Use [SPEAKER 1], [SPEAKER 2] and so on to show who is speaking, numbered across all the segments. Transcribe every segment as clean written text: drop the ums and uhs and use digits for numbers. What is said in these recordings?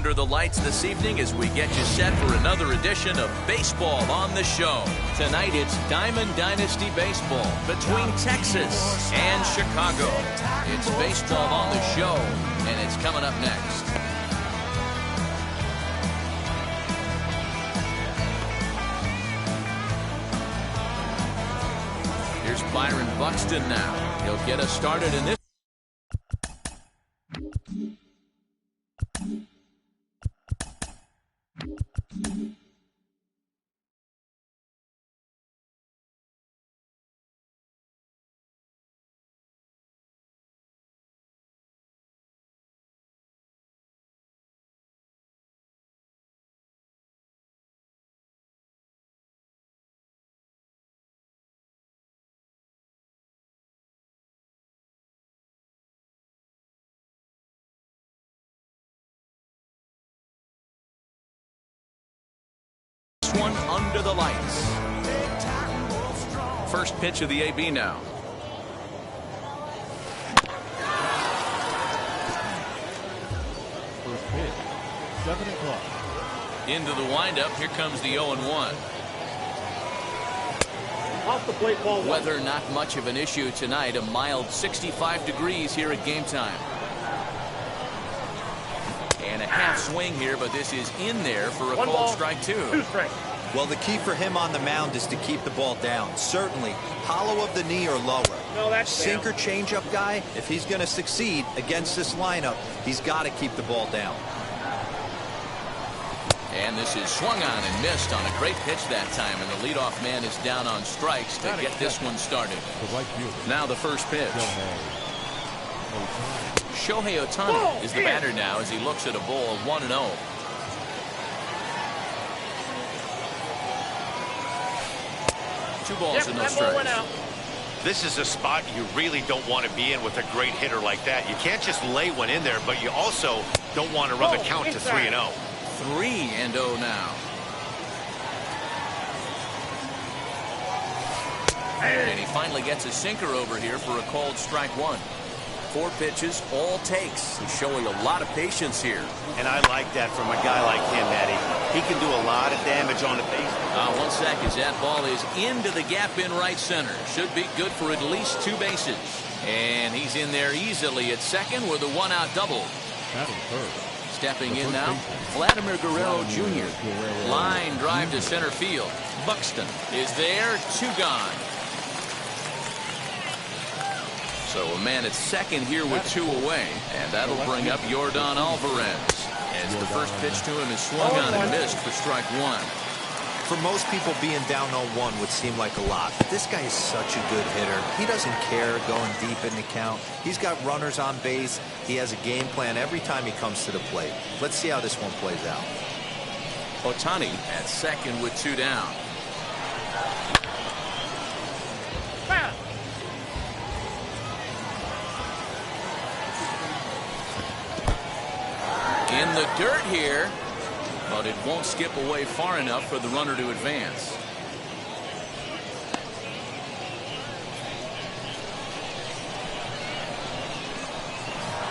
[SPEAKER 1] under the lights this evening as we get you set for another edition of Baseball on the Show. Tonight it's Diamond Dynasty Baseball between Texas and Chicago. It's Baseball on the Show, and it's coming up next. Here's Byron Buxton now. He'll get us started in this. One under the lights. First pitch of the AB now.
[SPEAKER 2] First pitch, 7 o'clock.
[SPEAKER 1] Into the windup. Here comes the 0-1.
[SPEAKER 3] Off the plate, ball one.
[SPEAKER 1] Weather not much of an issue tonight. A mild 65 degrees here at game time. And a half swing here, but this is in there for a called strike two.
[SPEAKER 4] Well, the key for him on the mound is to keep the ball down. Certainly, hollow of the knee or lower.
[SPEAKER 3] No, that's
[SPEAKER 4] sinker changeup guy. If he's going to succeed against this lineup, he's got to keep the ball down.
[SPEAKER 1] And this is swung on and missed on a great pitch that time, and the leadoff man is down on strikes to get this one started. Now the first pitch. Shohei Ohtani is the batter now as he looks at a ball 1-0. Two balls and no strikes.
[SPEAKER 5] This is a spot you really don't want to be in with a great hitter like that. You can't just lay one in there, but you also don't want to run the count to 3-0.
[SPEAKER 1] 3-0 now. And he finally gets a sinker over here for a called strike one. 4 pitches, all takes. He's showing a lot of patience here.
[SPEAKER 5] And I like that from a guy like him, Eddie. He can do a lot of damage on the base.
[SPEAKER 1] 1 sec as that ball is into the gap in right center. Should be good for at least 2 bases. And he's in there easily at second with a 1-out double. Stepping in now, Vladimir Guerrero Jr. Line drive to center field. Buxton is there, 2 gone. So a man at second here with 2 away, and that'll bring up Yordan Alvarez. As the first pitch to him is swung on and missed for strike 1.
[SPEAKER 4] For most people, being down 0-1 would seem like a lot, but this guy is such a good hitter. He doesn't care going deep in the count. He's got runners on base. He has a game plan every time he comes to the plate. Let's see how this one plays out.
[SPEAKER 1] Ohtani at second with 2 down. In the dirt here, but it won't skip away far enough for the runner to advance.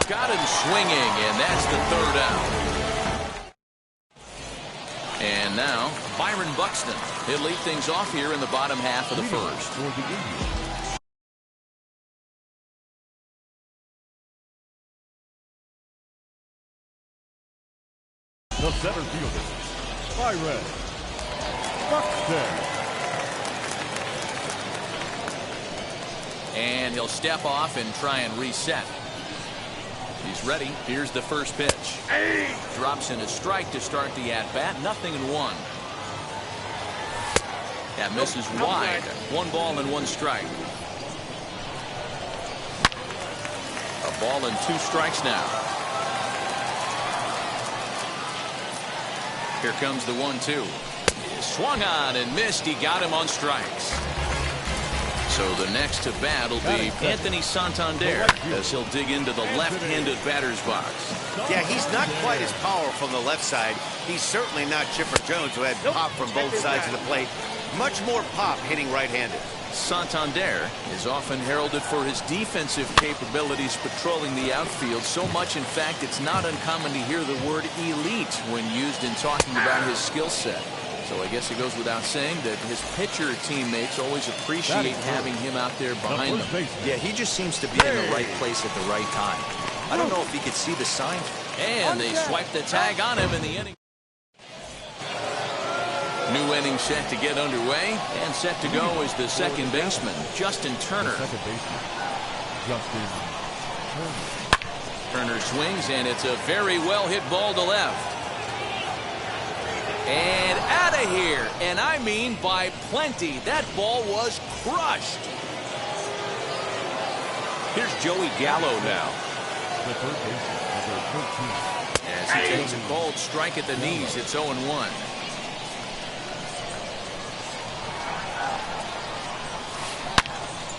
[SPEAKER 1] Got him swinging, and that's the 3rd out. And now Byron Buxton. He'll lead things off here in the bottom half of the first.
[SPEAKER 2] The center fielder, Byron Buxton.
[SPEAKER 1] And he'll step off and try and reset. He's ready. Here's the first pitch. Drops in a strike to start the at-bat. 0-1. That misses wide. 1 ball and 1 strike. A ball and 2 strikes now. Here comes the 1-2. Swung on and missed. He got him on strikes. So the next to bat will be Anthony Santander as he'll dig into the left-handed batter's box.
[SPEAKER 5] Yeah, he's not quite as powerful on the left side. He's certainly not Chipper Jones, who had pop from both sides of the plate. Much more pop hitting right-handed.
[SPEAKER 1] Santander is often heralded for his defensive capabilities patrolling the outfield, so much in fact it's not uncommon to hear the word elite when used in talking about his skill set. So I guess it goes without saying that his pitcher teammates always appreciate having him out there behind them.
[SPEAKER 4] Yeah, he just seems to be in the right place at the right time. I don't know if he could see the sign.
[SPEAKER 1] And they swipe the tag on him in the inning. New inning set to get underway, and set to go is the second baseman, Justin Turner.
[SPEAKER 2] Second baseman, Justin Turner.
[SPEAKER 1] Turner swings, and it's a very well hit ball to left. And out of here, and I mean by plenty. That ball was crushed. Here's Joey Gallo now.
[SPEAKER 2] The third baseman, number 13.
[SPEAKER 1] As he takes a cold strike at the knees, it's 0-1.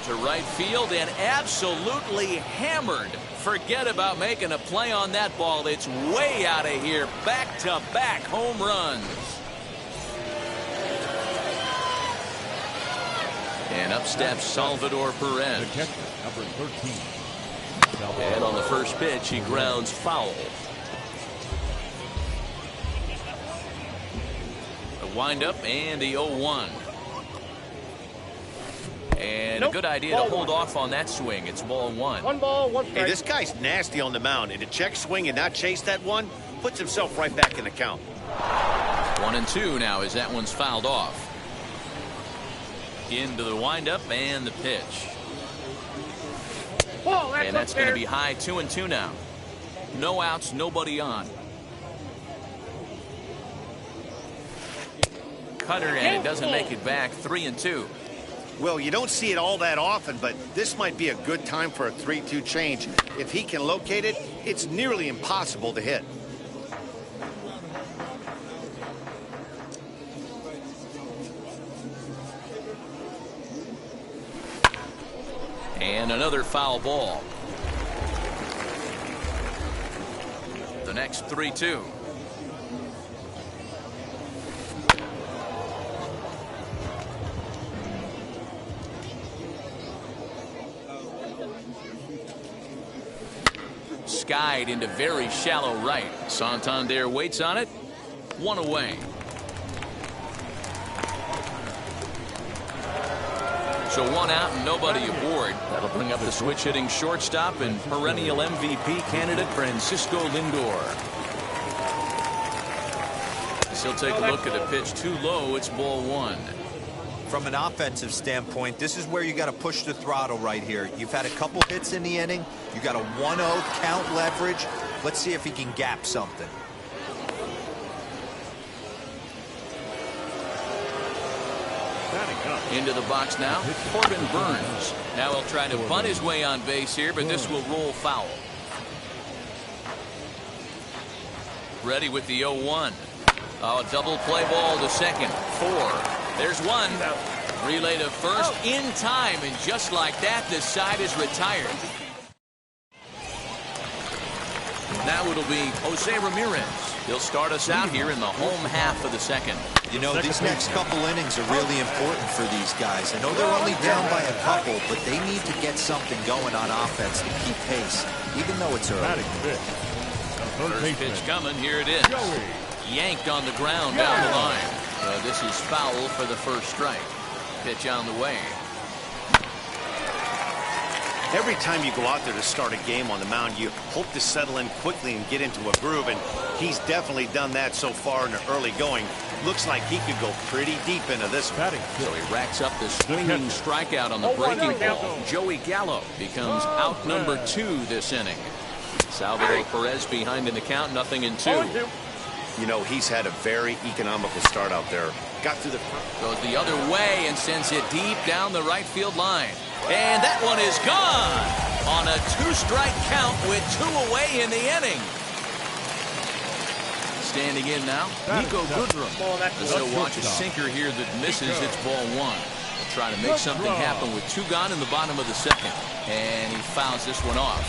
[SPEAKER 1] To right field and absolutely hammered. Forget about making a play on that ball. It's way out of here. Back-to-back home runs. And up steps Salvador Perez.
[SPEAKER 2] The catcher, number 13.
[SPEAKER 1] And on the first pitch, he grounds foul. A windup and the 0-1. And a good idea to hold off on that swing. It's ball one.
[SPEAKER 3] 1 ball, 1 strike.
[SPEAKER 5] Hey, this guy's nasty on the mound, and to check swing and not chase that one puts himself right back in the count.
[SPEAKER 1] 1-2 now as that one's fouled off. Into the windup and the pitch. And that's going to be high 2-2 now. No outs, nobody on. Cutter, and it doesn't make it back. 3-2.
[SPEAKER 5] Well, you don't see it all that often, but this might be a good time for a 3-2 change. If he can locate it, it's nearly impossible to hit.
[SPEAKER 1] And another foul ball. The next 3-2. Skied into very shallow right. Santander waits on it. 1 away. So 1 out and nobody aboard. That'll bring up the switch hitting shortstop and perennial MVP candidate Francisco Lindor. He'll take a look at a pitch too low. It's ball 1.
[SPEAKER 4] From an offensive standpoint, this is where you got to push the throttle right here. You've had a couple hits in the inning. You got a 1-0 count leverage. Let's see if he can gap something.
[SPEAKER 1] Into the box now, Corbin Burns. Now he'll try to bunt his way on base here, but this will roll foul. Ready with the 0-1. Oh, double play ball to second. 4. There's 1. Relay to first in time, and just like that, the side is retired. Now it'll be Jose Ramirez. He'll start us out here in the home half of the second.
[SPEAKER 4] You know, these next couple innings are really important for these guys. I know they're only down by a couple, but they need to get something going on offense to keep pace, even though it's early.
[SPEAKER 1] First pitch coming. Here it is. Yanked on the ground down the line. This is foul for the first strike. Pitch on the way.
[SPEAKER 5] Every time you go out there to start a game on the mound, you hope to settle in quickly and get into a groove, and he's definitely done that so far in the early going. Looks like he could go pretty deep into this one.
[SPEAKER 1] So he racks up the swinging strikeout on the breaking ball. Joey Gallo becomes out number 2 this inning. Salvador Perez behind in the count, 0-2.
[SPEAKER 5] You know, he's had a very economical start out there. Got through the front.
[SPEAKER 1] Goes the other way and sends it deep down the right field line. And that one is gone on a 2-strike count with 2 away in the inning. Standing in now, Niko Goodrum. As he'll watch a sinker here that misses. It's ball 1. He'll try to make something happen with 2 gone in the bottom of the second. And he fouls this one off.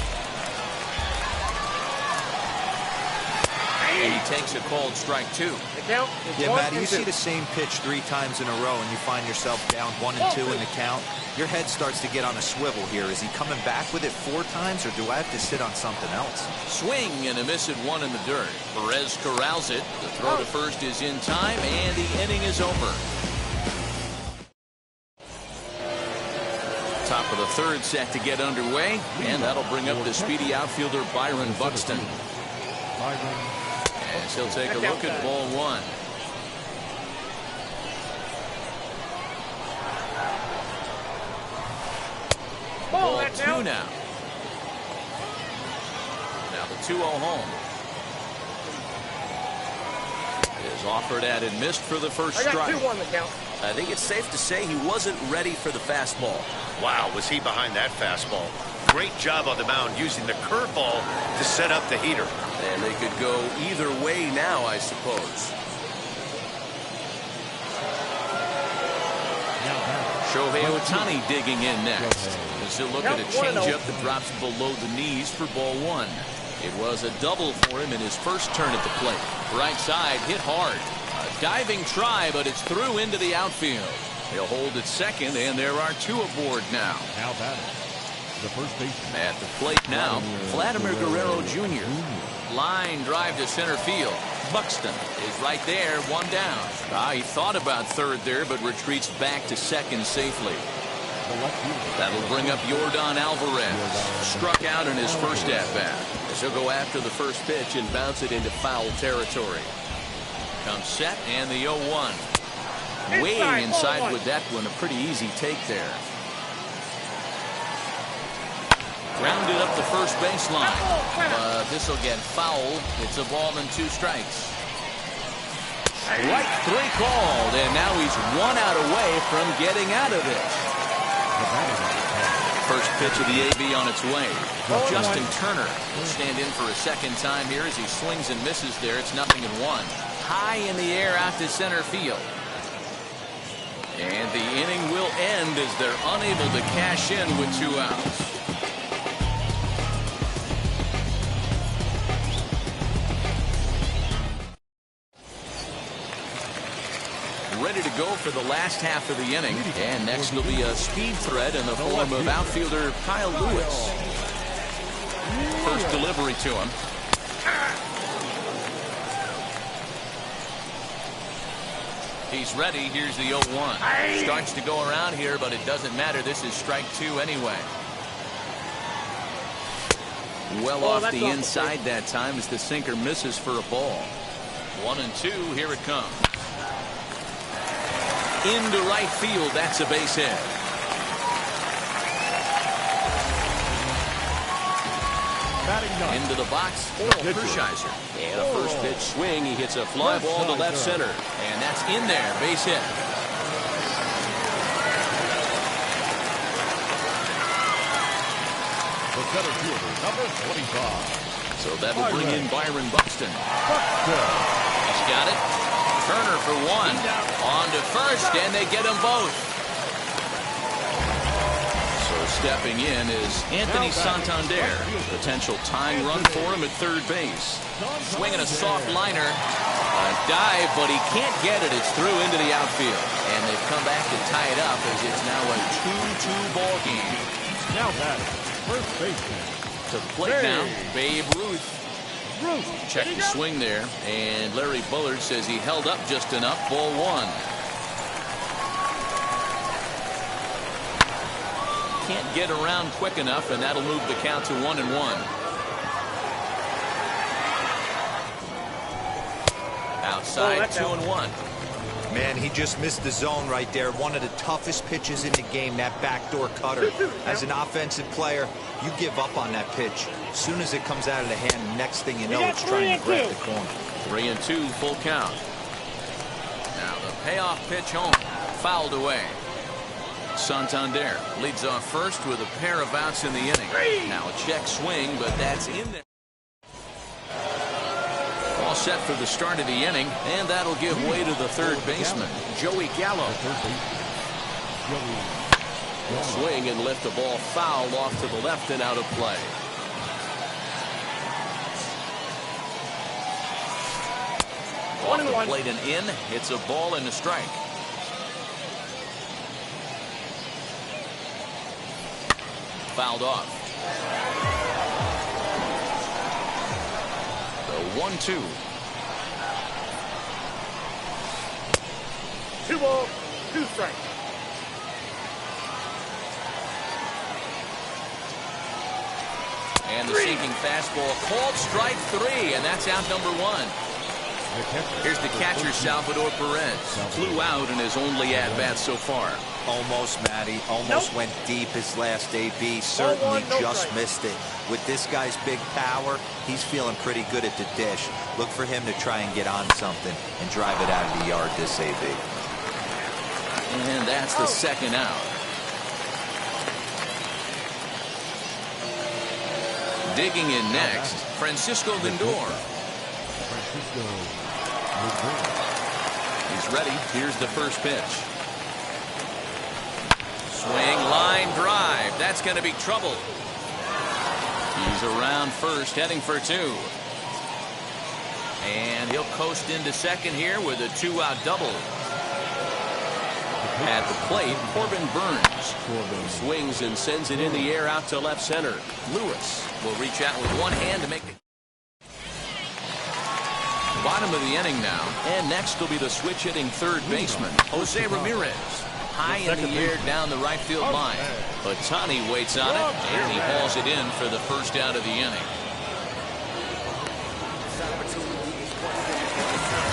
[SPEAKER 1] And he takes a called strike 2.
[SPEAKER 3] The count is
[SPEAKER 4] Yeah,
[SPEAKER 3] 1
[SPEAKER 4] Matty, you
[SPEAKER 3] and 2.
[SPEAKER 4] see the same pitch 3 times in a row and you find yourself down 1 and 2 in the count. Your head starts to get on a swivel here. Is he coming back with it 4 times, or do I have to sit on something else?
[SPEAKER 1] Swing and a miss at 1 in the dirt. Perez corrals it. The throw to first is in time, and the inning is over. Top of the third set to get underway, and that'll bring up the speedy outfielder Byron Buxton. As he'll take a look at ball 1. Ball 2 now. Now the 2-0 home. Is offered at and missed for the first strike.
[SPEAKER 3] I got 2-1 the count.
[SPEAKER 1] I think it's safe to say he wasn't ready for the fastball.
[SPEAKER 5] Wow, was he behind that fastball. Great job on the mound using the curveball to set up the heater.
[SPEAKER 1] And they could go either way now, I suppose. Shohei Ohtani digging in next. As he'll look at a changeup that drops below the knees for ball 1. It was a double for him in his first turn at the plate. Right side hit hard. A diving try, but it's through into the outfield. He'll hold at second, and there are 2 aboard now.
[SPEAKER 2] Now batting, the first baseman.
[SPEAKER 1] At the plate now, Vladimir Guerrero Jr. Line drive to center field. Buxton is right there, 1 down. He thought about third there, but retreats back to second safely. That'll bring up Yordan Alvarez. Struck out in his first at-bat. He'll go after the first pitch and bounce it into foul territory. Comes set, and the 0-1. Way inside with that one. A pretty easy take there. Grounded up the first baseline. But this will get fouled. It's a ball and 2 strikes. Strike 3 called, and now he's 1 out away from getting out of this. First pitch of the AB on its way. Justin Turner will stand in for a second time here as he swings and misses there. It's 0-1. High in the air out to center field. And the inning will end as they're unable to cash in with 2 outs. Ready to go for the last half of the inning. And next will be a speed threat in the form of outfielder Kyle Lewis. First delivery to him. He's ready. Here's the 0-1. Starts to go around here, but it doesn't matter. This is strike 2 anyway. Well off the inside that time as the sinker misses for a ball. 1-2. Here it comes. Into right field. That's a base hit. Into the box, Orel Hershiser. And a first pitch swing. He hits a fly ball to left center. And that's in there. Base hit.
[SPEAKER 2] The center fielder, number 25.
[SPEAKER 1] So that'll bring in Byron Buxton. He's got it. Turner for 1. On to first, and they get them both. So stepping in is Anthony Santander. Potential tying run for him at third base. Swinging a soft liner. A dive, but he can't get it. It's through into the outfield. And they've come back to tie it up as it's now a 2-2 ball game.
[SPEAKER 2] Now batting, first baseman.
[SPEAKER 1] To the plate now, Babe Ruth. Check the swing there, and Larry Bullard says he held up just enough. Ball 1. Can't get around quick enough, and that'll move the count to 1-1. Outside, 2-1.
[SPEAKER 4] Man, he just missed the zone right there. One of the toughest pitches in the game, that backdoor cutter. As an offensive player, you give up on that pitch. As soon as it comes out of the hand, next thing you know, it's trying to grab the corner.
[SPEAKER 1] 3-2, full count. Now the payoff pitch home, fouled away. Santander leads off first with a pair of outs in the inning. Now a check swing, but that's in there. All set for the start of the inning, and that'll give way to the third baseman, Joey Gallo. Swing and lift the ball foul off to the left and out of play. Off the plate and in. It's a ball and a strike. Fouled off. The 1-2.
[SPEAKER 3] 2 balls, 2 strikes.
[SPEAKER 1] And the sinking fastball called strike 3, and that's out number 1. Here's the catcher, Salvador Perez. Flew out in his only at-bat so far.
[SPEAKER 4] Almost, Matty. Almost went deep his last AB. Certainly just missed it. With this guy's big power, he's feeling pretty good at the dish. Look for him to try and get on something and drive it out of the yard this AB.
[SPEAKER 1] And that's the second out. Digging in next, Francisco Lindor. He's ready. Here's the first pitch. Swing, line drive. That's going to be trouble. He's around first, heading for 2. And he'll coast into second here with a 2-out double. At the plate, Corbin Burns. Swings and sends it in the air out to left center. Lewis will reach out with one hand to make the bottom of the inning now. And next will be the switch hitting third baseman, Jose Ramirez. High in the air down the right field line. Ohtani waits on it, and he hauls it in for the first out of the inning.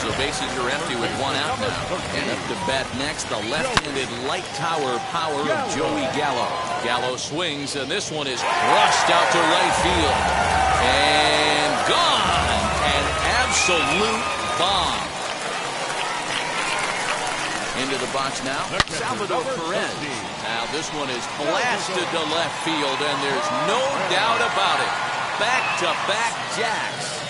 [SPEAKER 1] So bases are empty with 1 out now. And up to bat next, the left-handed light tower power of Joey Gallo. Gallo swings, and this one is crushed out to right field. And gone! An absolute bomb. Into the box now, Salvador Perez. Now this one is blasted to left field, and there's no doubt about it. Back-to-back jacks.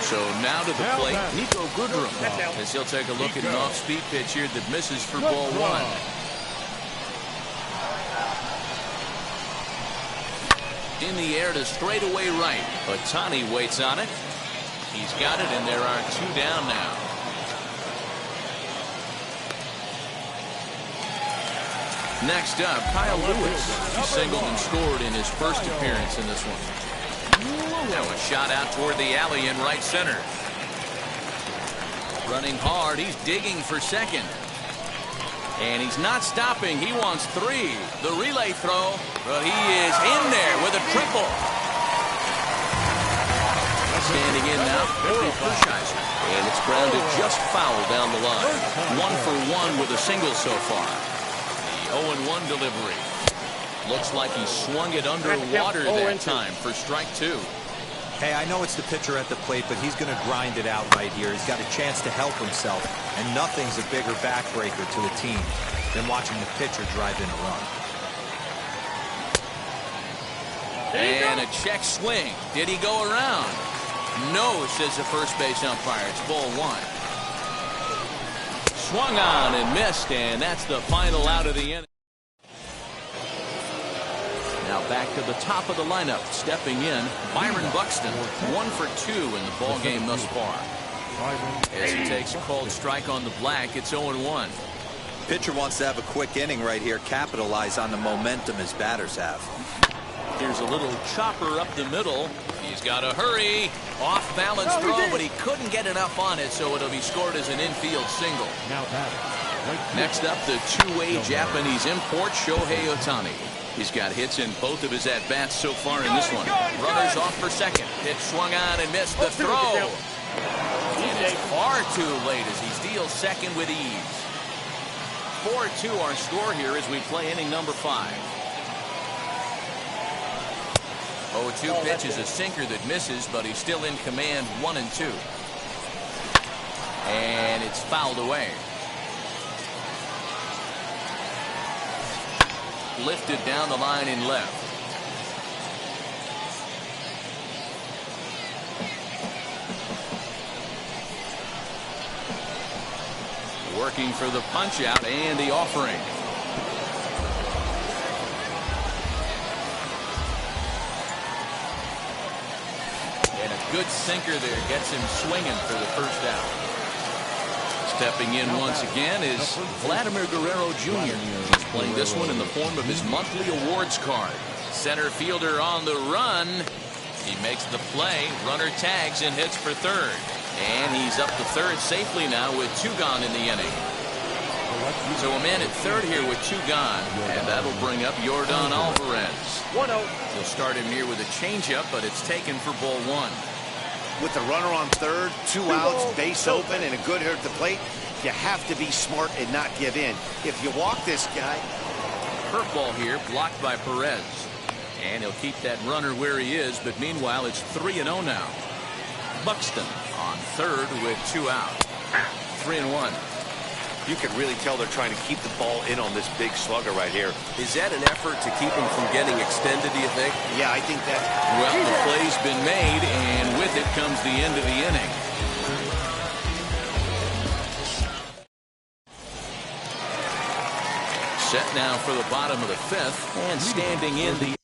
[SPEAKER 1] So now to the plate, Niko Goodrum, as he'll take a look at an off-speed pitch here that misses for ball 1. In the air to straightaway right. Ohtani waits on it. He's got it, and there are 2 down now. Next up, Kyle Lewis. He singled and scored in his first appearance in this one. Now a shot out toward the alley in right center. Running hard. He's digging for second. And he's not stopping. He wants 3. The relay throw. But he is in there with a triple. Standing in now, Corey Hershiser. And it's grounded just foul down the line. 1 for 1 with a single so far. The 0-1 delivery. Looks like he swung it underwater that time for strike 2.
[SPEAKER 4] Hey, I know it's the pitcher at the plate, but he's going to grind it out right here. He's got a chance to help himself, and nothing's a bigger backbreaker to a team than watching the pitcher drive in a run.
[SPEAKER 1] And a check swing. Did he go around? No, says the first base umpire. It's ball 1. Swung on and missed, and that's the final out of the inning. Now back to the top of the lineup, stepping in, Byron Buxton, 1 for 2 in the ball game thus far. As he takes a called strike on the black, it's 0-1.
[SPEAKER 4] Pitcher wants to have a quick inning right here, capitalize on the momentum his batters have.
[SPEAKER 1] Here's a little chopper up the middle. He's got to hurry. Off balance throw, but he couldn't get enough on it, so it'll be scored as an infield single. Next up, the two-way Japanese import, Shohei Ohtani. He's got hits in both of his at-bats so far in this one. Runners off for second. Pitch swung on and missed the throw. And it's far too late as he steals second with ease. 4-2 our score here as we play inning number 5. 0-2 pitch is a sinker that misses, but he's still in command 1-2. And it's fouled away. Lifted down the line in left. Working for the punch out and the offering. good sinker there gets him swinging for the first out. Stepping in once again is Vladimir Guerrero Jr. He's playing this one in the form of his monthly awards card. Center fielder on the run. He makes the play. Runner tags and hits for third. And he's up to third safely now with 2 gone in the inning. So a man at third here with 2 gone. And that'll bring up Yordan Alvarez.
[SPEAKER 3] 1-0.
[SPEAKER 1] He'll start him here with a changeup, but it's taken for ball 1.
[SPEAKER 5] With the runner on third, 2 outs, base open, and a good hitter at the plate, you have to be smart and not give in. If you walk this guy.
[SPEAKER 1] Curveball here, blocked by Perez. And he'll keep that runner where he is, but meanwhile it's 3-0 now. Buxton on third with 2 out. 3-1.
[SPEAKER 5] You can really tell they're trying to keep the ball in on this big slugger right here.
[SPEAKER 6] Is that an effort to keep him from getting extended, do you think?
[SPEAKER 5] Yeah, I think that.
[SPEAKER 1] Well, the play's been made, and with it comes the end of the inning. Set now for the bottom of the 5th, and standing in the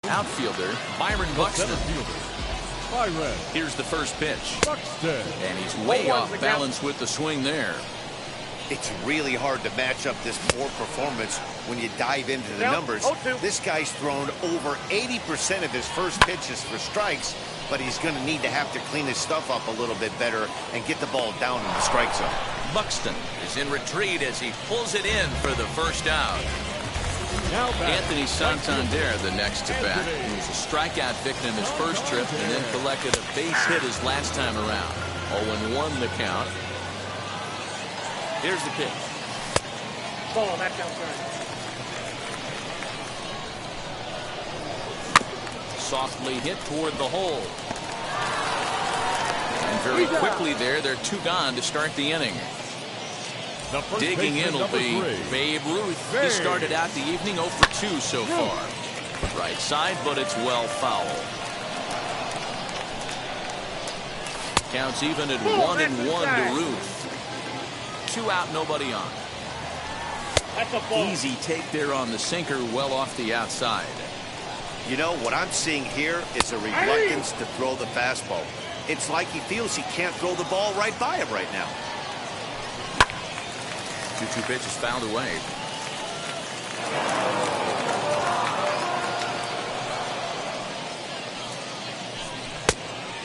[SPEAKER 1] outfielder, Byron Buxton. Here's the first pitch.
[SPEAKER 2] Buxton.
[SPEAKER 1] And he's way off balance with the swing there.
[SPEAKER 5] It's really hard to match up this poor performance when you dive into the numbers. This guy's thrown over 80% of his first pitches for strikes, but he's going to need to have to clean his stuff up a little bit better and get the ball down in the strike zone.
[SPEAKER 1] Buxton is in retreat as he pulls it in for the first out. Anthony Santander, the next to bat. He was a strikeout victim his first trip and then collected a base hit his last time around. 0-1 the count. Here's the pitch.
[SPEAKER 3] Ball, that counts right.
[SPEAKER 1] Softly hit toward the hole. And very quickly there, they're 2 gone to start the inning. Digging in will be Babe Ruth. He started out the evening 0 for 2 so far. Right side, but it's well foul. Counts even at 1-1 to Ruth. 2 out, nobody on. Easy take there on the sinker, well off the outside.
[SPEAKER 5] You know, what I'm seeing here is a reluctance to throw the fastball. It's like he feels he can't throw the ball right by him right now.
[SPEAKER 1] 2-2 pitch is fouled away.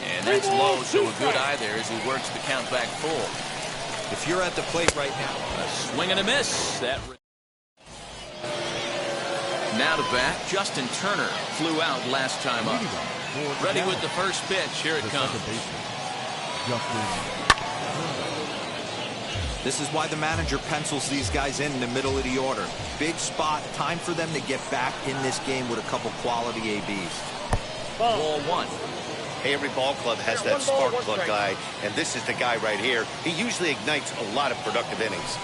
[SPEAKER 1] And that's low, so a good eye there as he works the count back full.
[SPEAKER 4] If you're at the plate right now.
[SPEAKER 1] A swing and a miss. That. Now to bat, Justin Turner flew out last time up. Ready with the first pitch. Here it comes.
[SPEAKER 4] This is why the manager pencils these guys in the middle of the order. Big spot, time for them to get back in this game with a couple quality ABs.
[SPEAKER 1] Ball 1.
[SPEAKER 5] Hey, every ball club has that spark plug guy, and this is the guy right here. He usually ignites a lot of productive innings.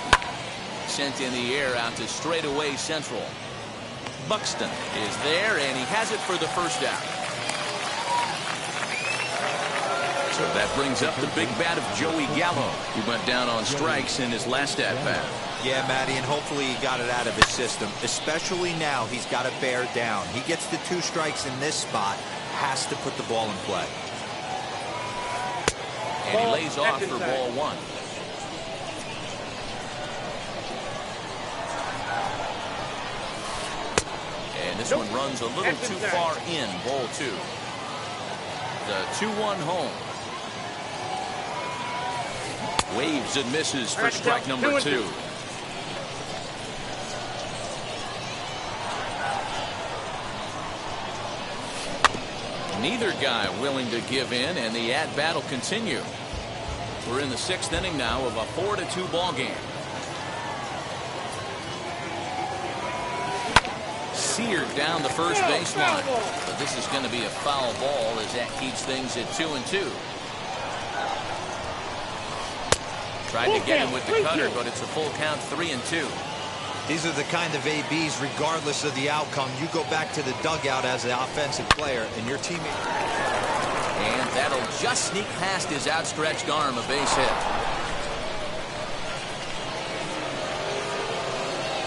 [SPEAKER 1] Sent in the air out to straightaway central. Buxton is there, and he has it for the first out. So that brings up the big bat of Joey Gallo. He went down on strikes in his last at-bat.
[SPEAKER 4] Yeah, Matty, and hopefully he got it out of his system. Especially now, he's got to bear down. He gets the 2 strikes in this spot, has to put the ball in play.
[SPEAKER 1] And he lays off for ball 1. And this one runs a little too far in, ball 2. The 2-1 home. Waves and misses for strike number 2. Neither guy willing to give in, and the at-bat will continue. We're in the 6th inning now of a 4-2 ball game. Seared down the first baseline, but this is going to be a foul ball as that keeps things at 2-2. Tried to get him with the cutter, but it's a full count, 3-2.
[SPEAKER 4] These are the kind of ABs, regardless of the outcome. You go back to the dugout as an offensive player, and your teammate.
[SPEAKER 1] And that'll just sneak past his outstretched arm, a base hit.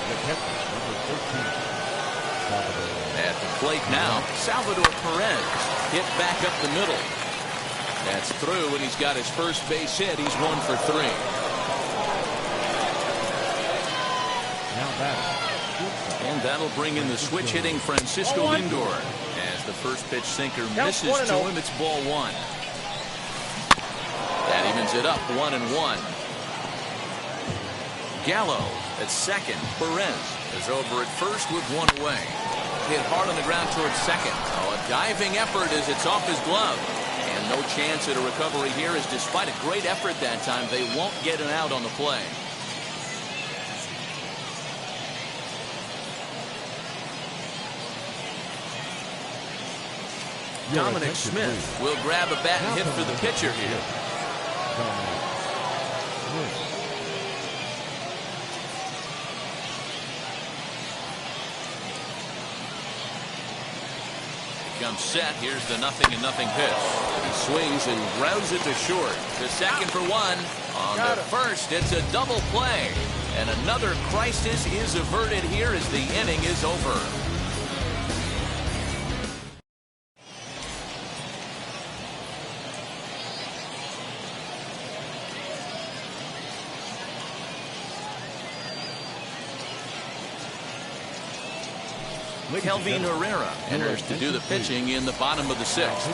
[SPEAKER 2] The catcher, number 13, Salvador.
[SPEAKER 1] At the plate now, Salvador Perez hit back up the middle. That's through, and he's got his first base hit. He's 1 for 3.
[SPEAKER 2] Now batting.
[SPEAKER 1] And that'll bring in the switch-hitting Francisco Lindor. As the first pitch sinker misses to him, it's ball 1. That evens it up 1-1. Gallo at second. Perez is over at first with 1 away. Hit hard on the ground towards second. Oh, a diving effort as it's off his glove. And no chance at a recovery here, as despite a great effort that time, they won't get an out on the play. Dominic Smith will grab a bat and hit for the pitcher here. Comes set. Here's the 0-0 pitch. He swings and grounds it to short. To second for 1. On the first, it's a double play. And another crisis is averted here as the inning is over. Kelvin Herrera enters to do the pitching in the bottom of the 6th.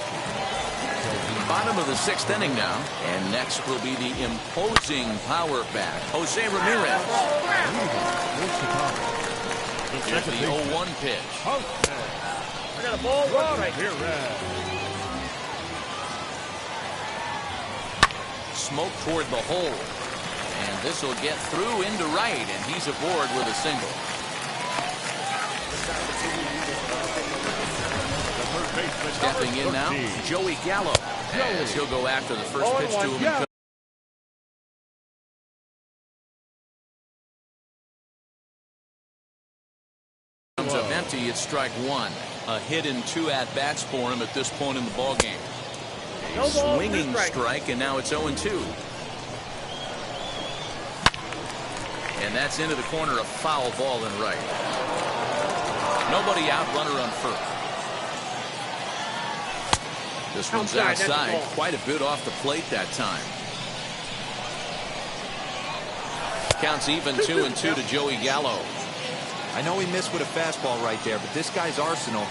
[SPEAKER 1] Bottom of the 6th inning now. And next will be the imposing power bat, Jose Ramirez. Here's the 0-1 pitch.
[SPEAKER 3] I got a ball right here.
[SPEAKER 1] Smoke toward the hole. And this will get through into right, and he's aboard with a single. Stepping in now, Joey Gallo. As he'll go after the first pitch to him. And comes up empty. It's strike 1. A hit in 2 at-bats for him at this point in the ballgame. A swinging strike, and now it's 0-2. And that's into the corner, a foul ball and right. Nobody out, runner on first. This one's outside, quite a bit off the plate that time. Counts even 2-2 to Joey Gallo.
[SPEAKER 4] I know he missed with a fastball right there, but this guy's arsenal,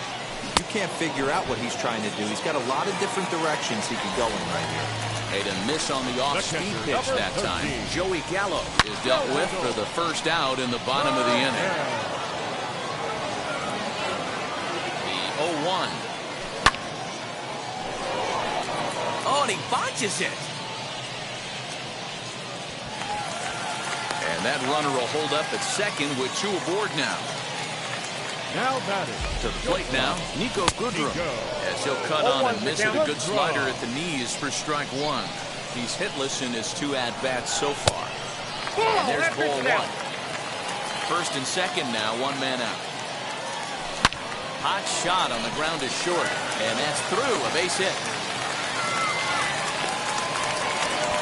[SPEAKER 4] you can't figure out what he's trying to do. He's got a lot of different directions he can go in right here.
[SPEAKER 1] Made a miss on the off-speed pitch that time. Joey Gallo is dealt with for the first out in the bottom of the inning. The 0-1. Oh, and he botches it. And that runner will hold up at second with 2 aboard now.
[SPEAKER 2] Now batting.
[SPEAKER 1] To the plate now, Niko Goodrum. As he'll cut on and miss with a good slider at the knees for strike 1. He's hitless in his 2 at-bats so far. And there's ball 1. First and second now, 1 man out. Hot shot on the ground is short. And that's through, a base hit.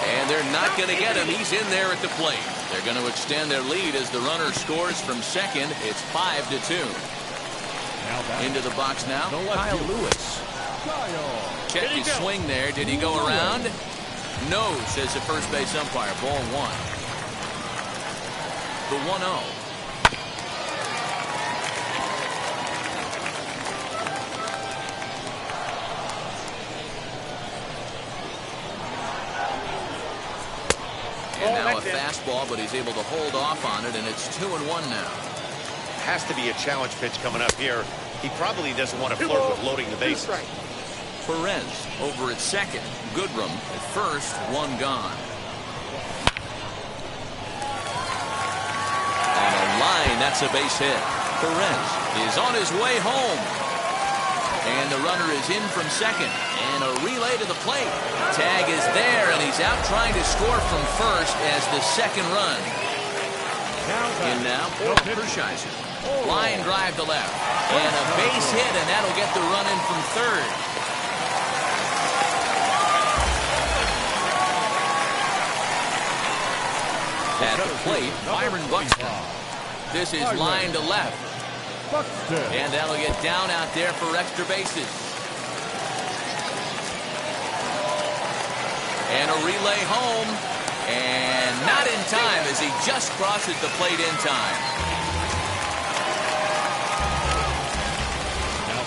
[SPEAKER 1] And they're not going to get him. He's in there at the plate. They're going to extend their lead as the runner scores from second. It's 5-2. Into the box now, Kyle Lewis. Check his swing there. Did he go around? No, says the first base umpire. Ball 1. The 1-0. And now a fastball, but he's able to hold off on it, and it's 2-1 now.
[SPEAKER 5] Has to be a challenge pitch coming up here. He probably doesn't want to flirt with loading the bases.
[SPEAKER 1] Perez over at second. Goodrum at first. 1 gone. On a line, that's a base hit. Perez is on his way home. And the runner is in from second. And a relay to the plate. Tag is there, and he's out trying to score from first as the second run. In now, Hershiser. Line drive to left. And a base hit, and that'll get the run in from third. At the plate, Byron Buxton. This is line to left. And that'll get down out there for extra bases. And a relay home. And not in time as he just crosses the plate in time.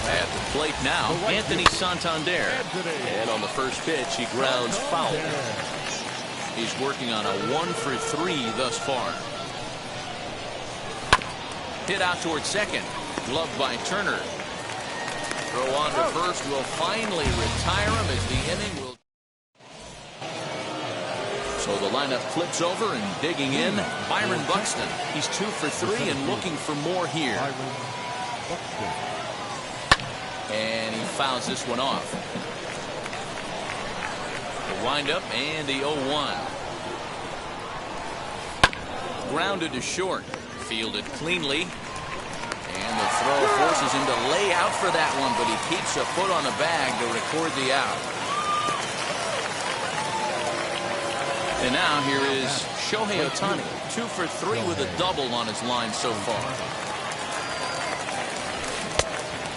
[SPEAKER 1] At the plate now, Anthony Santander. And on the first pitch, he grounds foul. He's working on a 1-for-3 thus far. Hit out towards second. Gloved by Turner. Throw on to first will finally retire him as the inning will. So the lineup flips over and digging in. Byron Buxton. He's 2 for 3 and looking for more here. And he fouls this one off. The windup and the 0-1. Grounded to short. Fielded cleanly. And the throw forces him to lay out for that one, but he keeps a foot on the bag to record the out. And now here is Shohei Ohtani. 2 for 3 with a double on his line so far.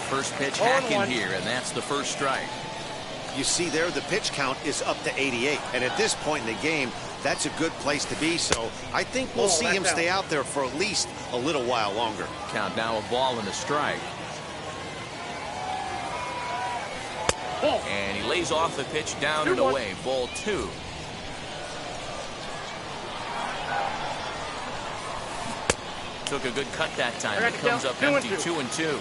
[SPEAKER 1] First pitch hacking here, and that's the first strike.
[SPEAKER 5] You see there, the pitch count is up to 88. And at this point in the game, that's a good place to be. So I think we'll see him stay out there for at least a little while longer.
[SPEAKER 1] Count now a ball and a strike. And he lays off the pitch down and away. Ball 2. Took a good cut that time. It comes up empty. 2-2.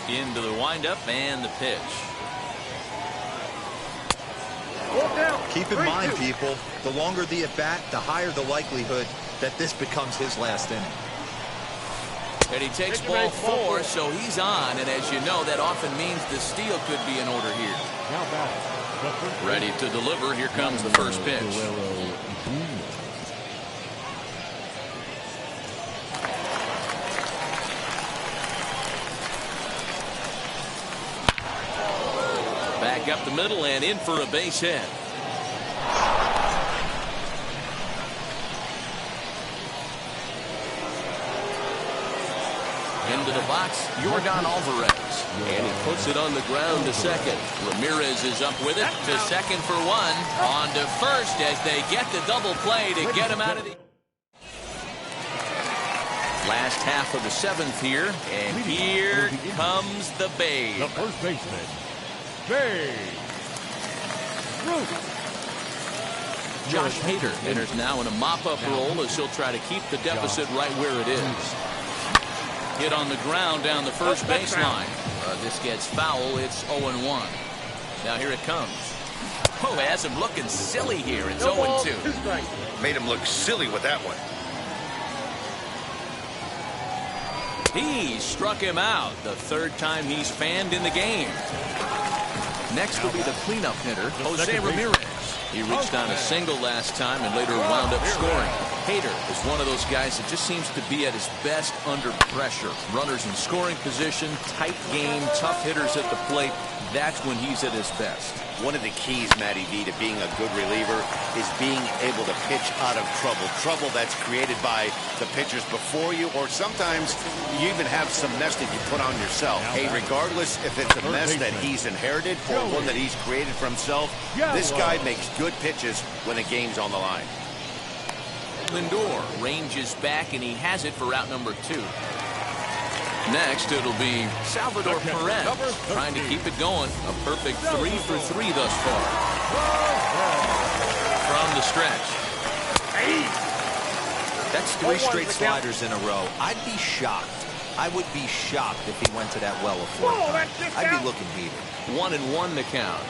[SPEAKER 1] Into the windup and the pitch.
[SPEAKER 4] Keep in mind, people, the longer the at-bat, the higher the likelihood that this becomes his last inning.
[SPEAKER 1] And he takes ball 4, so he's on. And as you know, that often means the steal could be in order here. Ready to deliver. Here comes the first pitch. Back up the middle and in for a base hit. Into the box, Yordan Alvarez. And he puts it on the ground to second. Ramirez is up with it to second for 1. On to first as they get the double play to get him out of the... Last half of the 7th here. And here comes the Babe.
[SPEAKER 2] The first baseman, Babe Ruth.
[SPEAKER 1] Josh Hader enters now in a mop-up role as he'll try to keep the deficit right where it is. Hit on the ground down the first baseline. This gets foul. It's 0-1. Now here it comes. Oh, has him looking silly here. It's 0-2.
[SPEAKER 5] Made him look silly with that one.
[SPEAKER 1] He struck him out. The 3rd time he's fanned in the game. Next will be the cleanup hitter, Jose Ramirez. He reached on a single last time and later wound up scoring. Hader is one of those guys that just seems to be at his best under pressure. Runners in scoring position, tight game, tough hitters at the plate. That's when he's at his best.
[SPEAKER 5] One of the keys, Matty V, to being a good reliever is being able to pitch out of trouble. Trouble that's created by the pitchers before you, or sometimes you even have some mess that you put on yourself. Hey, regardless if it's a mess that he's inherited or one that he's created for himself, this guy makes good pitches when the game's on the line.
[SPEAKER 1] Lindor ranges back, and he has it for out number 2. Next, it'll be Salvador Perez trying to keep it going. A perfect 3 for 3 thus far. From the stretch.
[SPEAKER 4] That's 3 straight sliders in a row. I'd be shocked. I would be shocked if he went to that well a 4th time. I'd be looking heated.
[SPEAKER 1] 1-1 the count.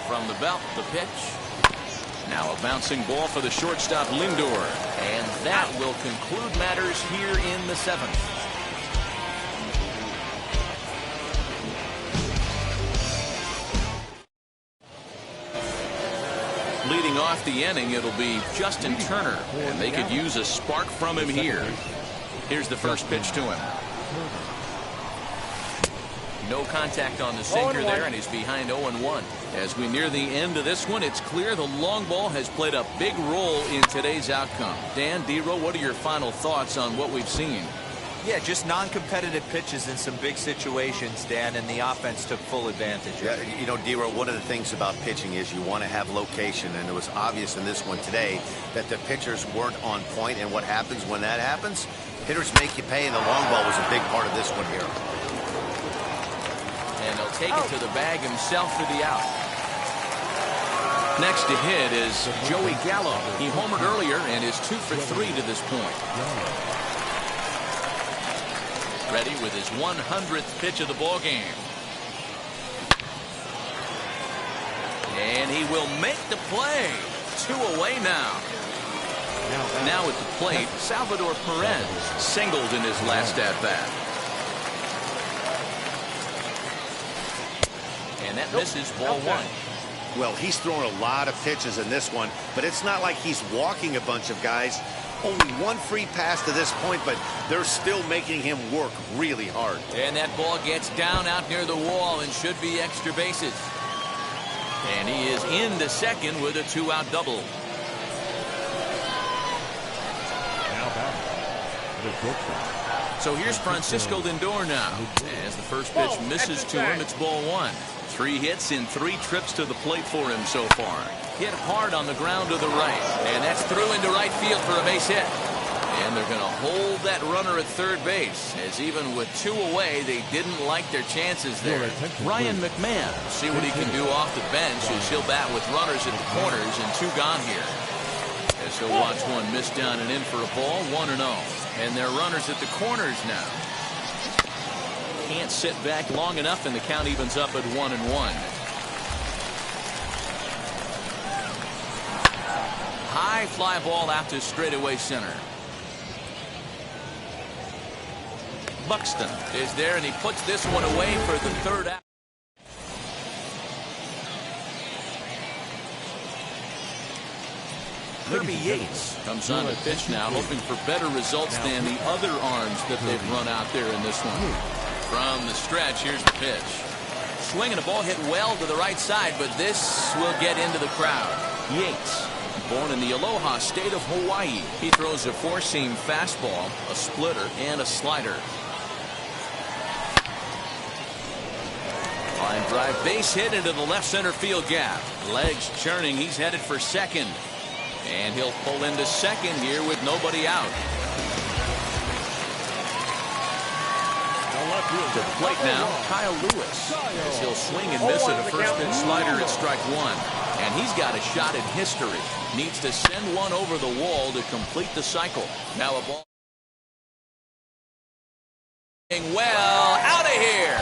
[SPEAKER 1] From the belt, the pitch. Now a bouncing ball for the shortstop Lindor. And that will conclude matters here in the 7th. Leading off the inning, it'll be Justin Turner, and they could use a spark from him here. Here's the first pitch to him. No contact on the sinker there, and he's behind 0-1. As we near the end of this one, it's clear the long ball has played a big role in today's outcome. Dan, D-Row, what are your final thoughts on what we've seen?
[SPEAKER 4] Yeah, just non-competitive pitches in some big situations, Dan, and the offense took full advantage.
[SPEAKER 5] Yeah, you know, D-Row, one of the things about pitching is you want to have location, and it was obvious in this one today that the pitchers weren't on point, and what happens when that happens? Hitters make you pay, and the long ball was a big part of this one here.
[SPEAKER 1] And he'll take it to the bag himself for the out. Next to hit is Joey Gallo. He homered earlier and is 2 for 3 to this point. Ready with his 100th pitch of the ball game. And he will make the play. 2 away now. Now at the plate, Salvador Perez singled in his last at-bat. And that misses ball 1.
[SPEAKER 5] Well, he's throwing a lot of pitches in this one, but it's not like he's walking a bunch of guys. Only 1 free pass to this point, but they're still making him work really hard.
[SPEAKER 1] And that ball gets down out near the wall and should be extra bases. And he is into second with a 2-out double. So here's Francisco Lindor now. As the first pitch misses to him, it's ball 1. 3 hits in 3 trips to the plate for him so far. Hit hard on the ground to the right. And that's through into right field for a base hit. And they're going to hold that runner at third base, as even with 2 away, they didn't like their chances there. Ryan McMahon, see what he can do off the bench as he'll bat with runners at the corners and 2 gone here. As he'll watch one miss down and in for a ball, 1-0. And they're runners at the corners now. Can't sit back long enough, and the count evens up at 1-1. High fly ball out to straightaway center. Buxton is there, and he puts this one away for the 3rd out. Kirby Yates comes on the pitch now, hoping for better results than the other arms that they've run out there in this one. From the stretch, here's the pitch. Swinging a ball hit well to the right side, but this will get into the crowd. Yates, born in the Aloha state of Hawaii. He throws a 4-seam fastball, a splitter, and a slider. Line drive base hit into the left center field gap. Legs churning, he's headed for second. And he'll pull into second here with nobody out. To the plate now, Kyle Lewis. As he'll swing and miss at a first pitch slider at strike 1. And he's got a shot at history. Needs to send one over the wall to complete the cycle. Now a ball. Well, out of here.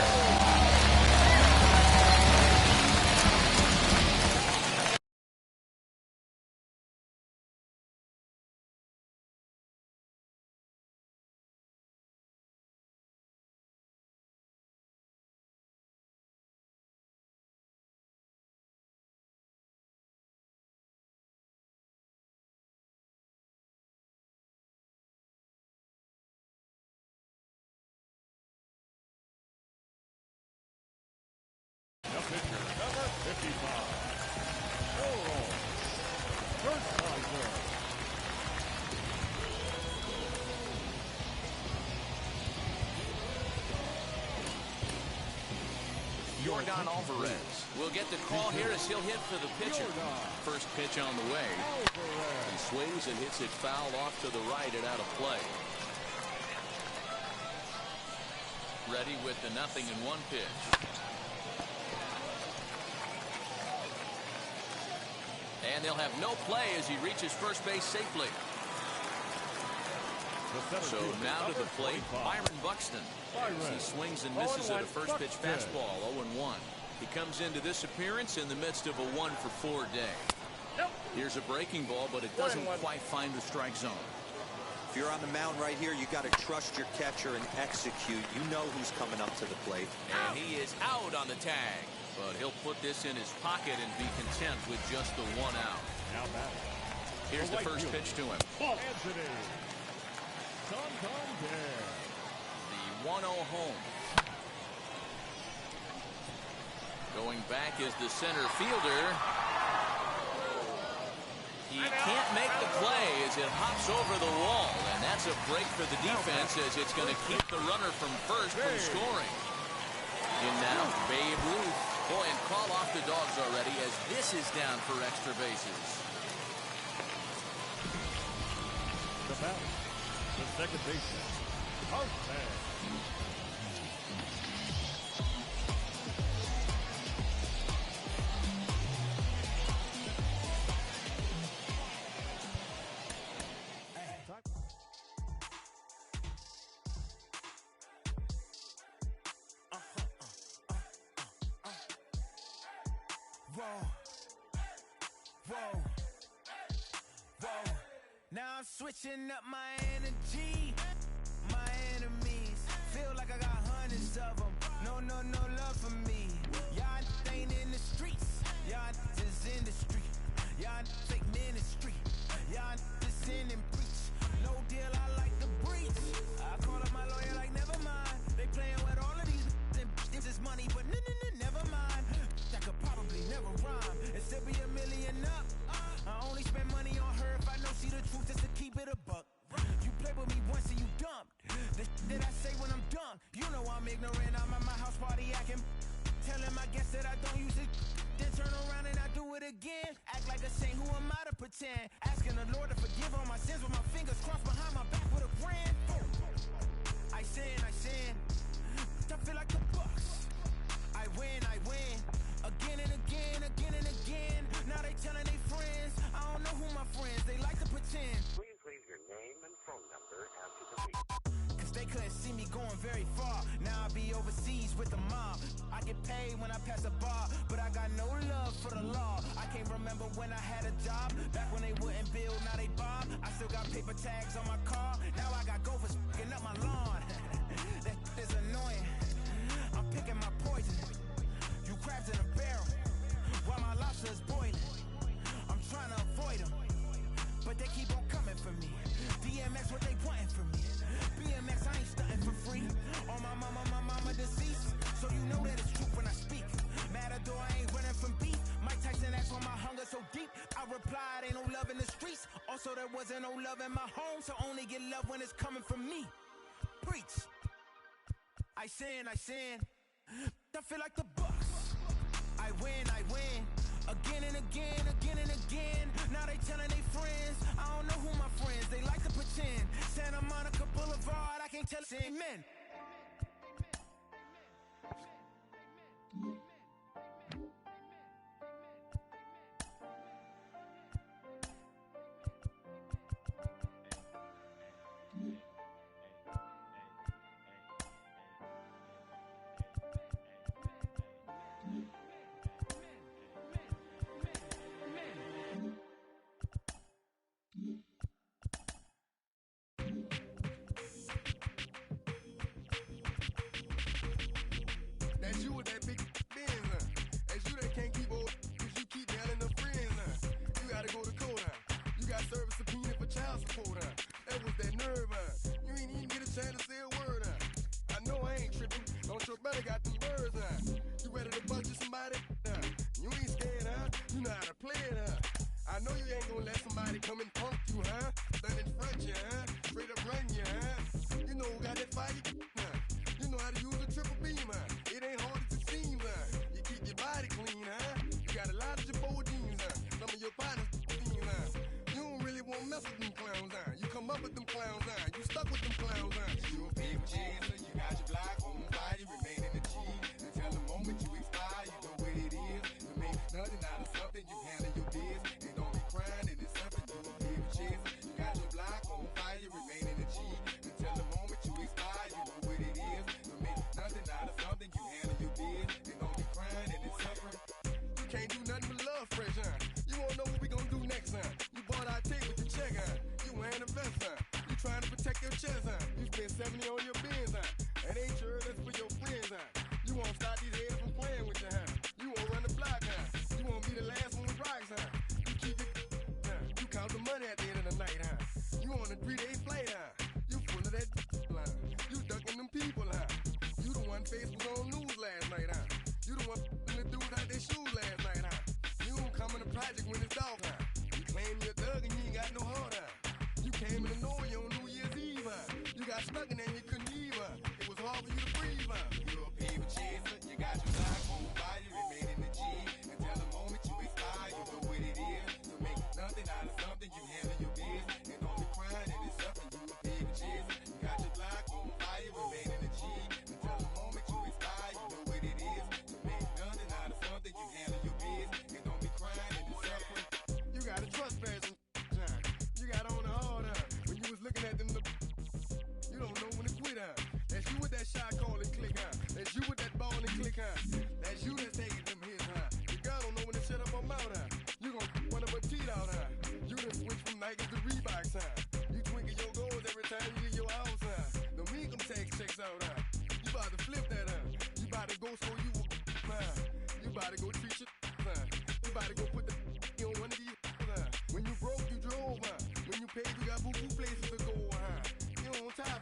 [SPEAKER 1] Yordan Alvarez will get the call here as he'll hit for the pitcher. First pitch on the way. He swings and hits it foul off to the right and out of play. Ready with the 0-1 pitch. And they'll have no play as he reaches first base safely. So now to the plate, Byron Buxton. As he swings and misses at a first pitch fastball, 0-1. He comes into this appearance in the midst of a 1-for-4 day. Here's a breaking ball, but it doesn't quite find the strike zone.
[SPEAKER 4] If you're on the mound right here, you got to trust your catcher and execute. You know who's coming up to the plate.
[SPEAKER 1] And he is out on the tag. But he'll put this in his pocket and be content with just the 1 out.
[SPEAKER 2] Now batting.
[SPEAKER 1] Here's the first pitch to him.
[SPEAKER 2] Anthony Santander.
[SPEAKER 1] The 1-0 home. Going back is the center fielder. He can't make the play as it hops over the wall, and that's a break for the defense as it's going to keep the runner from first from scoring. In now, Babe Ruth. Boy, and call off the Dogs already as this is down for extra bases.
[SPEAKER 2] The batter, the second baseman, Carson.
[SPEAKER 7] Now I'm switching up my energy. My enemies feel like I got hundreds of them. No love for me. Y'all ain't in the streets. Y'all just in the street. Y'all fake ministry. Y'all just in and preach. No deal, I like the breach. I call up my lawyer like never mind. They playing with all of these and this is money, but never mind. I could probably never rhyme and still be $1 million up. I only spend money on her if I know she the truth, just to keep it a buck. You play with me once and you dumped. The that I say when I'm done, you know I'm ignorant. I'm at my house party acting, telling my guests that I don't use it. Then turn around and I do it again. Act like a saint, who am I to pretend? Asking the Lord to forgive all my sins with my fingers crossed behind my back with a grand. I sin. I feel like the Bucks. I win. Again and again. Now they telling their friends. I don't know who my friends, they like to pretend.
[SPEAKER 8] Please leave your name and phone number after the beep.
[SPEAKER 7] Cause they couldn't see me going very far. Now I be overseas with the mob. I get paid when I pass a bar, but I got no love for the law. I can't remember when I had a job. Back when they wouldn't build, now they bob. I still got paper tags on my car. Now I got gophers f***ing up my lawn. That is annoying. I'm picking my poison. You crabs in a barrel while my lobster is boiling. I'm trying to avoid them, but they keep on coming for me. DMX, what they wanting from me? BMX, I ain't stunting for free. On my mama deceased, so you know that it's truth when I speak. Matador, I ain't running from beef. Mike Tyson asked why my hunger so deep. I replied, ain't no love in the streets. Also, there wasn't no love in my home, so only get love when it's coming from me. Preach. I sin. I feel like the Bucks. I win. Again and again. Now they telling their friends. I don't know who my friends, they like to pretend. Santa Monica Boulevard, I can't tell amen.
[SPEAKER 9] That's you with that big Benz, That's you that can't keep old, cause you keep nailing the friends, You gotta go to court, You got service subpoena for child support, That was that nerve, You ain't even get a chance to say a word, I know I ain't tripping, don't your brother got them birds, You ready to bust you somebody, You ain't scared, You know how to play it, I know you ain't gonna let somebody come and punk you, Stand in front you, Straight up run you, You know who got that fire, You know how to use a triple beam, It ain't hard as it seems, You keep your body clean, You got a lot of your jeans, Some of your partners, You don't really want to mess with them clowns, You come up with them clowns, You stuck with them clowns, You a big chaser, you got your block on fire, you remain in the G. Until the moment you expire, you know what it is. You make nothing out of something, you handle your biz. And don't be crying, it is something you a big chaser. You got your block on fire, you remain in the G. Until the moment you expire, you know what it is. You make nothing out of something, you handle your biz. And don't be crying, it is suffering. You can't do nothing but love fresh, You won't know what we gonna do next, You bought our tape with your check, You wearing a vest, You trying to protect your chest, You spent about to go treat your you about to go put the on one of these when you broke, you drove, when you paid, you got boo-boo places to go, you on top,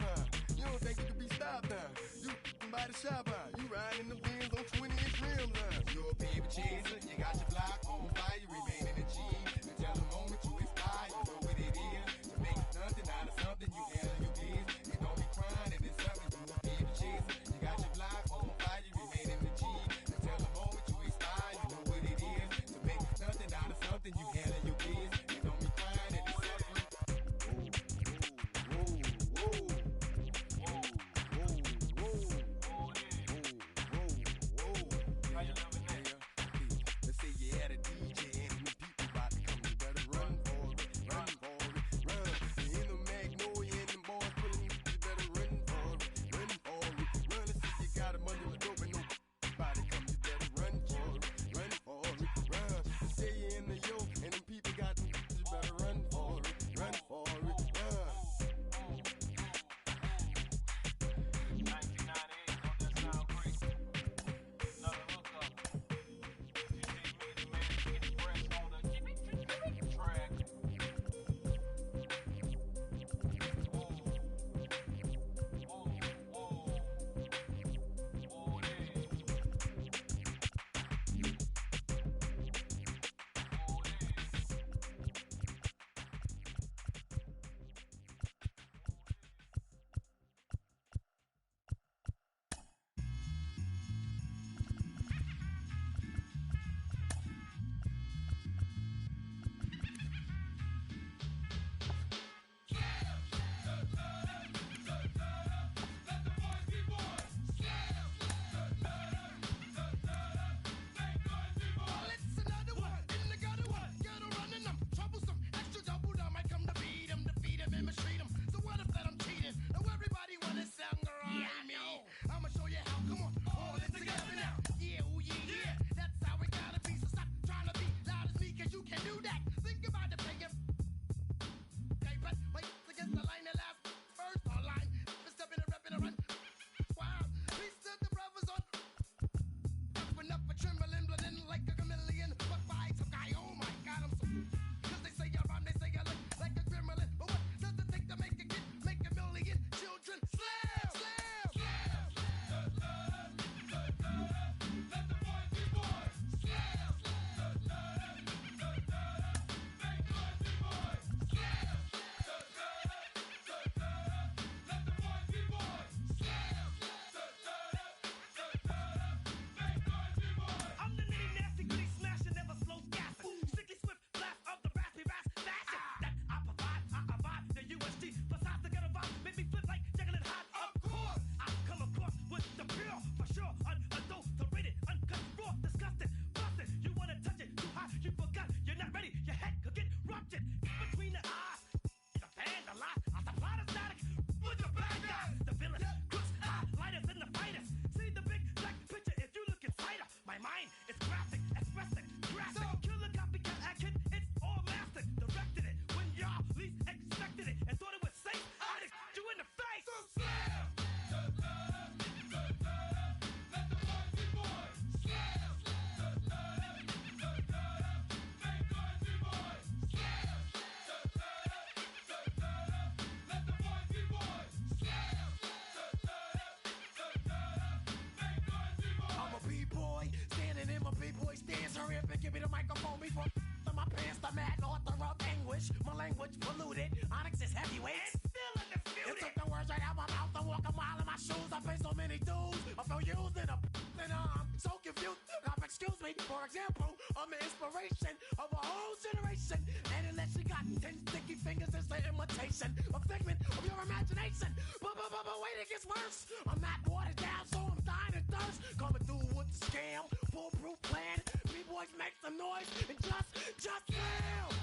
[SPEAKER 9] you don't think you can be stopped, you by the shop, you riding in the Benz on 20-inch rims, you a baby chaser, you got your block on fire, you remain in the G, until the moment you expire, you know what it is, to make nothing out of something, you handle your biz, you don't be crying and it's something, you a baby chaser, you got your block on fire, you remain in the G, until the moment you expire, you know what it is, to make nothing out of something, you handle your biz, you don't be crying and it's something. Let's say you had a DJ and we deep about to come, you better run for it, run. You in the Magnolia and them boys pulling you better run for it. Let's say you got a money with dope and nobody come, you better run for it. Let's say you in the yoke and them people got them, you better run for it, run.
[SPEAKER 10] 1998, don't that sound great? Another hookup. You dig me, the man to get fresh on the track.
[SPEAKER 7] My language polluted. Onyx is heavyweight. And still undisputed. You took the words right out my mouth. I walk a mile in my shoes. I pay so many dues. I feel used and I'm so confused. Now, excuse me. For example, I'm the inspiration of a whole generation. And unless you got 10 sticky fingers, it's an imitation. A figment of your imagination. But wait, it gets worse. I'm not watered down, so I'm dying of thirst. Coming through with the scam. Foolproof plan. B-boys make some noise and just fail.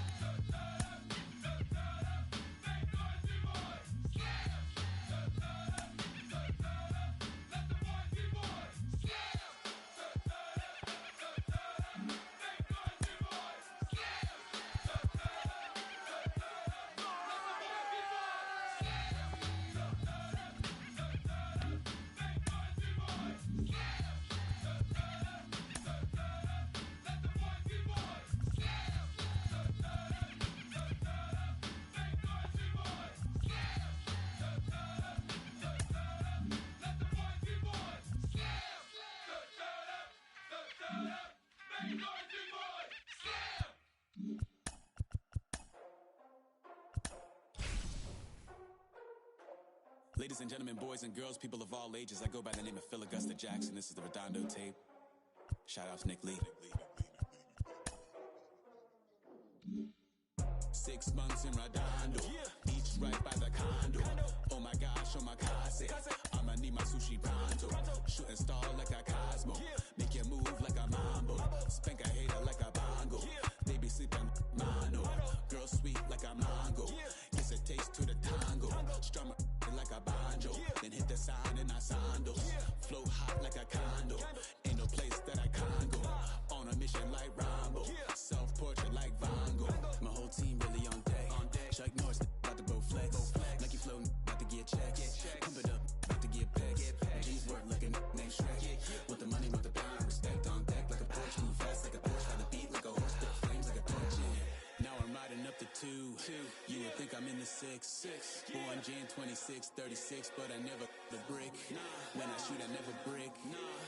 [SPEAKER 11] Ladies and gentlemen, boys and girls, people of all ages, I go by the name of Phil Augusta Jackson. This is the Redondo tape. Shout out to Nick Lee. 6 months in Redondo, beach right by the condo. Oh my gosh, oh my casa, I'ma need my sushi pronto. Shooting star like a Cosmo, make you move like a mambo. Spank a hater like a bongo, baby sleeping mono. Girl sweet like a mango, kiss a taste to the tango. Strum like a banjo, then hit the sign in our sandals. Flow hot like a condo, ain't no place that I can't go. On a mission like Rambo, self-portrait like Van Gogh. My whole team really on deck. Chuck Norris about to go flex. Nike floating, about to get checks. Pump it up, about to get pecks. G's work like a name Shrek. With the money, with the power, respect on deck like a Porsche. Move fast like a Porsche, by the beat like a horse. Spit flames like a torch. Now I'm riding up the 2. You would think I'm in the 6. Born Jan 26, 36, but I never the brick. When I shoot, I never brick.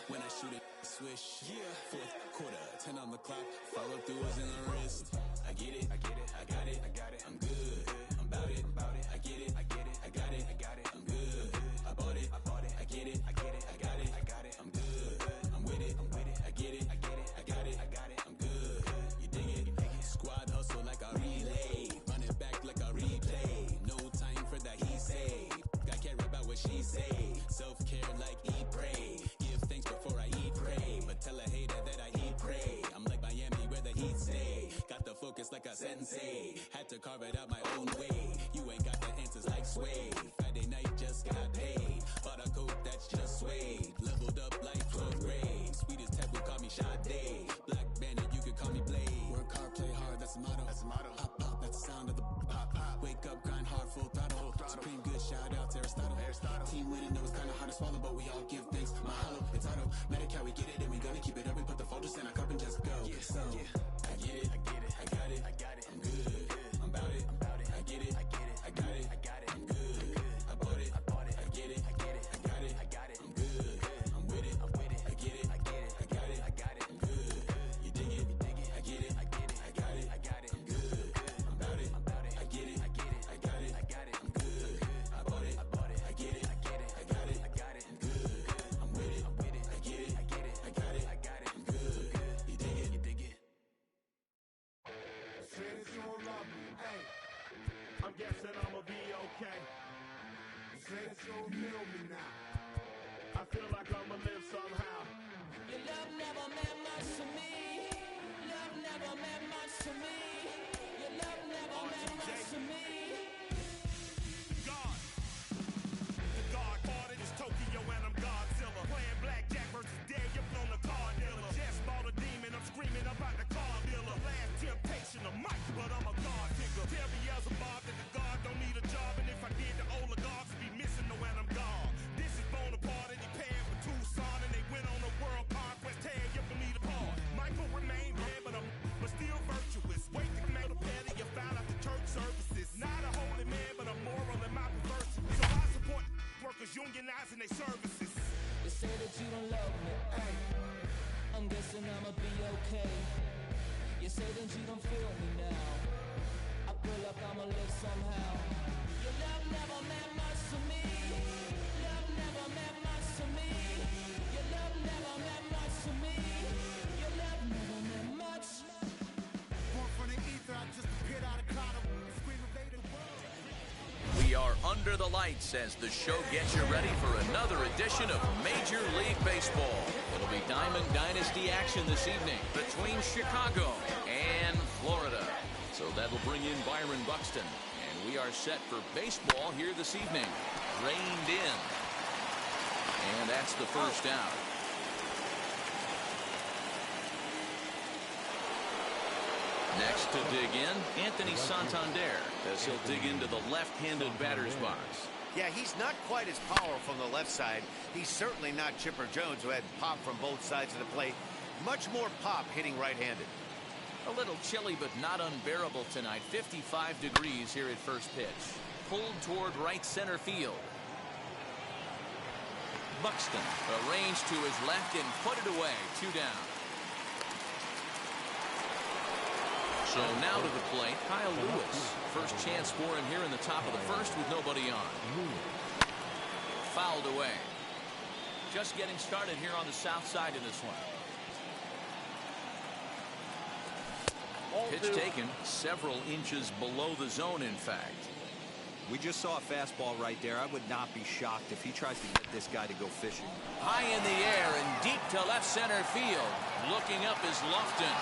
[SPEAKER 11] When I shoot it, swish. Fourth quarter, 10 on the clock. Follow through is in the wrist. I get it, I got it, I'm good. I'm about it, I get it, I got it, I'm good. I bought it, I get it, I got it, I'm good. I'm with it, I get it, I got it, I'm good. You dig it? Squad hustle like a relay, run it back like a replay. No time for that he say. I care about what she say. Self-care like eat, pray. Give thanks before I eat, pray. But tell a hater that I eat, pray. I'm like Miami where the heat stay. Got the focus like a sensei. Had to carve it out my own way. You ain't got the answers like Sway. Friday night just got paid. Bought a coat that's just suede. Leveled up like 12th grade. Sweetest taboo, call me Sade. Black Bandit, you could call me Blade. Work hard, play hard, that's the motto. Pop, pop, that's the sound of the pop. Wake up, grind hard, full throttle. Supreme good, shout out to Aristotle. Team winning, know it's kinda hard to swallow, but we all give thanks. Mahalo, it's auto. Medicare, we get it, and we gonna keep it up. We put the folders in our cup and just go. So, I get it, I got it, I'm good. I'm about it, I get it, I got it, I'm good. I bought it, I get it, I got it, I'm good. I'm with it, I get it, I got it, I'm good. You dig it, I get it, I got it, I'm good. I'm about it, I get it, I got it, I'm good. I bought it, I get it, I got it, I'm good. I'm with it, I get it, I got it, I'm good. You dig it?
[SPEAKER 9] Say that you don't love me, hey.
[SPEAKER 3] I'm guessing I'ma be okay.
[SPEAKER 9] Say that you don't feel me now.
[SPEAKER 3] I feel like I'ma live somehow.
[SPEAKER 7] Your love never meant much to me. Love never meant much to me. Your love never meant much to me.
[SPEAKER 3] God. The God parted is Tokyo and I'm Godzilla. Playing blackjack versus Daniel on the card dealer. Just bought a demon, I'm screaming about the car dealer. Last temptation of Mike, but I'm a God figure. Tell me as a Bob that the God don't need a job. And if I did, the oligarchs would be missing the when I'm gone. This is Bonaparte and he paired with Tucson. And they went on a world conquest, tear you from me apart. Michael remained dead, but still virtuous. Wake the metal petty, you found out the church services. Not a holy man, but a moral in my perversity. So I support workers unionizing their services.
[SPEAKER 7] You say that you don't love me, ay. I'm guessing I'ma be okay. You say that you don't feel me now. I feel like I'ma live somehow. Your love never meant much to me. Love never meant much to me. Your love never meant much to me. Your love never meant much.
[SPEAKER 9] Born from the ether, I just appeared out of cloud. Screaming Vader world.
[SPEAKER 1] We are under the lights as the show gets you ready for another edition of Major League Baseball. It'll be Diamond Dynasty action this evening between Chicago and Florida. So that'll bring in Byron Buxton. And we are set for baseball here this evening. Reined in. And that's the first out. Next to dig in, Anthony Santander, as he'll dig into the left-handed batter's box.
[SPEAKER 5] Yeah, he's not quite as powerful from the left side. He's certainly not Chipper Jones, who had pop from both sides of the plate. Much more pop hitting right-handed.
[SPEAKER 1] A little chilly, but not unbearable tonight. 55 degrees here at first pitch. Pulled toward right center field. Buxton arranged to his left and put it away. 2 down. So now to the plate, Kyle Lewis. First chance for him here in the top of the first with nobody on. fouled away. Just getting started here on the south side of this one. Pitch taken several inches below the zone, in fact.
[SPEAKER 4] We just saw a fastball right there. I would not be shocked if he tries to get this guy to go fishing.
[SPEAKER 1] High in the air and deep to left center field. Looking up is Lofton.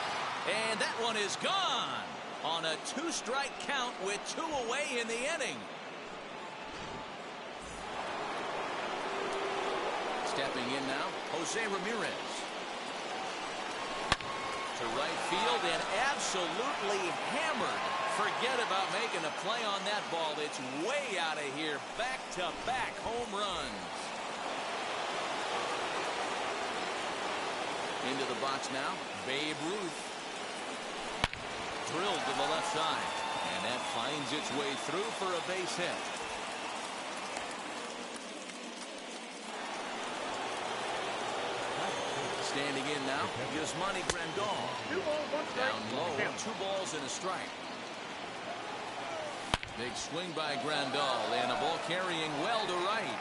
[SPEAKER 1] And that one is gone on a 2-strike count with 2 away in the inning. Stepping in now, Jose Ramirez. To right field and absolutely hammered. Forget about making a play on that ball. It's way out of here. Back-to-back home runs. Into the box now, Babe Ruth. Drilled to the left side. And that finds its way through for a base hit. Standing in now, Yasmani Grandal. Down low, 2 balls and a strike. Big swing by Grandal, and a ball carrying well to right.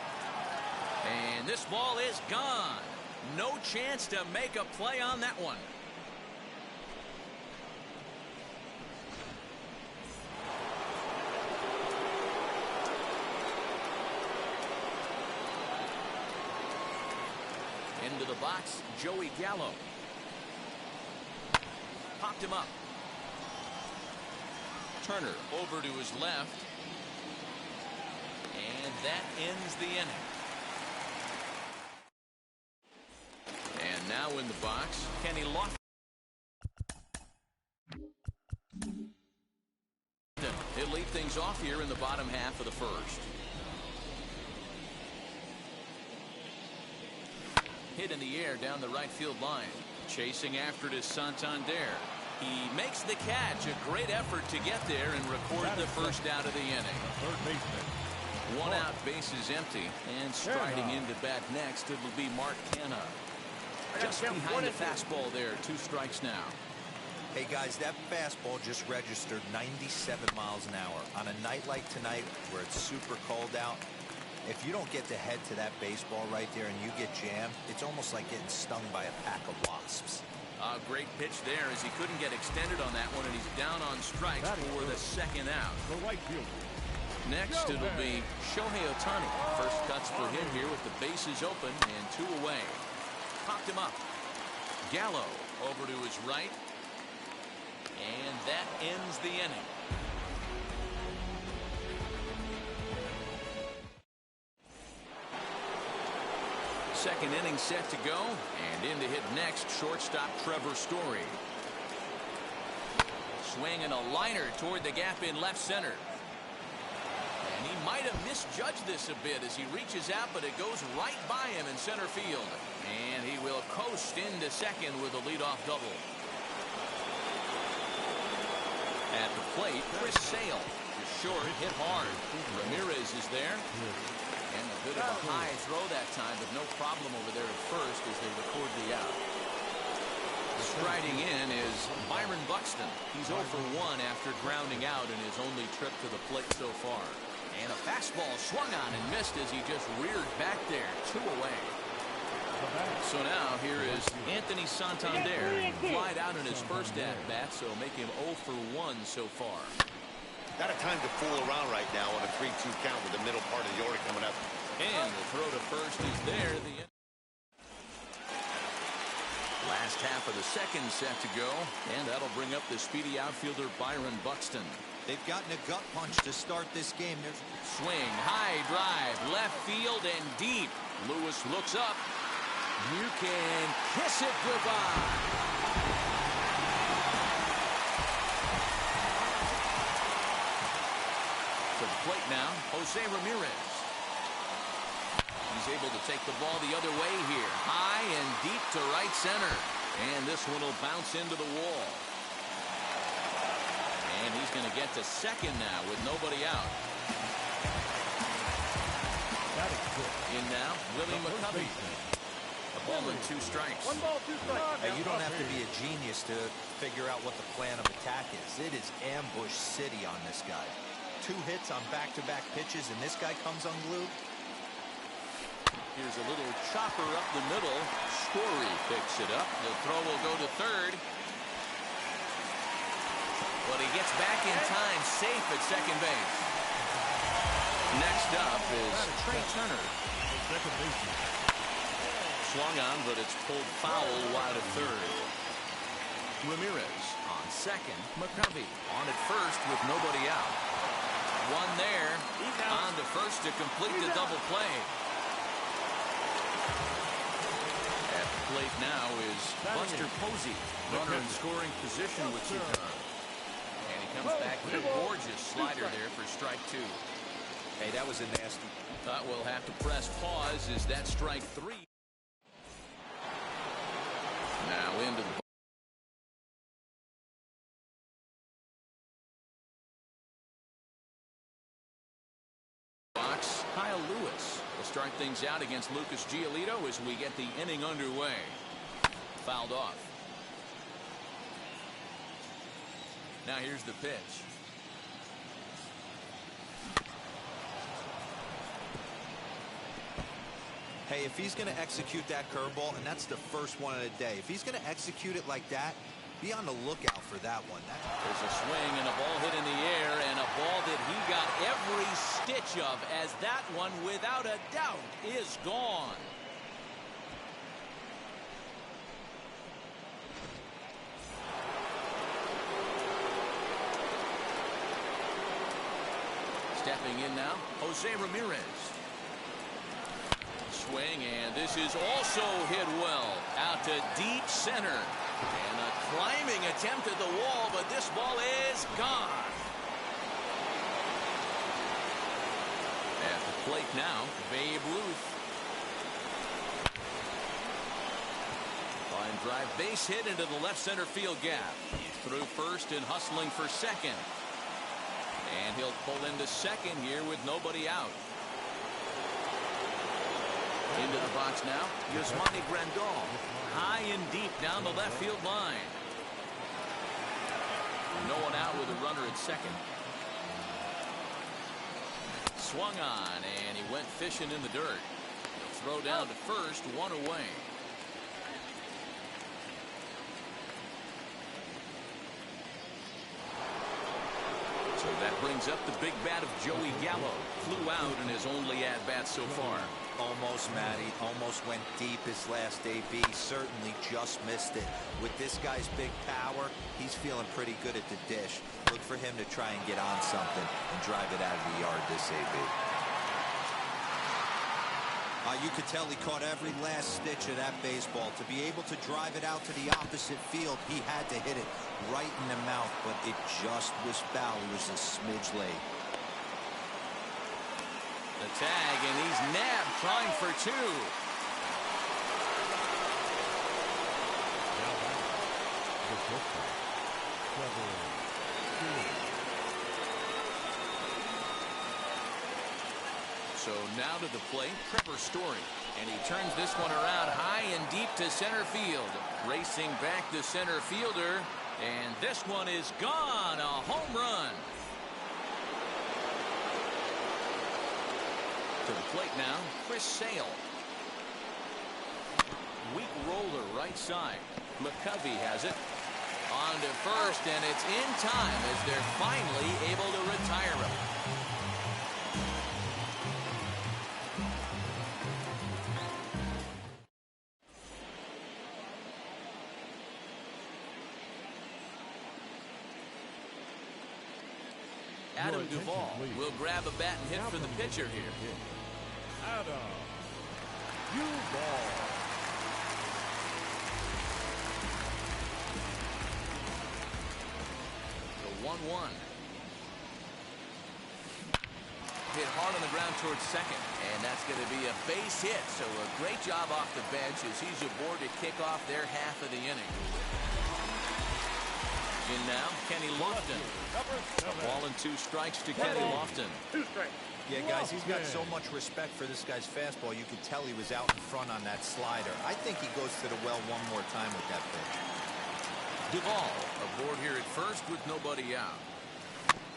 [SPEAKER 1] And this ball is gone. No chance to make a play on that one. Into the box, Joey Gallo. Popped him up. Turner over to his left. And that ends the inning. And now in the box, Kenny Lofton. He'll lead things off here in the bottom half of the first. Hit in the air down the right field line. Chasing after it is Santander. He makes the catch. A great effort to get there and record the first out of the inning.
[SPEAKER 2] Third baseman.
[SPEAKER 1] 1 out, bases empty. And striding into bat next, it will be Mark Canha. Just behind the fastball there. 2 strikes now.
[SPEAKER 4] Hey, guys, that fastball just registered 97 miles an hour. On a night like tonight where it's super cold out, if you don't get to head to that baseball right there and you get jammed, it's almost like getting stung by a pack of wasps.
[SPEAKER 1] A great pitch there as he couldn't get extended on that one, and he's down on strikes for the 2nd out.
[SPEAKER 2] The right fielder.
[SPEAKER 1] Next, it'll be Shohei Ohtani. First cuts for him here with the bases open and 2 away. Popped him up. Gallo over to his right. And that ends the inning. Second inning set to go, and in to hit next, shortstop Trevor Story. Swing and a liner toward the gap in left center. And he might have misjudged this a bit as he reaches out, but it goes right by him in center field. And he will coast into second with a leadoff double. At the plate, Chris Sale. Is short, hit hard. Ramirez is there. And a bit of a high throw that time, but no problem over there at first as they record the out. Striding in is Byron Buxton. He's 0 for 1 after grounding out in his only trip to the plate so far. And a fastball swung on and missed as he just reared back there. 2 away. So now here is Anthony Santander. Flied out in his first at-bat, so make him 0 for 1 so far.
[SPEAKER 5] Not a time to fool around right now on a 3-2 count with the middle part of the order coming up.
[SPEAKER 1] And the throw to first is there. The last half of the second set to go, and that'll bring up the speedy outfielder Byron Buxton.
[SPEAKER 4] They've gotten a gut punch to start this game. There's
[SPEAKER 1] swing, high drive, left field and deep. Lewis looks up. You can kiss it goodbye. To the plate now, Jose Ramirez. He's able to take the ball the other way here. High and deep to right center. And this one will bounce into the wall. And he's going to get to second now with nobody out. In now, Willie McCovey. A ball and 2 strikes.
[SPEAKER 9] 1 ball, 2 strikes.
[SPEAKER 4] Hey, you don't have to be a genius to figure out what the plan of attack is. It is ambush city on this guy. 2 hits on back-to-back pitches, and this guy comes unglued.
[SPEAKER 1] Here's a little chopper up the middle. Story picks it up. The throw will go to third. But he gets back in time, safe at second base. Next up is Trey Turner. Swung on, but it's pulled foul wide of third. Ramirez on second. McCovey on at first with nobody out. One there. On to first to complete the double play. At the plate now is Buster Posey. Runner in scoring position with 2 down. And he comes back with a gorgeous slider there for strike 2.
[SPEAKER 4] Hey, that was a nasty.
[SPEAKER 1] We'll have to press pause. Is that strike 3? Now into the box. Kyle Lewis will start things out against Lucas Giolito as we get the inning underway. Fouled off. Now here's the pitch.
[SPEAKER 4] Hey, if he's going to execute that curveball, and that's the first one of the day, if he's going to execute it like that, be on the lookout for that one.
[SPEAKER 1] There's a swing and a ball hit in the air, and a ball that he got every stitch of, as that one, without a doubt, is gone. Stepping in now, Jose Ramirez. Swing, and this is also hit well out to deep center, and a climbing attempt at the wall, but this ball is gone. At the plate now, Babe Ruth. Line drive base hit into the left center field gap. He's through first and hustling for second, and he'll pull into second here with nobody out. Into the box now, Yasmani Grandal. High and deep down the left field line. No one out with a runner at second. Swung on, and he went fishing in the dirt. He'll throw down to first, 1 away. So that brings up the big bat of Joey Gallo. Flew out in his only at-bat so far.
[SPEAKER 4] Almost, Matty. Almost went deep his last AB. Certainly just missed it. With this guy's big power, he's feeling pretty good at the dish. Look for him to try and get on something and drive it out of the yard this AB. You could tell he caught every last stitch of that baseball. To be able to drive it out to the opposite field, he had to hit it right in the mouth, but it just was foul. It was a smidge late.
[SPEAKER 1] The tag, and he's nabbed, trying for 2. So now to the plate, Trevor Story, and he turns this one around high and deep to center field. Racing back the center fielder, and this one is gone. A home run. To the plate now, Chris Sale. Weak roller right side. McCovey has it. On to first, and it's in time as they're finally able to retire him. Adam Duvall will grab a bat and hit for the pitcher here.
[SPEAKER 2] Adam Duvall.
[SPEAKER 1] The 1-1. Hit hard on the ground towards second, and that's going to be a base hit. So a great job off the bench as he's aboard to kick off their half of the inning. In now, Kenny Lofton. A ball and 2 strikes to Kenny Lofton.
[SPEAKER 3] 2 strikes.
[SPEAKER 4] Yeah, guys, he's got so much respect for this guy's fastball. You could tell he was out in front on that slider. I think he goes to the well one more time with that pitch.
[SPEAKER 1] Duvall aboard here at first with nobody out.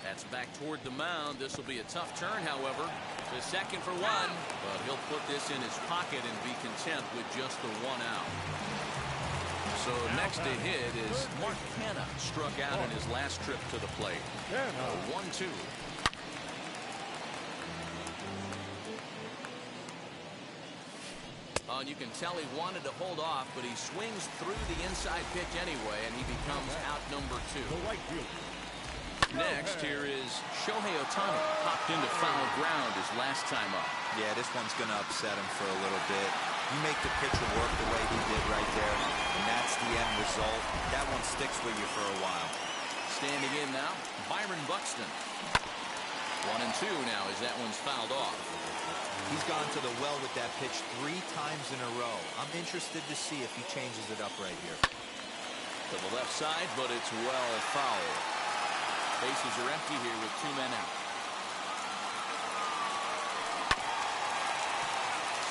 [SPEAKER 1] That's back toward the mound. This will be a tough turn, however. The second for one, but he'll put this in his pocket and be content with just the one out. So next to hit is Mark Canha, struck out in his last trip to the plate. 1-2. And you can tell he wanted to hold off, but he swings through the inside pitch anyway, and he becomes out number 2. Next, here is Shohei Ohtani. Hopped into foul ground his last time up.
[SPEAKER 4] Yeah, this one's going to upset him for a little bit. You make the pitcher work the way he did right there, and that's the end result. That one sticks with you for a while.
[SPEAKER 1] Standing in now, Byron Buxton. 1-2 now as that one's fouled off.
[SPEAKER 4] He's gone to the well with that pitch 3 times in a row. I'm interested to see if he changes it up right here.
[SPEAKER 1] To the left side, but it's well fouled. Bases are empty here with 2 men out.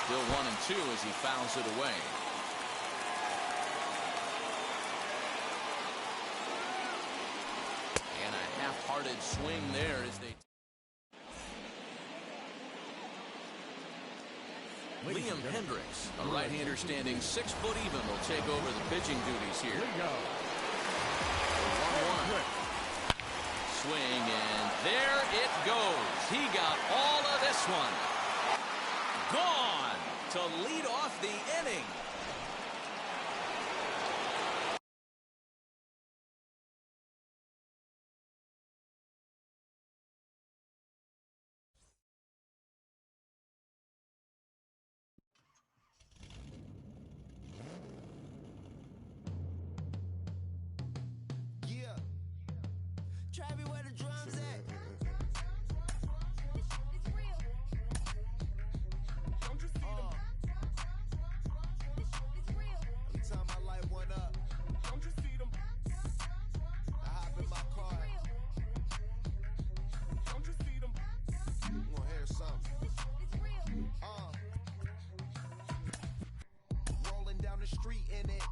[SPEAKER 1] Still 1-2 as he fouls it away. And a half-hearted swing there as they... Liam Hendricks, a right-hander standing 6 foot even, will take over the pitching duties here. 1-1. Swing, and there it goes. He got all of this one. Gone to lead off the inning.
[SPEAKER 7] Travis, where the drums at? Don't you see them? Every time I light one up, don't you see them? I hop in my car. Don't you see them? You wanna hear something? Rolling down the street in it.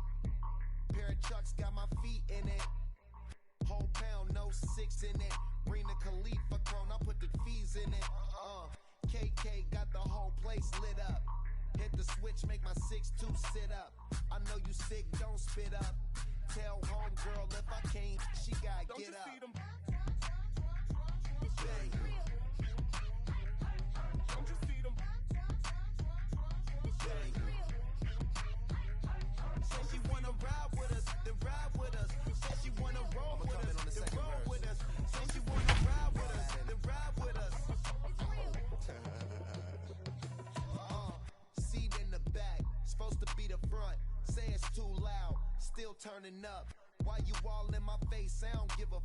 [SPEAKER 7] Pair of Chucks got my feet in it. Whole pound, no 6 in it. Bring the Khalifa clone, I put the fees in it. KK got the whole place lit up. Hit the switch, make my 6'2" sit up. I know you sick, don't spit up. Tell homegirl if I can't, she gotta don't get up. Bang. Don't you see them? Bang. Say she wanna ride with us, then ride with us. Say she wanna roll with us, then roll with us. Say she wanna ride with us, then ride with us. Seat in the back, supposed to be the front. Say it's too loud, still turning up. Why you all in my face? I don't give a f.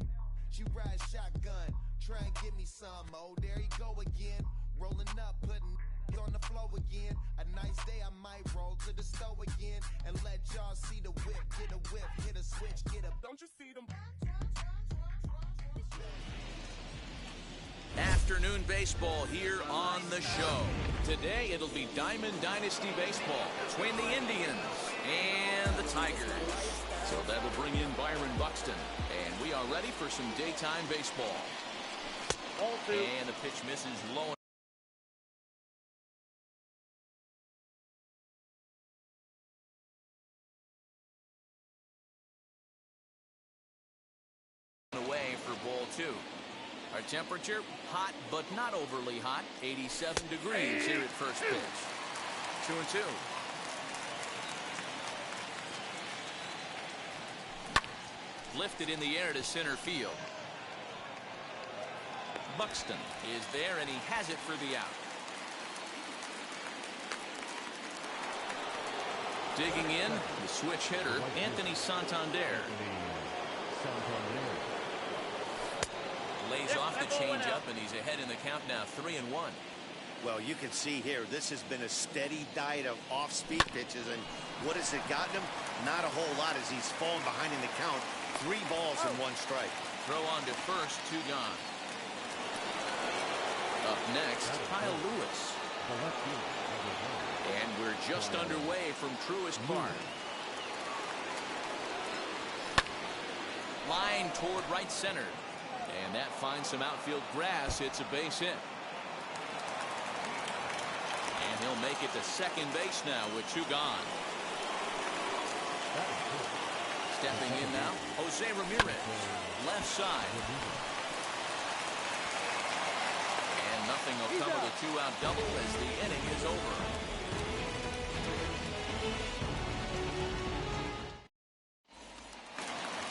[SPEAKER 7] She ride shotgun, try and give me some. Oh, there he go again. Rolling up, putting on the floor again. A nice day, I might roll to the stove again and let y'all see the whip. Get a whip, hit a switch, get a. Don't you see them?
[SPEAKER 1] Afternoon baseball here on the show. Today it'll be Diamond Dynasty baseball between the Indians and the Tigers. So that'll bring in Byron Buxton. And we are ready for some daytime baseball. And the pitch misses low. Away for ball 2. Our temperature, hot but not overly hot, 87 degrees here at first pitch. 2-2. Lifted in the air to center field. Buxton is there, and he has it for the out. Digging in, the switch hitter, Anthony Santander. Lays off the changeup, and he's ahead in the count now, 3-1.
[SPEAKER 5] Well, you can see here, this has been a steady diet of off-speed pitches, and what has it gotten him? Not a whole lot as he's fallen behind in the count. 3 balls and 1 strike.
[SPEAKER 1] Throw on to first, 2 gone. Up next, Kyle Lewis. And we're just underway from Truist Park. Line toward right center. And that finds some outfield grass. It's a base hit. And he'll make it to second base now with 2 gone. Stepping in now, Jose Ramirez, left side. And nothing will come of the 2-out double as the inning is over.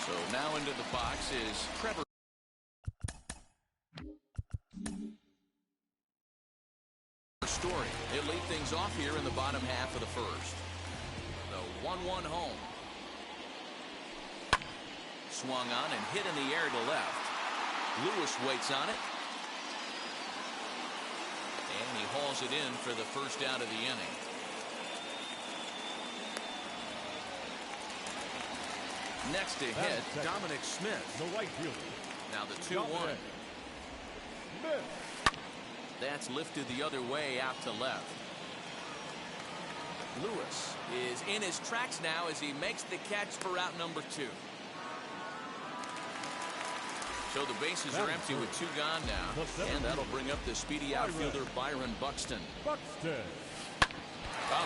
[SPEAKER 1] So now into the box is Trevor Story. He'll lead things off here in the bottom half of the first. The 1-1 home. Swung on and hit in the air to left. Lewis waits on it. And he hauls it in for the first out of the inning. Next to hit, Dominic Smith.
[SPEAKER 2] The right fielder.
[SPEAKER 1] Now the 2-1. That's lifted the other way out to left. Lewis is in his tracks now as he makes the catch for out number 2. So the bases are empty with 2 gone now. And that'll bring up the speedy outfielder Byron Buxton. Oh,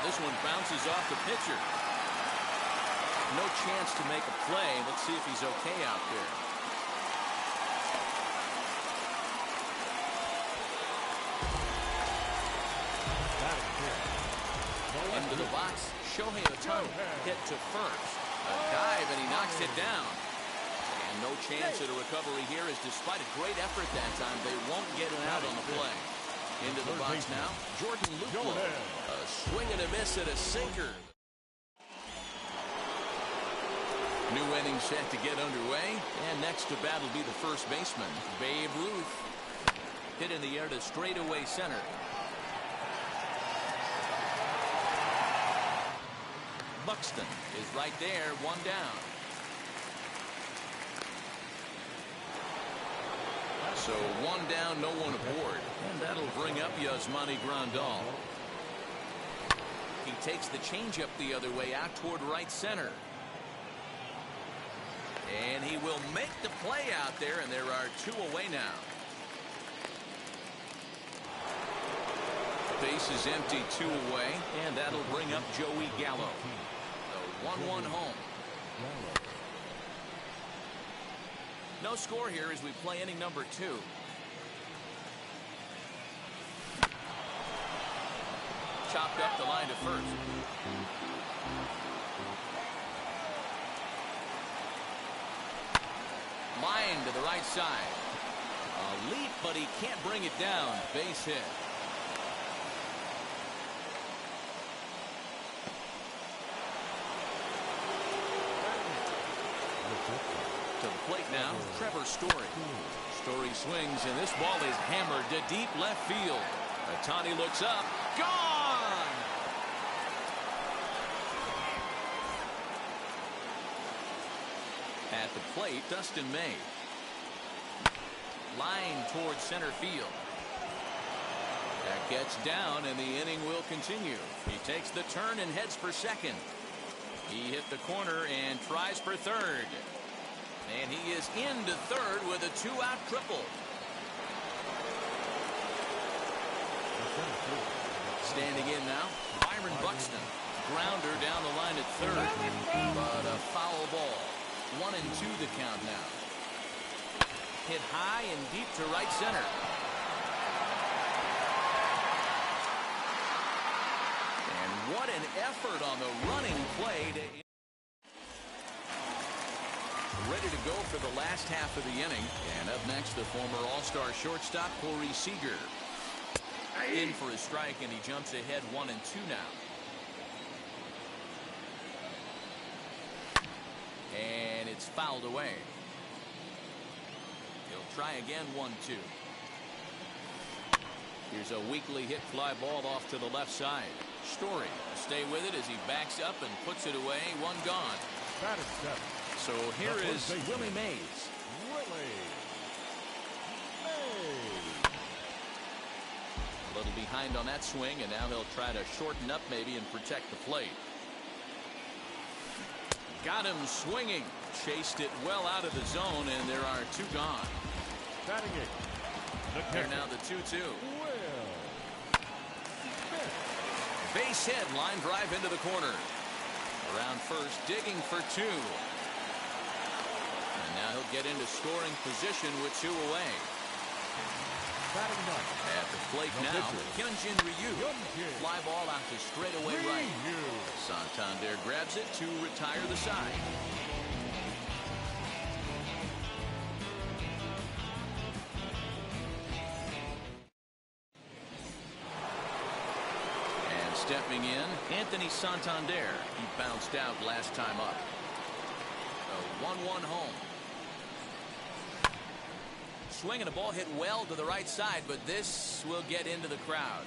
[SPEAKER 1] this one bounces off the pitcher. No chance to make a play. Let's see if he's okay out there. Into the box, Shohei Ohtani hit to first. A dive and he knocks it down. And no chance at a recovery here as despite a great effort that time, they won't get it out on the play. Into the box now, Jordan Luplow. A swing and a miss at a sinker. New inning set to get underway. And next to bat will be the first baseman, Babe Ruth. Hit in the air to straightaway center. Buxton is right there, 1 down. So 1 down, no one aboard. And that'll bring up Yasmani Grandal. He takes the changeup the other way out toward right center. And he will make the play out there, and there are 2 away now. Base is empty, 2 away, and that'll bring up Joey Gallo. The 1-1 home. No score here as we play inning number 2. Chopped up the line to first. Line to the right side. A leap, but he can't bring it down. Base hit. To the plate now, Trevor Story. Story swings, and this ball is hammered to deep left field. Ohtani looks up. Gone! At the plate, Dustin May. Line towards center field. That gets down, and the inning will continue. He takes the turn and heads for second. He hit the corner and tries for third. And he is into third with a 2-out triple. Standing in now, Byron Buxton. Grounder down the line at third. But a foul ball. 1-2 the count now. Hit high and deep to right center. And what an effort on the running play to... Ready to go for the last half of the inning. And up next, the former All-Star shortstop, Corey Seager. In for a strike, and he jumps ahead 1-2 now. And it's fouled away. He'll try again, 1-2. Here's a weakly hit fly ball off to the left side. Story will stay with it as he backs up and puts it away. 1 gone. So here is Willie Mays. A little behind on that swing, and now he'll try to shorten up maybe and protect the plate. Got him swinging. Chased it well out of the zone, and there are 2 gone.
[SPEAKER 2] Batting it.
[SPEAKER 1] They're now the 2-2. Base hit, line drive into the corner. Around first, digging for 2. And now he'll get into scoring position with 2 away.
[SPEAKER 2] Batting ninth.
[SPEAKER 1] At the plate now, Hyunjin Ryu. Fly ball out to straightaway right. Santander grabs it to retire the side. And stepping in, Anthony Santander. He bounced out last time up. A 1-1 home. Swing and a ball hit well to the right side, but this will get into the crowd.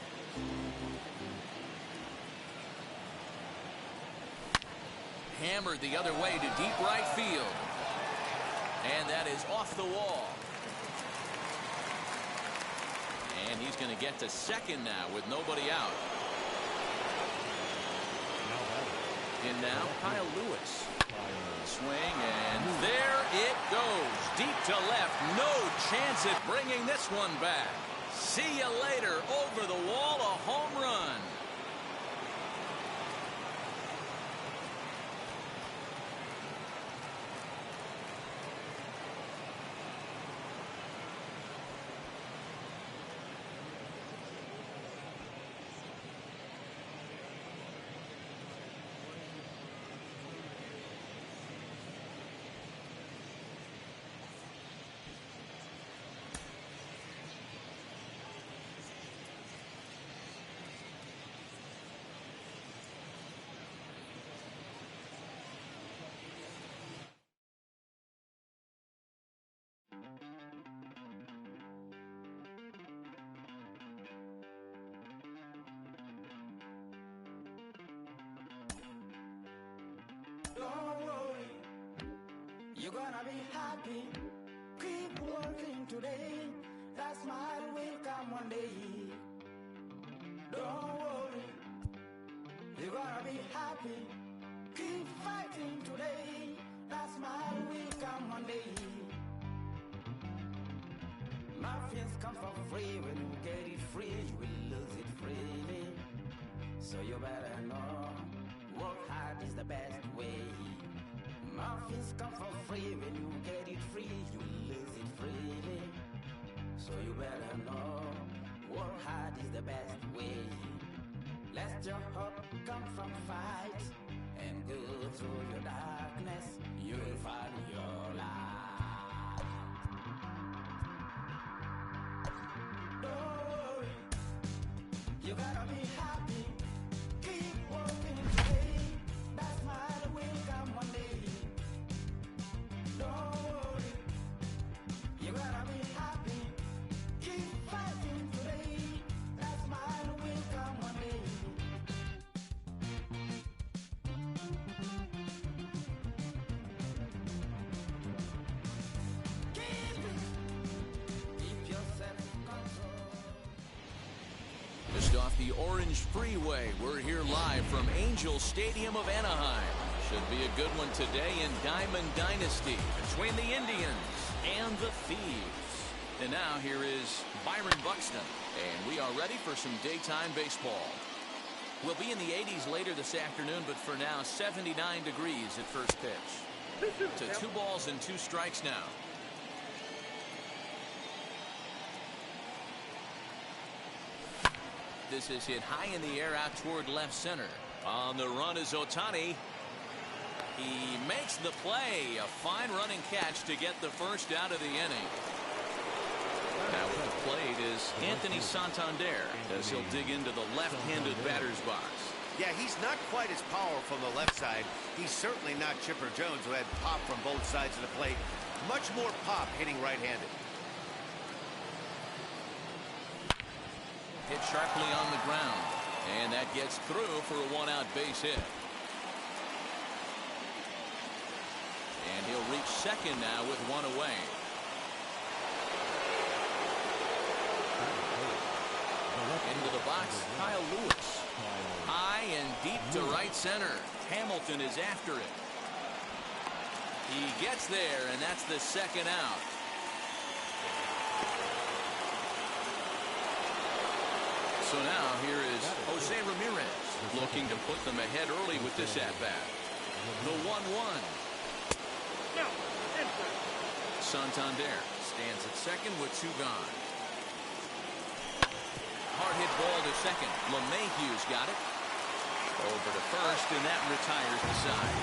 [SPEAKER 1] Hammered the other way to deep right field. And that is off the wall. And he's going to get to second now with nobody out. And now Kyle Lewis. Swing, and there it goes. Deep to left. No chance at bringing this one back. See you later. Over the wall, a home run.
[SPEAKER 7] Don't worry, you're gonna be happy. Keep working today. That smile will come one day. Don't worry, you're gonna be happy. Keep fighting today. That smile will come one day. Muffins come for free. When you get it free, you will lose it freely. So you better know, work hard is the best way. Muffins come for free. When you get it free, you will lose it freely. So you better know, work hard is the best way. Let your hope come from fight and go through your darkness. You'll find your light. Don't worry, you gotta be happy. Keep working today. That smile will come one day. Don't worry, you gotta be happy. Keep fighting today. That smile will come one day. Keep yourself control.
[SPEAKER 1] Just off the Orange Freeway, we're here live from Angel Stadium of Anaheim. Should be a good one today in Diamond Dynasty between the Indians and the Thieves. And now here is Byron Buxton, and we are ready for some daytime baseball. We'll be in the 80s later this afternoon, but for now 79 degrees at first pitch. To 2 balls and 2 strikes now. This is hit high in the air out toward left center. On the run is Ohtani. He makes the play. A fine running catch to get the first out of the inning. Now with the plate is Anthony Santander as he'll dig into the left-handed batter's box.
[SPEAKER 5] Yeah, he's not quite as powerful on the left side. He's certainly not Chipper Jones, who had pop from both sides of the plate. Much more pop hitting right-handed.
[SPEAKER 1] Hit sharply on the ground, and that gets through for a 1-out base hit. And he'll reach second now with 1 away. Into the box, Kyle Lewis. High and deep to right center. Hamilton is after it. He gets there, and that's the second out. So now here is Jose Ramirez looking to put them ahead early with this at-bat. The 1-1. Santander stands at second with 2 gone. Hard hit ball to second. LeMahieu's got it. Over to first, and that retires the side.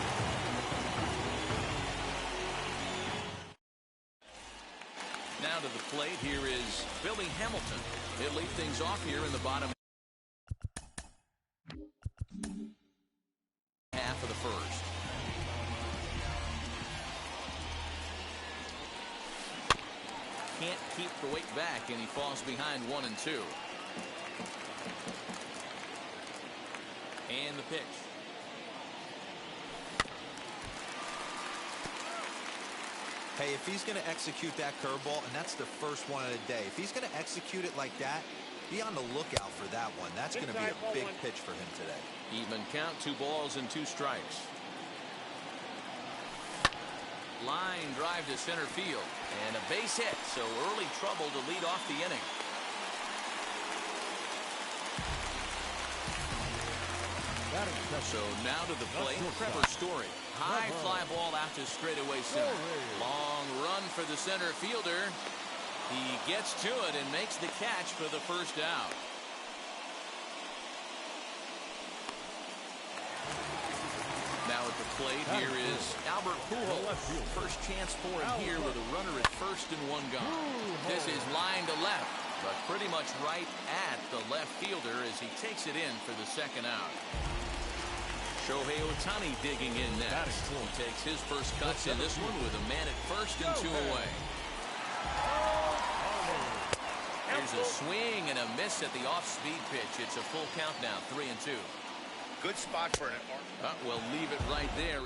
[SPEAKER 1] Now to the plate, here is Billy Hamilton. He'll lead things off here in the bottom half of the first. Can't keep the weight back, and he falls behind 1-2. And the pitch.
[SPEAKER 4] Hey, if he's going to execute that curveball, and that's the first one of the day, if he's going to execute it like that, be on the lookout for that one. That's going to be a big pitch for him today.
[SPEAKER 1] Even count, 2 balls and 2 strikes. Line drive to center field, and a base hit, so early trouble to lead off the inning. So now to the plate, Trevor Story. High fly ball out to straightaway center. Long run for the center fielder. He gets to it and makes the catch for the first out. Now at the plate, here is Albert Pujols. First chance for him here with a runner at first and 1 gone. This is line to left, but pretty much right at the left fielder as he takes it in for the second out. Shohei Ohtani digging in next. He takes his first cuts in this one with a man at first and 2 away. Here's a swing and a miss at the off-speed pitch. It's a full count now, 3-2.
[SPEAKER 5] Good spot for an arm.
[SPEAKER 1] We'll leave it right there.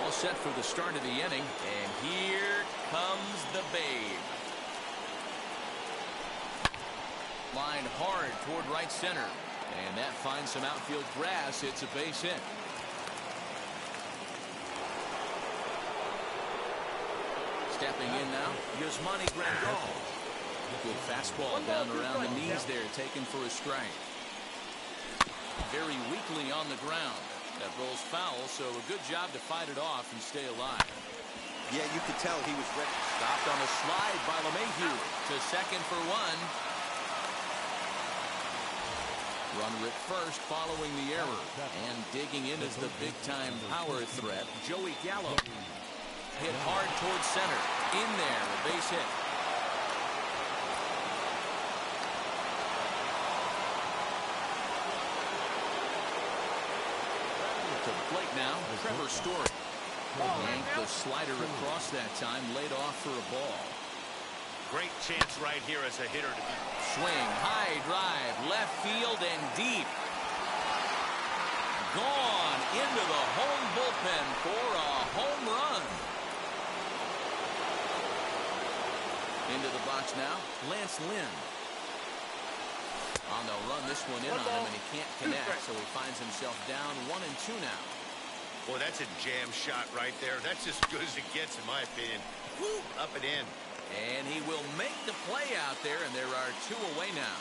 [SPEAKER 1] All set for the start of the inning, and here comes the Babe. Line hard toward right center. And that finds some outfield grass. It's a base hit. Stepping in now, Yasmani Grandal. Good fastball down around the knees there, taken for a strike. Very weakly on the ground. That rolls foul, so a good job to fight it off and stay alive.
[SPEAKER 4] Yeah, you could tell he was ready.
[SPEAKER 1] Stopped on a slide by LeMahieu to second for 1. Runner at first following the error. And digging in is the big-time power threat, Joey Gallo. Hit hard towards center. In there, a base hit. To the plate now, Trevor Story. Yanked the slider across that time, laid off for a ball.
[SPEAKER 5] Great chance right here as a hitter to be.
[SPEAKER 1] Swing, high drive, left field and deep. Gone into the home bullpen for a home run. Into the box now, Lance Lynn. On the run, this one in on him, and he can't connect, so he finds himself down 1-2 now.
[SPEAKER 5] Boy, that's a jam shot right there. That's as good as it gets, in my opinion. Woo, up and in.
[SPEAKER 1] And he will make the play out there, and there are 2 away now.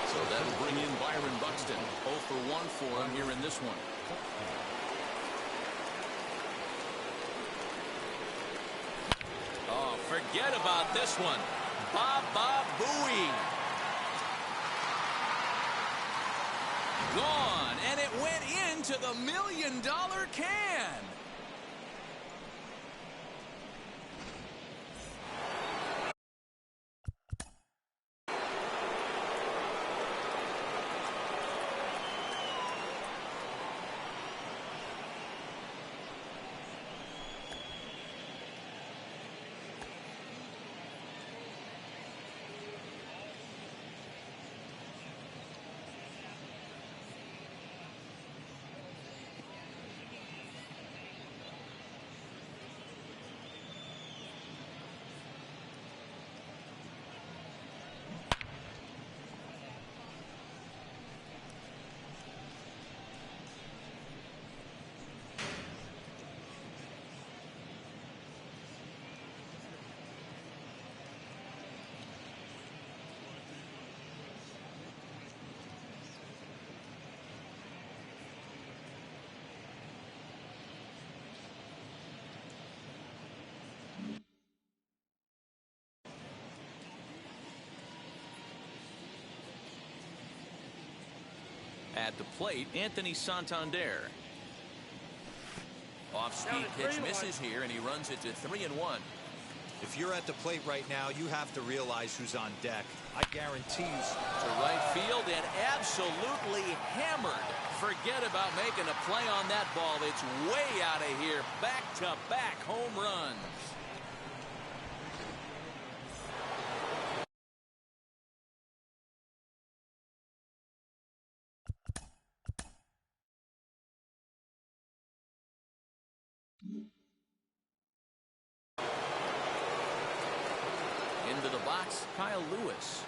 [SPEAKER 1] So that'll bring in Byron Buxton. 0 for 1 for him here in this one. Oh, forget about this one. Baba Booey. Gone, and it went into the $1 million can. At the plate, Anthony Santander. Off-speed pitch misses here, and he runs it to 3-1.
[SPEAKER 4] If you're at the plate right now, you have to realize who's on deck. I guarantee you.
[SPEAKER 1] To right field and absolutely hammered. Forget about making a play on that ball. It's way out of here. Back-to-back home runs. Into the box, Kyle Lewis.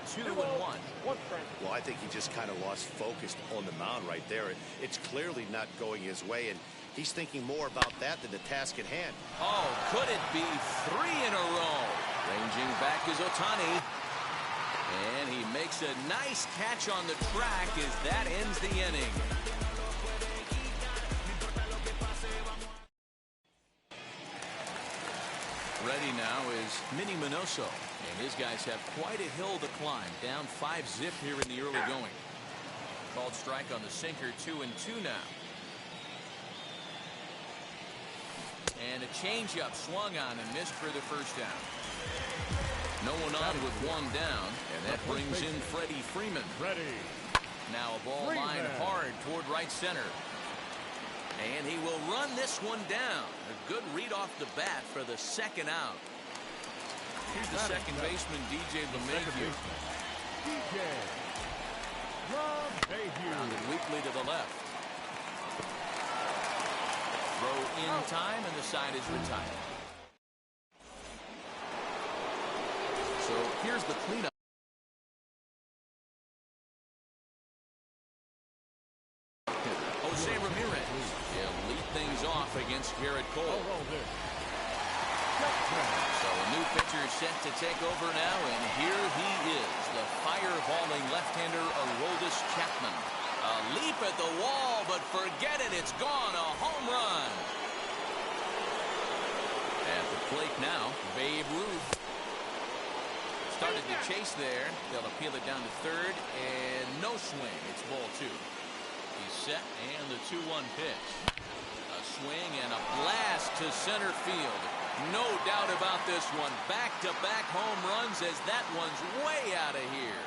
[SPEAKER 1] 2-1.
[SPEAKER 5] Well, I think he just kind of lost focus on the mound right there. It's clearly not going his way, and he's thinking more about that than the task at hand.
[SPEAKER 1] Oh, could it be 3 in a row? Ranging back is Ohtani. And he makes a nice catch on the track as that ends the inning. Ready now is Minnie Minoso, and his guys have quite a hill to climb, down 5-zip here in the early going. Called strike on the sinker, 2-2 now. And a changeup swung on and missed for the first down. No one on with one down, and that brings in Freddie Freeman. Now a ball line hard toward right center. And he will run this one down. A good read off the bat for the second out. Here's the second baseman, DJ LeMahieu. Rounded weakly to the left. Throw in time, and the side is retired. So here's the cleanup. Jose Ramirez. He'll lead things off against Garrett Cole. So a new pitcher is set to take over now, and here he is, the fireballing left-hander Aroldis Chapman. A leap at the wall, but forget it, it's gone, a home run. At the plate now, Babe Ruth. Started to chase there. They'll appeal it down to third, and no swing. It's ball 2. He's set, and the 2-1 pitch. A swing and a blast to center field. No doubt about this one. Back-to-back home runs as that one's way out of here.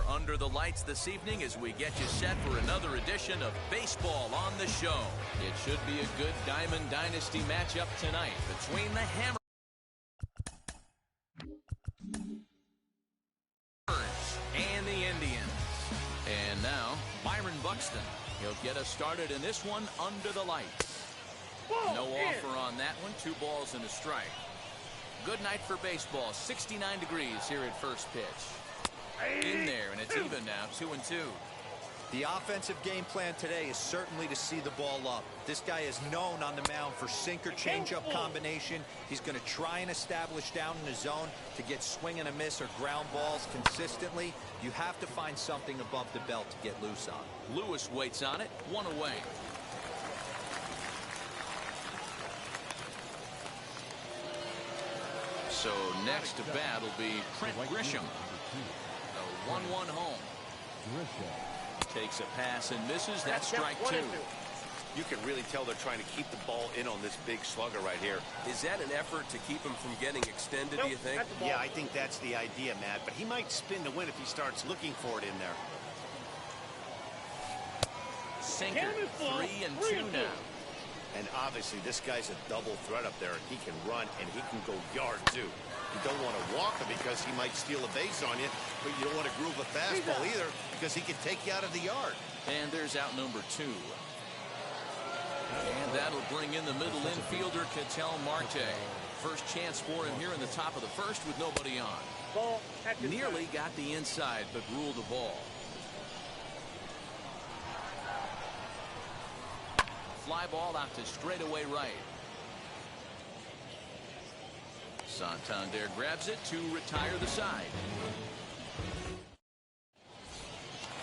[SPEAKER 1] Under the lights this evening as we get you set for another edition of Baseball on the Show. It should be a good Diamond Dynasty matchup tonight between the Hammers and the Indians. And now, Byron Buxton. He'll get us started in this one under the lights. No offer on that one. 2 balls and a strike. Good night for baseball. 69 degrees here at first pitch. In there, and it's even now, 2-2.
[SPEAKER 4] The offensive game plan today is certainly to see the ball up. This guy is known on the mound for sinker changeup combination. He's going to try and establish down in the zone to get swing and a miss or ground balls consistently. You have to find something above the belt to get loose on.
[SPEAKER 1] Lewis waits on it. 1 away. So next to bat will be Trent Grisham. A 1-1 home. Takes a pass and misses. That's strike 2.
[SPEAKER 5] You can really tell they're trying to keep the ball in on this big slugger right here.
[SPEAKER 6] Is that an effort to keep him from getting extended, do you think?
[SPEAKER 5] Yeah, I think that's the idea, Matt. But he might spin to win if he starts looking for it in there.
[SPEAKER 1] Sinker. 3-2 now.
[SPEAKER 5] And obviously this guy's a double threat up there. He can run and he can go yard too. You don't want to walk him because he might steal a base on you, but you don't want to groove a fastball either because he can take you out of the yard.
[SPEAKER 1] And there's out number 2. And that'll bring in the middle infielder, Ketel Marte. First chance for him here in the top of the first with nobody on. Nearly got the inside, but ruled the ball. Fly ball out to straightaway right. Santander grabs it to retire the side.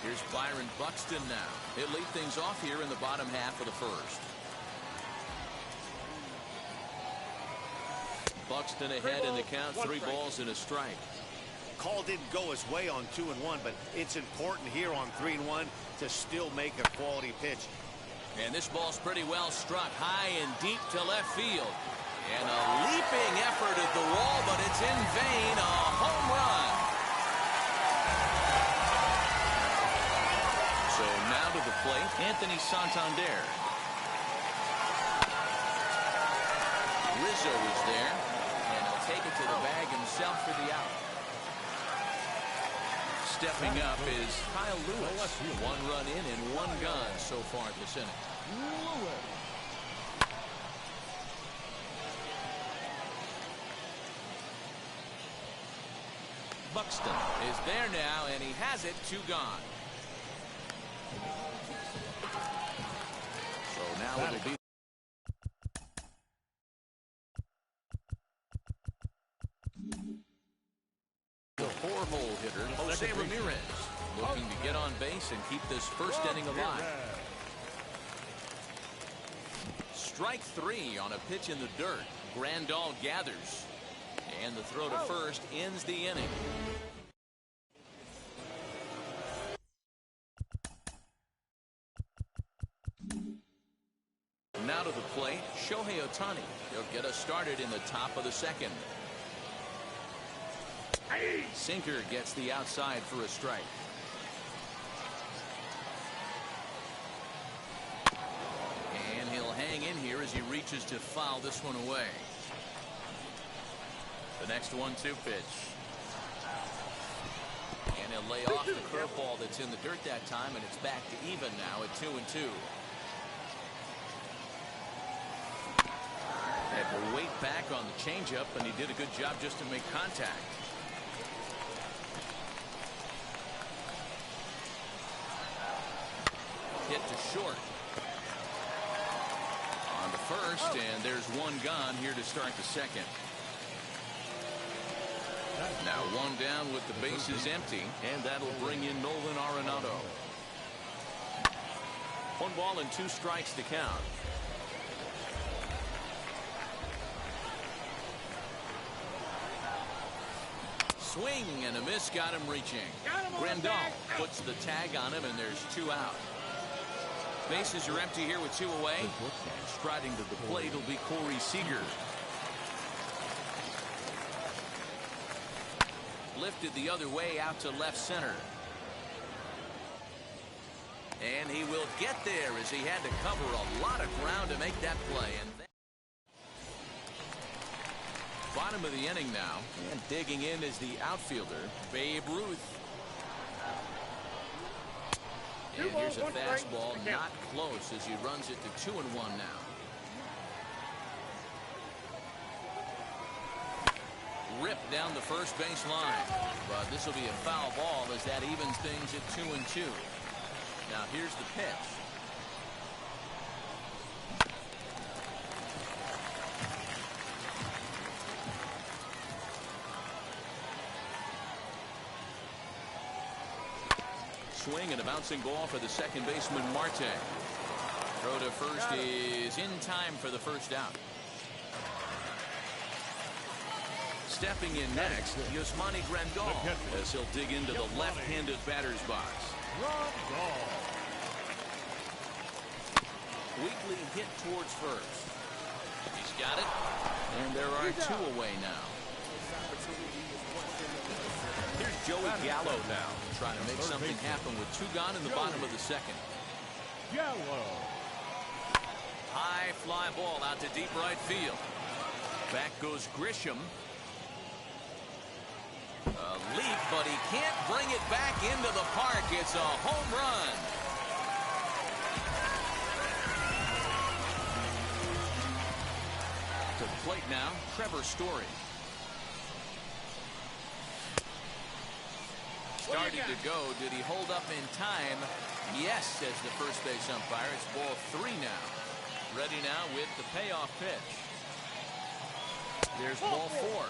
[SPEAKER 1] Here's Byron Buxton now. He'll lead things off here in the bottom half of the first. Buxton ahead in the count. 3 balls and a strike.
[SPEAKER 5] Call didn't go his way on 2-1, but it's important here on 3-1 to still make a quality pitch.
[SPEAKER 1] And this ball's pretty well struck high and deep to left field. And a leaping effort at the wall, but it's in vain. A home run. So now to the plate, Anthony Santander. Rizzo is there, and he'll take it to the bag himself for the out. Stepping up is Kyle Lewis. 1 run in and 1 gone so far this inning. Buxton is there now, and he has it. 2 gone. So now it'll be the 4-hole hitter, Jose Ramirez, looking to get on base and keep this first inning alive. Strike 3 on a pitch in the dirt. Grandal gathers. And the throw to first ends the inning. Now to the plate, Shohei Ohtani. He'll get us started in the top of the second. Sinker gets the outside for a strike. And he'll hang in here as he reaches to foul this one away. The next 1-2 pitch. And he'll lay off the curveball that's in the dirt that time, and it's back to even now at 2-2. Had to wait back on the changeup, and he did a good job just to make contact. Hit to short. On to first, and there's 1 gone here to start the second. Now 1 down with the bases empty, and that'll bring in Nolan Arenado. 1 ball and 2 strikes to count. Swing and a miss, got him reaching. Grandal puts the tag on him, and there's 2 out. Bases are empty here with 2 away. And striding to the plate will be Corey Seager. Lifted the other way out to left center. And he will get there as he had to cover a lot of ground to make that play. And bottom of the inning now, and digging in is the outfielder, Babe Ruth. And here's a fastball not close as he runs it to 2-1 now. Ripped down the first base line, but this will be a foul ball as that evens things at 2-2. Now here's the pitch. Swing and a bouncing ball for the second baseman Marte. Throw to first is in time for the first out. Stepping in next, Yasmani Grandal, as he'll dig into the left-handed batter's box. Weekly hit towards first. He's got it, and there are two away now. Here's Joey Gallo now, trying to make something happen with two gone in the bottom of the second.
[SPEAKER 2] Gallo.
[SPEAKER 1] High fly ball out to deep right field. Back goes Grisham. A leap, but he can't bring it back into the park. It's a home run. To the plate now, Trevor Story. Starting to go. Did he hold up in time? Yes, says the first base umpire. It's ball 3 now. Ready now with the payoff pitch. There's ball 4.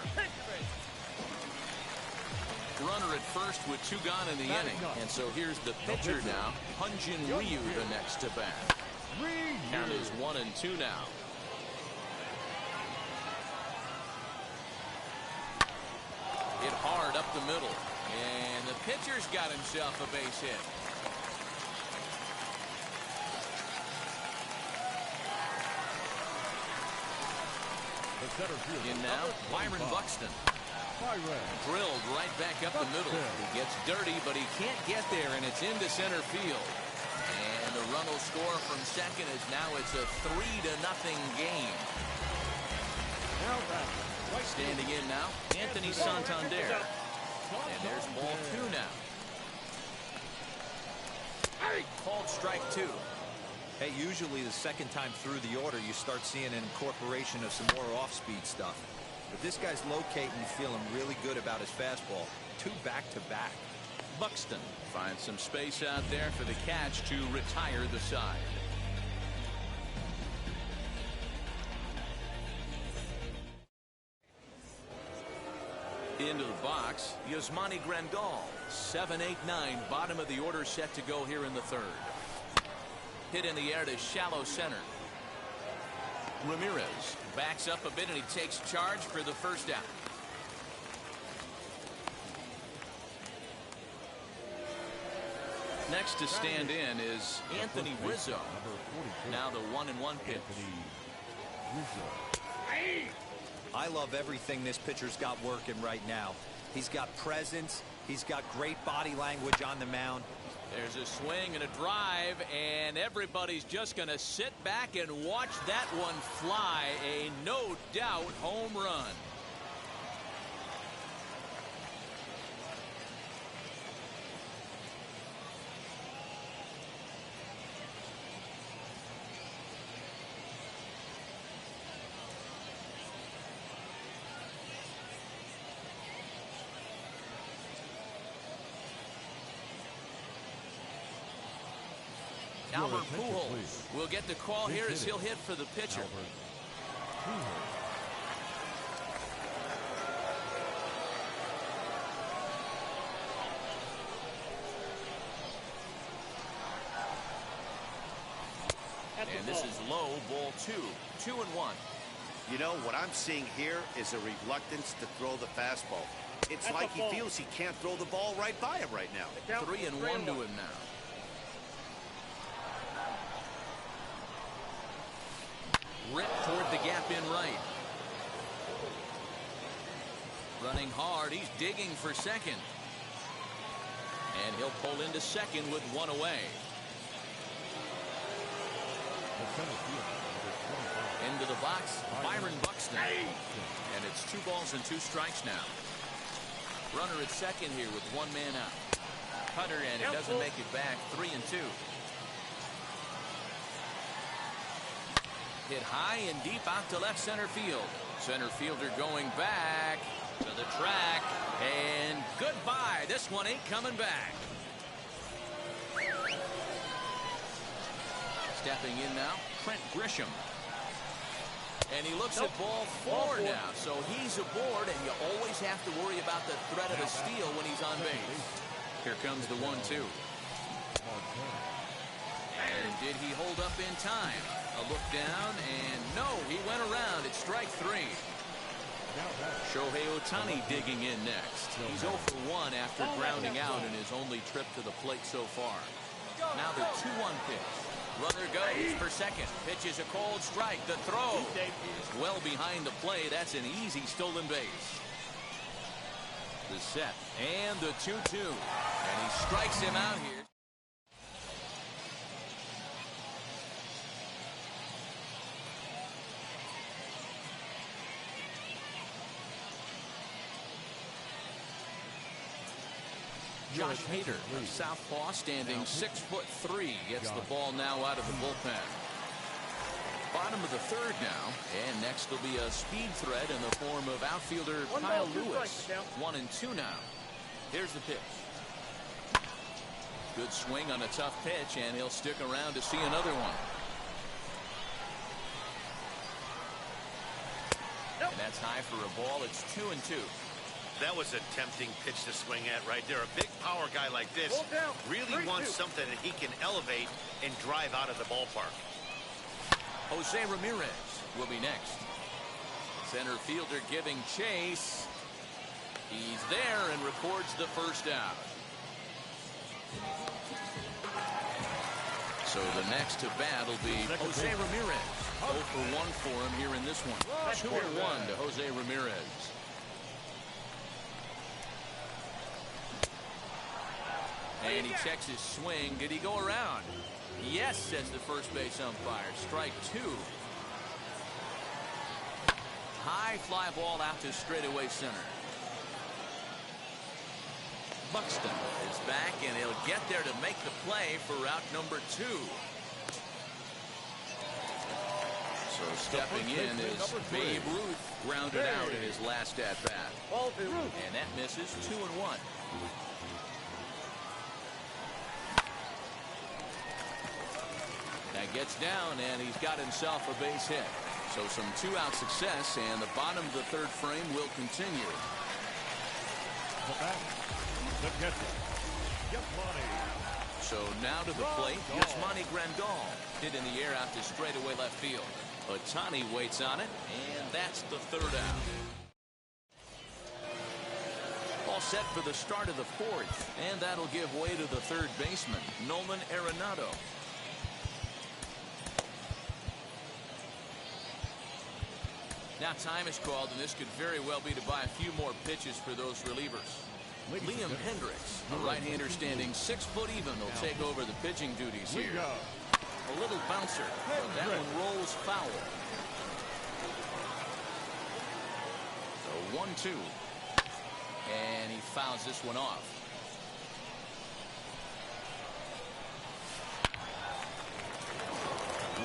[SPEAKER 1] Runner at first with two gone in the inning. And so here's the pitcher now. Hyun-Jin Ryu the next to bat. Count is 1-2 now. Hit hard up the middle. And the pitcher's got himself a base hit. In now, Byron Buxton. Drilled right back up the middle. He gets dirty, but he can't get there, and it's into center field. And the run will score from second as now it's a 3-0 game. Standing in now, Anthony Santander. And there's ball 2 now. Called strike 2.
[SPEAKER 4] Hey, usually the second time through the order, you start seeing an incorporation of some more off-speed stuff. But this guy's locating, feeling really good about his fastball. 2 back-to-back.
[SPEAKER 1] Buxton finds some space out there for the catch to retire the side. Into the box, Yasmani Grandal. 7-8-9, bottom of the order set to go here in the third. Hit in the air to shallow center. Ramirez backs up a bit and he takes charge for the first out. Next to stand in is Anthony Rizzo. Now the 1-1 pitch.
[SPEAKER 4] I love everything this pitcher's got working right now. He's got presence. He's got great body language on the mound.
[SPEAKER 1] There's a swing and a drive, and everybody's just going to sit back and watch that one fly. A no doubt home run. Albert Pujols will get the call here as he'll hit for the pitcher. And this is low, ball 2. 2-1.
[SPEAKER 5] You know, what I'm seeing here is a reluctance to throw the fastball. It's like he feels he can't throw the ball right by him right now.
[SPEAKER 1] 3-1 to him now. Ripped toward the gap in right. Running hard, he's digging for second. And he'll pull into second with 1 away. Into the box, Byron Buxton. And it's 2 balls and 2 strikes now. Runner at second here with 1 man out. cutter, and it doesn't make it back. 3-2. Hit high and deep out to left center field. Center fielder going back to the track, and goodbye. This one ain't coming back. Stepping in now, Trent Grisham. And he looks at ball 4 now, so he's aboard, and you always have to worry about the threat of a steal when he's on base. Here comes the 1-2. And did he hold up in time? A look down, and no, he went around. It's strike 3. Shohei Ohtani digging in next. He's 0 for 1 after grounding out in his only trip to the plate so far. Now the 2-1 pitch. Runner goes for second. Pitches a cold strike. The throw is well behind the play. That's an easy stolen base. The set and the 2-2. And he strikes him out here. Josh Hader of Southpaw, standing 6'3", gets the ball now out of the bullpen. Bottom of the 3rd now, and next will be a speed threat in the form of outfielder Kyle Lewis. 1-2 now. Here's the pitch. Good swing on a tough pitch, and he'll stick around to see another one. And that's high for a ball. It's 2-2.
[SPEAKER 5] That was a tempting pitch to swing at right there. A big power guy like this really wants something that he can elevate and drive out of the ballpark.
[SPEAKER 1] Jose Ramirez will be next. Center fielder giving chase. He's there and records the first out. So the next to bat will be Jose Ramirez. 0 for 1 for him here in this one. 2-1 to Jose Ramirez. And he checks his swing. Did he go around? Yes, says the first base umpire. Strike 2. High fly ball out to straightaway center. Buxton is back, and he'll get there to make the play for out number 2. So stepping in is Babe Ruth, grounded out in his last at-bat. And that misses. 2-1. That gets down, and he's got himself a base hit. So some 2-out success, and the bottom of the 3rd frame will continue. So now to the plate, Yasmani Grandal. Hit in the air out to straightaway left field. Ohtani waits on it, and that's the 3rd out. All set for the start of the 4th, and that'll give way to the 3rd baseman, Nolan Arenado. Now time is called, and this could very well be to buy a few more pitches for those relievers. Liam Hendricks, a right-hander standing 6 foot even, will take over the pitching duties here. A little bouncer, but that one rolls foul. So 1-2. And he fouls this one off.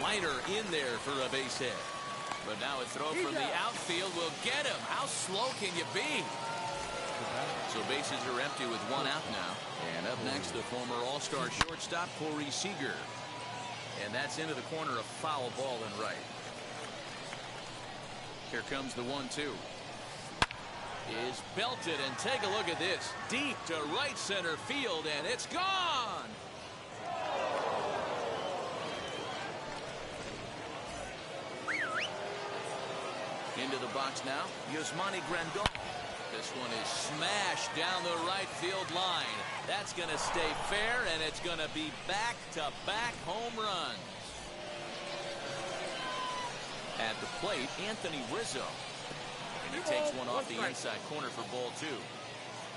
[SPEAKER 1] Leiter in there for a base hit. But now a throw from the outfield will get him. How slow can you be? So bases are empty with 1 out now. And up next, the former All-Star shortstop, Corey Seager. And that's into the corner, a foul ball and right. Here comes the 1-2. Is belted, and take a look at this. Deep to right center field, and it's gone. Into the box now, Yasmani Grandal. This one is smashed down the right field line. That's going to stay fair, and it's going to be back-to-back home runs. At the plate, Anthony Rizzo. And he takes one off the inside corner for ball 2.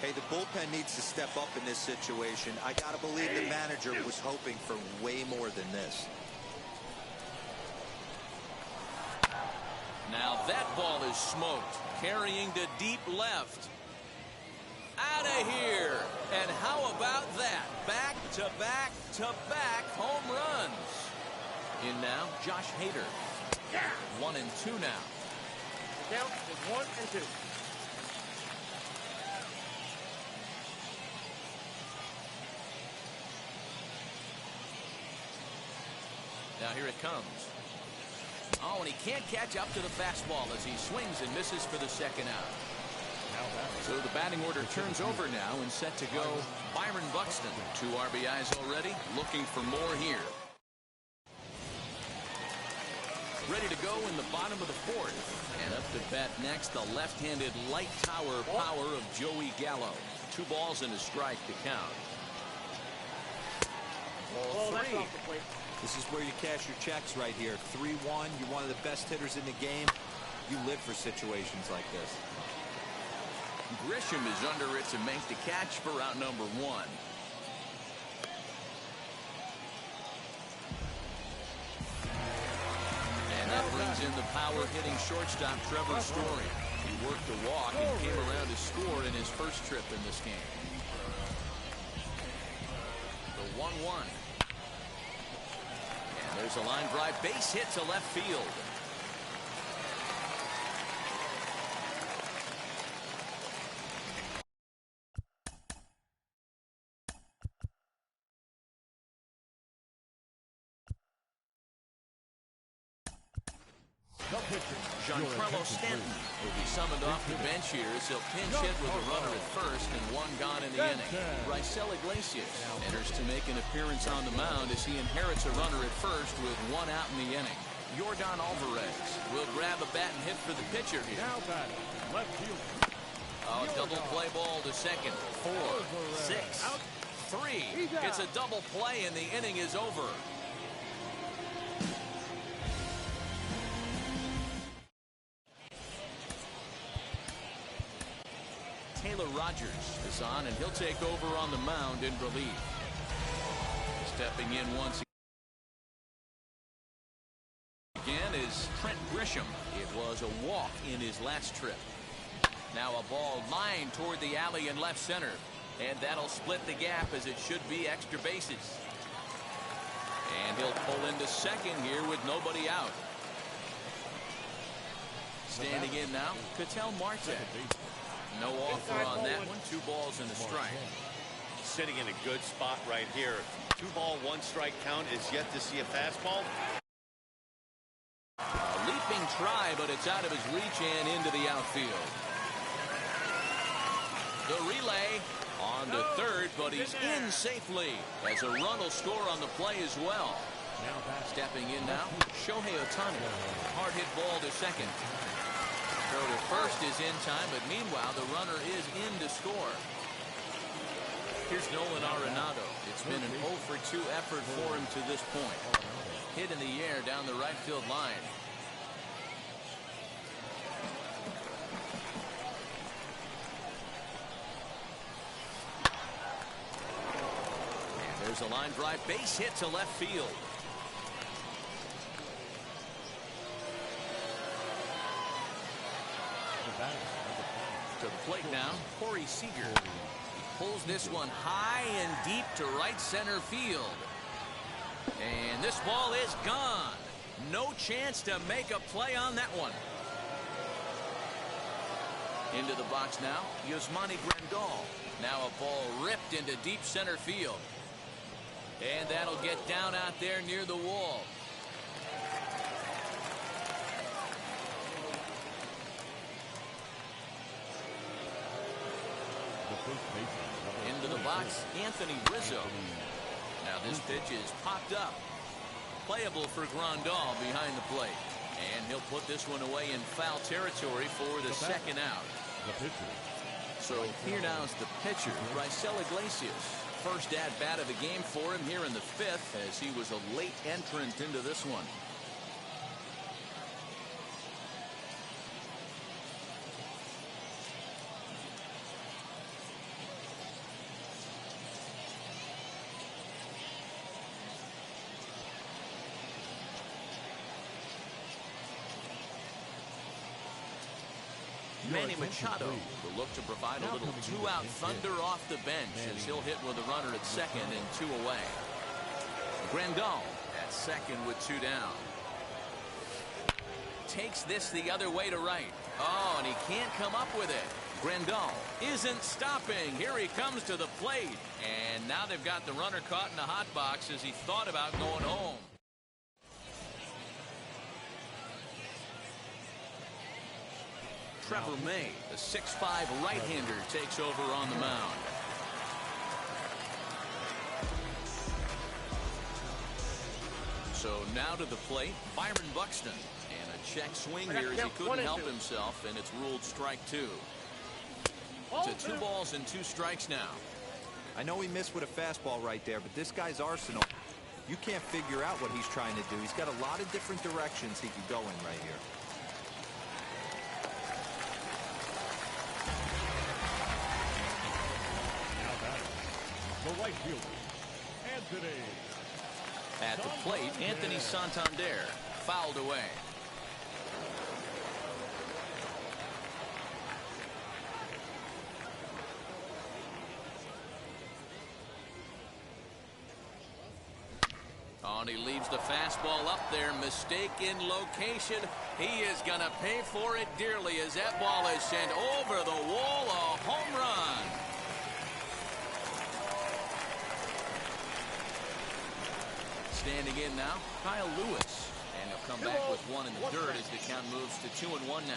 [SPEAKER 4] Hey, the bullpen needs to step up in this situation. I got to believe the manager was hoping for way more than this.
[SPEAKER 1] Now that ball is smoked, carrying to deep left. Out of here. And how about that? Back-to-back-to-back home runs. In now, Josh Hader. 1 and 2 now.
[SPEAKER 12] Count is 1 and 2.
[SPEAKER 1] Now here it comes. Oh, and he can't catch up to the fastball as he swings and misses for the second out. So the batting order turns over now and set to go Byron Buxton. 2 RBIs already, looking for more here. Ready to go in the bottom of the 4th. And up to bat next, the left-handed light tower power of Joey Gallo. 2 balls and a strike to count.
[SPEAKER 12] Ball 3.
[SPEAKER 4] This is where you cash your checks right here. 3-1. You're one of the best hitters in the game. You live for situations like this.
[SPEAKER 1] Grisham is under it to make the catch for out number 1. And that brings in the power hitting shortstop Trevor Story. He worked a walk and came around to score in his first trip in this game. The 1-1. And there's a line drive base hit to left field. Giancarlo Stanton will be summoned off the bench here as he'll pinch hit with a runner at first and 1 gone in the inning. Raisel Iglesias enters to make an appearance on the mound as he inherits a runner at first with 1 out in the inning. Yordan Alvarez will grab a bat and hit for the pitcher here.
[SPEAKER 2] Now batting, left field.
[SPEAKER 1] Oh, double play ball to second. 4, 6, 3. It's a double play and the inning is over. Taylor Rogers is on, and he'll take over on the mound in relief. Stepping in once again is Trent Grisham. It was a walk in his last trip. Now a ball lined toward the alley in left center, and that'll split the gap as it should be extra bases. And he'll pull into second here with nobody out. Standing in now, Ketel Marte. No offer on that one. 2 balls and a strike.
[SPEAKER 5] Sitting in a good spot right here. 2-ball, 1-strike count is yet to see a fastball.
[SPEAKER 1] A leaping try, but it's out of his reach and into the outfield. The relay on to third, but he's in safely as a run will score on the play as well. Stepping in now, Shohei Ohtani. Hard hit ball to second. Throw to first is in time, but meanwhile the runner is in to score. Here's Nolan Arenado. It's been an 0 for 2 effort for him to this point. Hit in the air down the right field line. And there's a line drive base hit to left field. To the plate now, Corey Seager. He pulls this one high and deep to right center field. And this ball is gone. No chance to make a play on that one. Into the box now, Yasmani Grandal. Now a ball ripped into deep center field. And that'll get down out there near the wall. Into the box, Anthony Rizzo. Now this pitch is popped up. Playable for Grandal behind the plate. And he'll put this one away in foul territory for the second out. So here now is the pitcher, Raisel Iglesias. First at-bat of the game for him here in the 5th as he was a late entrant into this one. Manny Machado will look to provide a little two-out thunder off the bench as he'll hit with a runner at second and 2 away. Grandal at second with 2 down. Takes this the other way to right. Oh, and he can't come up with it. Grandal isn't stopping. Here he comes to the plate. And now they've got the runner caught in the hot box as he thought about going home. Trevor May, the 6'5" right-hander, takes over on the mound. So now to the plate, Byron Buxton. And a check swing here as he couldn't help himself, and it's ruled strike 2. To 2 balls and 2 strikes now.
[SPEAKER 4] I know he missed with a fastball right there, but this guy's arsenal, you can't figure out what he's trying to do. He's got a lot of different directions he could go in right here.
[SPEAKER 2] The right fielder, Anthony.
[SPEAKER 1] At the plate, Anthony Santander fouled away. Oh, and he leaves the fastball up there. Mistaken location. He is going to pay for it dearly as that ball is sent over the wall. A home run. Standing in now, Kyle Lewis. And he'll come back with 1 in the dirt as the count moves to 2-1 now.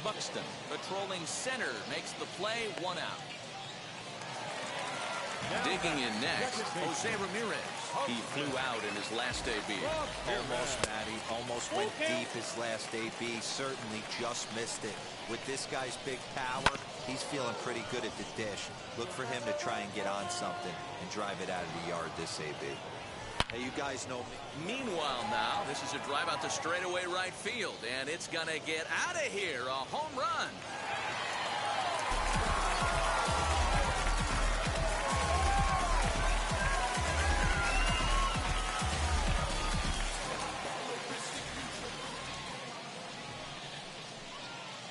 [SPEAKER 1] Buxton patrolling center makes the play, 1 out. Digging in next, Jose Ramirez. He flew out in his last AB.
[SPEAKER 4] Almost, Matty. Almost went deep his last AB. Certainly just missed it. With this guy's big power, he's feeling pretty good at the dish. Look for him to try and get on something and drive it out of the yard this AB. Hey, you guys know me.
[SPEAKER 1] Meanwhile now, this is a drive out to straightaway right field, and it's going to get out of here. A home run.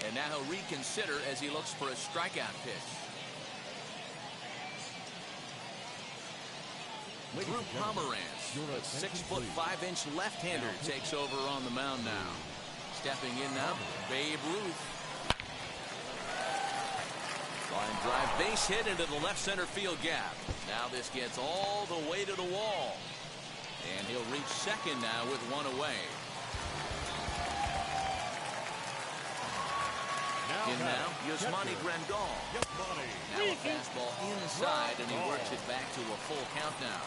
[SPEAKER 1] And now he'll reconsider as he looks for a strikeout pitch. Drew Pomeranz, a 6'5" left-hander, takes over on the mound now. Stepping in now, Babe Ruth. Line drive base hit into the left center field gap. Now this gets all the way to the wall. And he'll reach second now with 1 away. In now, Yasmani Grandal. Now a fastball inside, and he works it back to a full count now.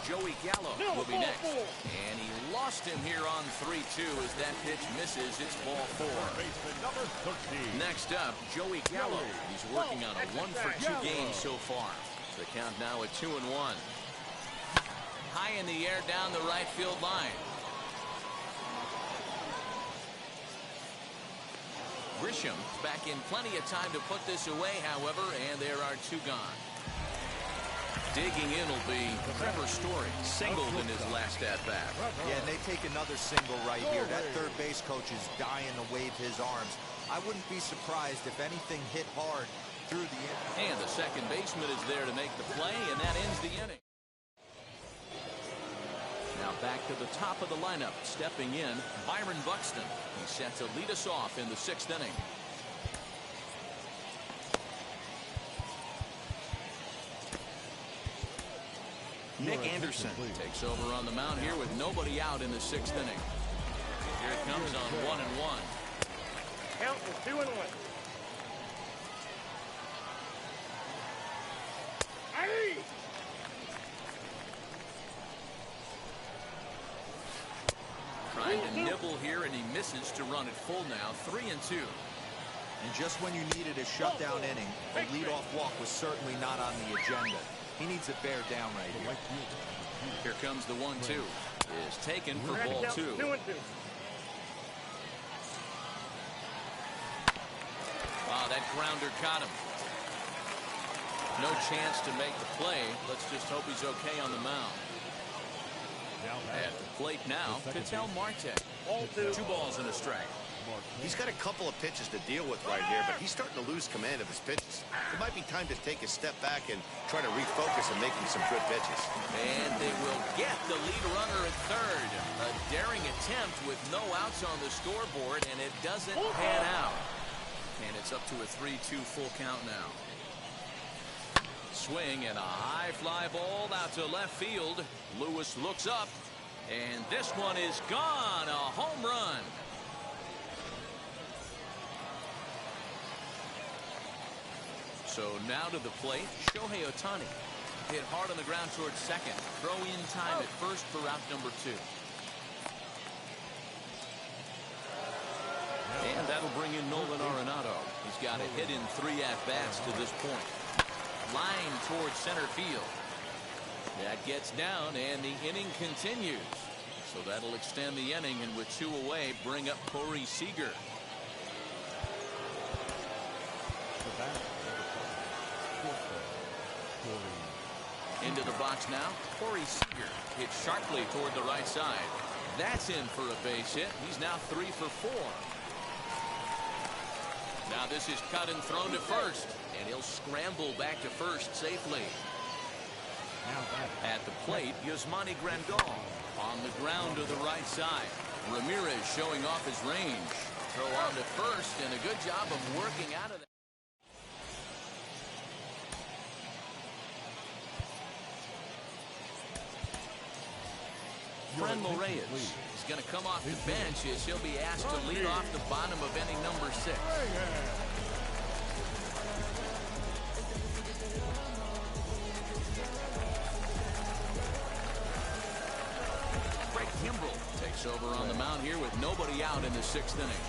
[SPEAKER 1] Joey Gallo will be next. And he lost him here on 3-2 as that pitch misses. It's ball 4. Next up, Joey Gallo. He's working on a 1-for-2 game so far. The count now at 2-1. High in the air down the right field line. Grisham back in plenty of time to put this away, however, and there are 2 gone. Digging in will be Trevor Story, singled in his last at-bat.
[SPEAKER 4] Yeah, and they take another single right here. That third base coach is dying to wave his arms. I wouldn't be surprised if anything hit hard through the inning.
[SPEAKER 1] And the second baseman is there to make the play, and that ends the inning. Now back to the top of the lineup, stepping in, Byron Buxton. He's set to lead us off in the 6th inning. Nick Anderson takes over on the mound here with nobody out in the 6th inning. Here it comes on 1-1.
[SPEAKER 12] Count is 2-1. Hey!
[SPEAKER 1] Trying to nibble here, and he misses to run it full now. 3-2.
[SPEAKER 4] And just when you needed a shutdown inning, a leadoff walk was certainly not on the agenda. He needs to bear down right here.
[SPEAKER 1] Here comes the 1-2. Is taken for ball 2. 2-2. Wow, that grounder caught him. No chance to make the play. Let's just hope he's okay on the mound. At the plate now, Ketel Marte. 2 balls and a strike.
[SPEAKER 5] He's got a couple of pitches to deal with right here, but he's starting to lose command of his pitches. It might be time to take a step back and try to refocus and making some good pitches.
[SPEAKER 1] And they will get the lead runner at third. A daring attempt with no outs on the scoreboard, and it doesn't pan out. And it's up to a 3-2 full count now. Swing and a high fly ball out to left field. Lewis looks up, and this one is gone. A home run. So now to the plate, Shohei Ohtani. Hit hard on the ground towards second. Throw in time at first for out number 2. And that'll bring in Nolan Arenado. He's got a hit in 3 at-bats to this point. Line towards center field. That gets down, and the inning continues. So that'll extend the inning, and with 2 away, bring up Corey Seager. Into the box now, Corey Seager hits sharply toward the right side. That's in for a base hit. He's now 3 for 4. Now this is cut and thrown to first, and he'll scramble back to first safely. At the plate, Yasmani Grandal on the ground to the right side. Ramirez showing off his range. Throw on to first, and a good job of working out of that. Franmil Reyes is going to come off the bench as he'll be asked to lead off the bottom of inning number 6. Craig Kimbrell takes over on the mound here with nobody out in the 6th inning.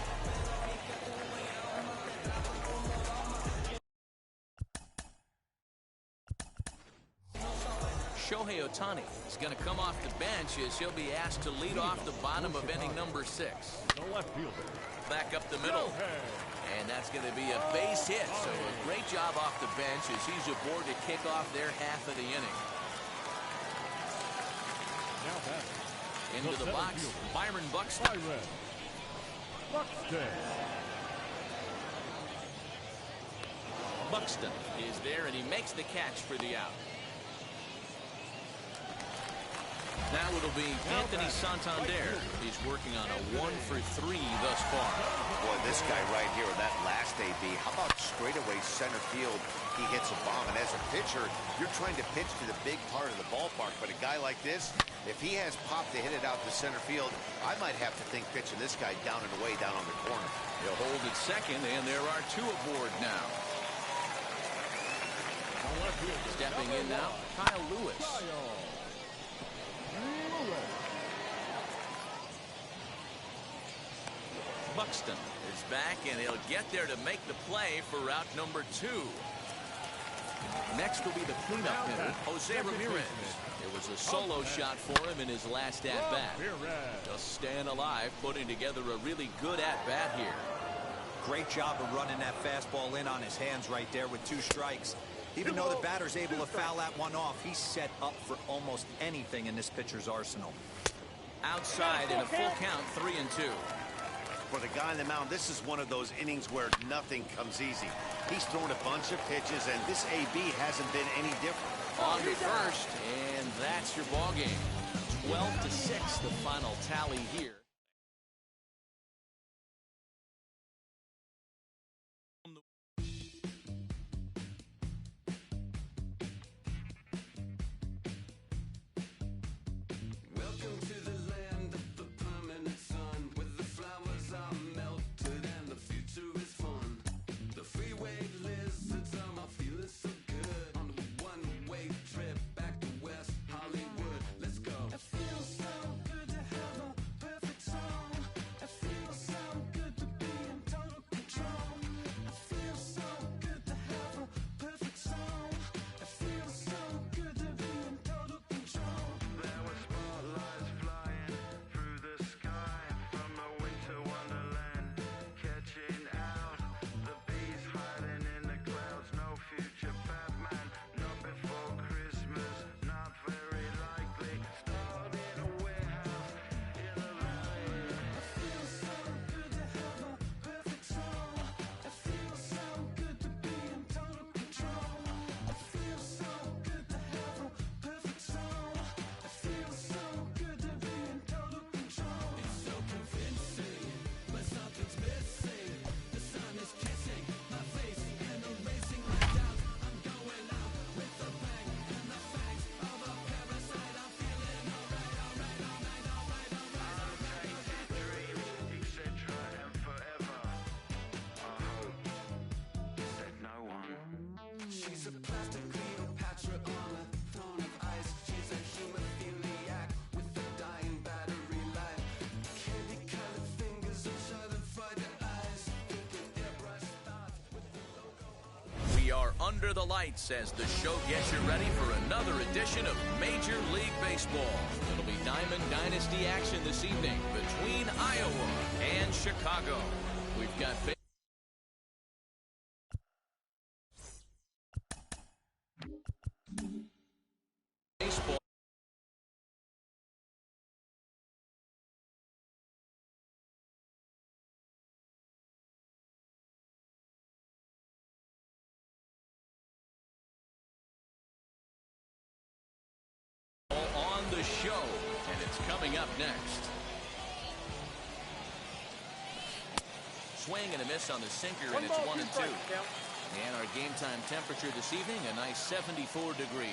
[SPEAKER 1] Shohei Ohtani is going to come off the bench as he'll be asked to lead off the bottom of inning number 6.
[SPEAKER 2] The left fielder.
[SPEAKER 1] Back up the middle. And that's going to be a base hit. So a great job off the bench as he's aboard to kick off their half of the inning. Into the box, Byron Buxton. Buxton is there, and he makes the catch for the out. Now it'll be Anthony Santander. He's working on a 1 for 3 thus far.
[SPEAKER 5] Boy, this guy right here with that last AB, how about straightaway center field? He hits a bomb, and as a pitcher, you're trying to pitch to the big part of the ballpark, but a guy like this, if he has pop to hit it out to center field, I might have to think pitching this guy down and away down on the corner.
[SPEAKER 1] He'll hold it second, and there are 2 aboard now. Stepping in now, Kyle Lewis. Buxton is back, and he'll get there to make the play for route number 2. Next will be the cleanup hitter, Jose Ramirez. It was a solo shot for him in his last at-bat. Just staying alive, putting together a really good at-bat here.
[SPEAKER 4] Great job of running that fastball in on his hands right there with 2 strikes. Even though the batter's able to foul that one off, he's set up for almost anything in this pitcher's arsenal.
[SPEAKER 1] Outside in a full count, 3-2.
[SPEAKER 5] For the guy on the mound, this is one of those innings where nothing comes easy. He's thrown a bunch of pitches, and this AB hasn't been any different.
[SPEAKER 1] On to first, and that's your ball game. 12-6, the final tally here.
[SPEAKER 11] Plastic Cleopatra on a throne of ice. She's a hemophiliac with a dying battery life. Candy-colored fingers and shuttered eyes. Thinking airbrush thoughts with the logo on.
[SPEAKER 1] We are under the lights as the show gets you ready for another edition of Major League Baseball. It'll be Diamond Dynasty action this evening between Iowa and Chicago. We've got baseball. On the show, and it's coming up next. Swing and a miss on the sinker, and it's 1-2. And our game time temperature this evening, a nice 74 degrees.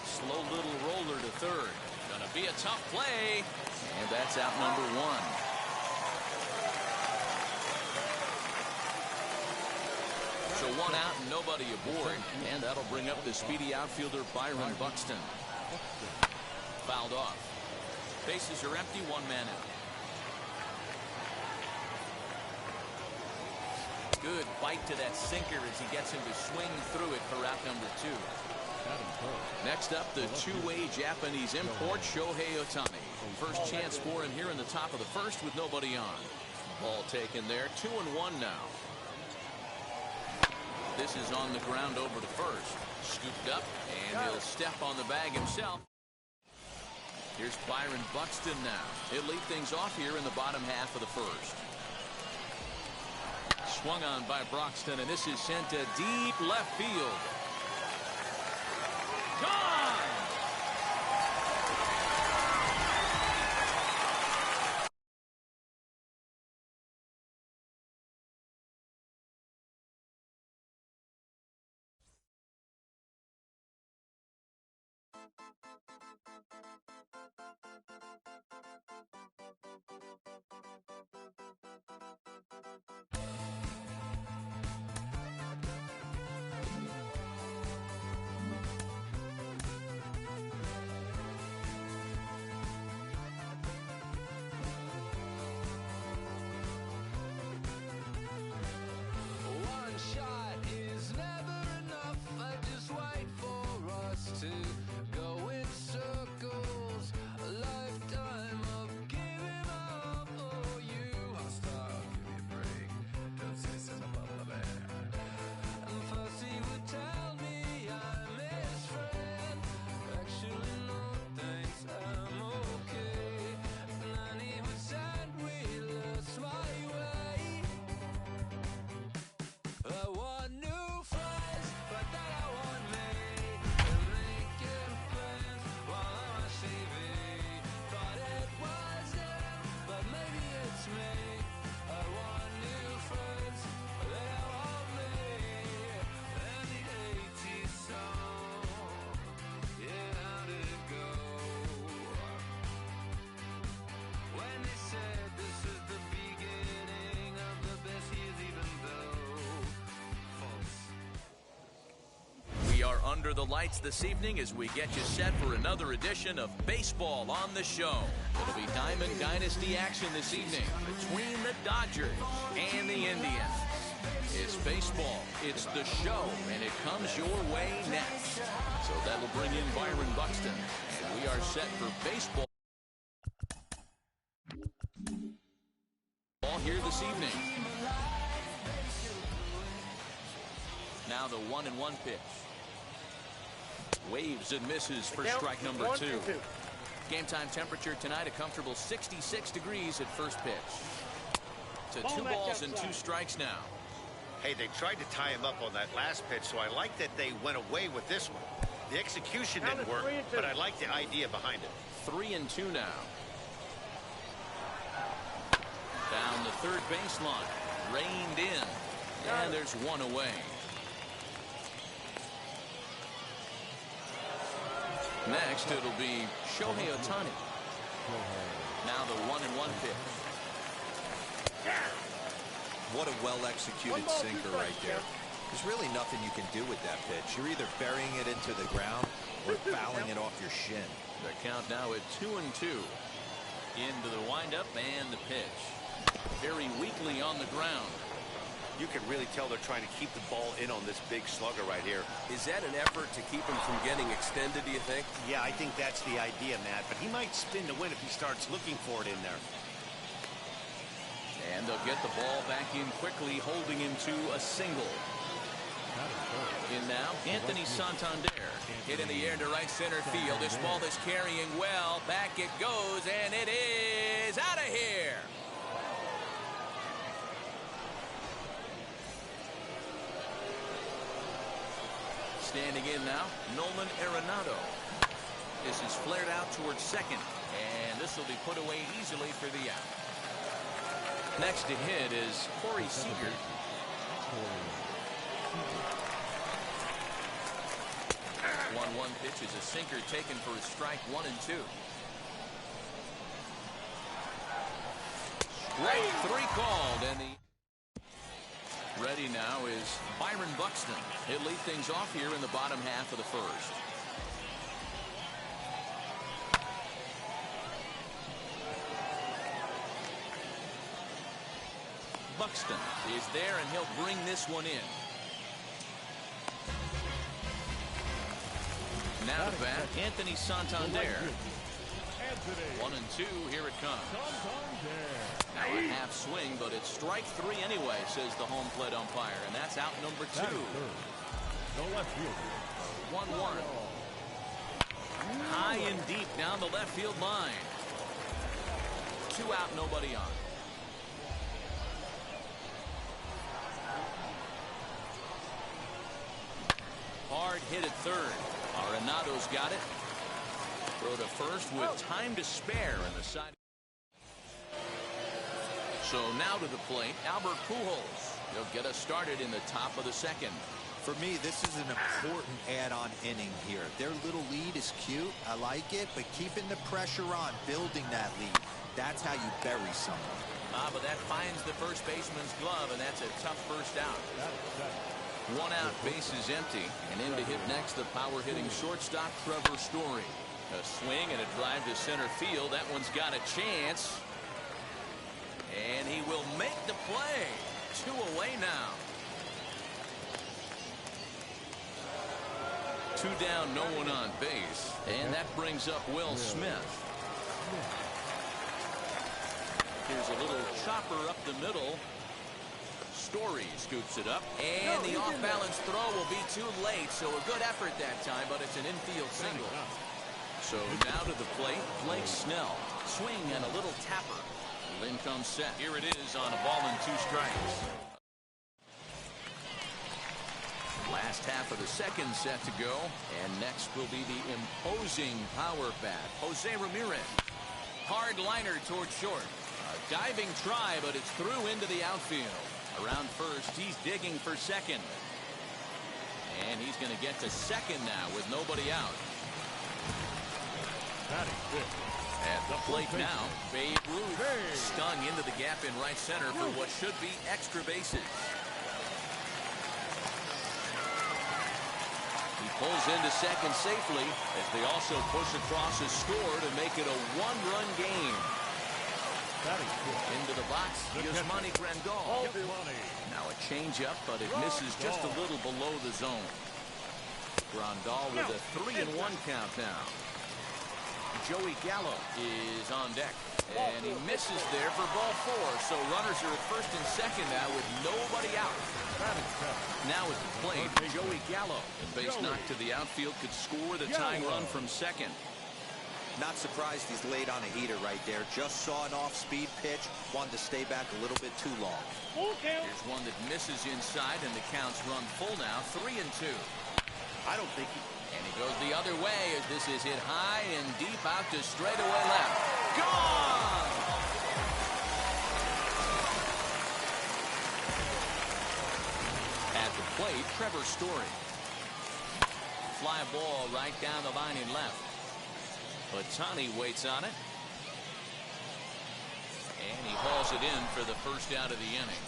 [SPEAKER 1] Slow little roller to third. Gonna be a tough play. And that's out number one. So one out and nobody aboard. And that'll bring up the speedy outfielder Byron Buxton. Fouled off. Bases are empty, one man out. Good bite to that sinker as he gets him to swing through it for out number two. Next up, the two-way Japanese import, Shohei Ohtani. First chance for him here in the top of the first with nobody on. Ball taken there, 2-1 now. This is on the ground over to first. Scooped up, and he'll step on the bag himself. Here's Byron Buxton now. He'll lead things off here in the bottom half of the first. Swung on by Broxton, and this is sent to deep left field. Gone! Under the lights this evening as we get you set for another edition of Baseball on the Show. It'll be Diamond Dynasty action this evening between the Dodgers and the Indians. It's baseball, it's the show, and it comes your way next. So that'll bring in Byron Buxton, and we are set for baseball here this evening. Now the 1-1 pitch. Waves and misses for strike number two. Game time temperature tonight, a comfortable 66 degrees at first pitch. To 2 balls and 2 strikes now.
[SPEAKER 5] Hey, they tried to tie him up on that last pitch, so I like that they went away with this one. The execution didn't work, but I like the idea behind it.
[SPEAKER 1] 3-2 now. Down the third baseline. Reined in. And there's one away. Next, it'll be Shohei Ohtani. Now the 1-1 pitch.
[SPEAKER 4] What a well-executed sinker right there. There's really nothing you can do with that pitch. You're either burying it into the ground or fouling it off your shin.
[SPEAKER 1] The count now at 2-2. Into the windup and the pitch. Very weakly on the ground.
[SPEAKER 5] You can really tell they're trying to keep the ball in on this big slugger right here.
[SPEAKER 6] Is that an effort to keep him from getting extended, do you think?
[SPEAKER 5] Yeah, I think that's the idea, Matt. But he might spin to win if he starts looking for it in there.
[SPEAKER 1] And they'll get the ball back in quickly, holding him to a single. In now, Anthony Santander. Hit in the air to right center field. This ball is carrying well. Back it goes, and it is out of here. Standing in now, Nolan Arenado. This is flared out towards second, and this will be put away easily for the out. Next to hit is Corey Seager. 1-1 pitch is a sinker taken for a strike, 1-2. Strike 3 called, and the ready now is Byron Buxton. He'll lead things off here in the bottom half of the first. Buxton is there, and he'll bring this one in. Now to bat, Anthony Santander. 1-2, here it comes. Now a half swing, but it's strike 3 anyway, says the home plate umpire, and that's out number 2. 1-1. High and deep down the left field line. 2 out, nobody on. Hard hit at third. Arenado's got it. Throw to first with time to spare in the side. So now to the plate, Albert Pujols. He'll get us started in the top of the second.
[SPEAKER 4] For me, this is an important add-on inning here. Their little lead is cute. I like it, but keeping the pressure on, building that lead. That's how you bury someone.
[SPEAKER 1] But that finds the first baseman's glove, and that's a tough first out. 1 out, base is empty, and in to hit next the power-hitting shortstop Trevor Story. A swing and a drive to center field. That one's got a chance, and he will make the play. 2 away now. 2 down, no one on base, and that brings up Will Smith. Here's a little chopper up the middle. Story scoops it up, and the off-balance throw will be too late, so a good effort that time, but it's an infield single. So now to the plate, Blake Snell. Swing and a little tapper. Lynn comes set. Here it is on a ball and 2 strikes. Last half of the second set to go, and next will be the imposing power bat, Jose Ramirez. Hard liner towards short. A diving try, but it's through into the outfield. Around first, he's digging for second. And he's going to get to second now with nobody out. At the plate now, Babe Ruth stung into the gap in right center for what should be extra bases. He pulls into second safely as they also push across a score to make it a 1-run game. Into the box, Yasmani Grandal. Now a changeup, but it misses just a little below the zone. Grandal with a 3-1 count now. Joey Gallo is on deck, and he misses there for ball 4. So runners are at first and second now with nobody out. Now at the plate, Joey Gallo. A base knock to the outfield could score the tying run from second.
[SPEAKER 4] Not surprised he's laid on a heater right there. Just saw an off-speed pitch. Wanted to stay back a little bit too long.
[SPEAKER 1] Here's one that misses inside, and the count's run full now, 3-2.
[SPEAKER 5] I don't think he...
[SPEAKER 1] And he goes the other way as this is hit high and deep out to straightaway left. Gone! At the plate, Trevor Story. Fly ball right down the line in left. Ohtani waits on it. And he hauls it in for the first out of the inning.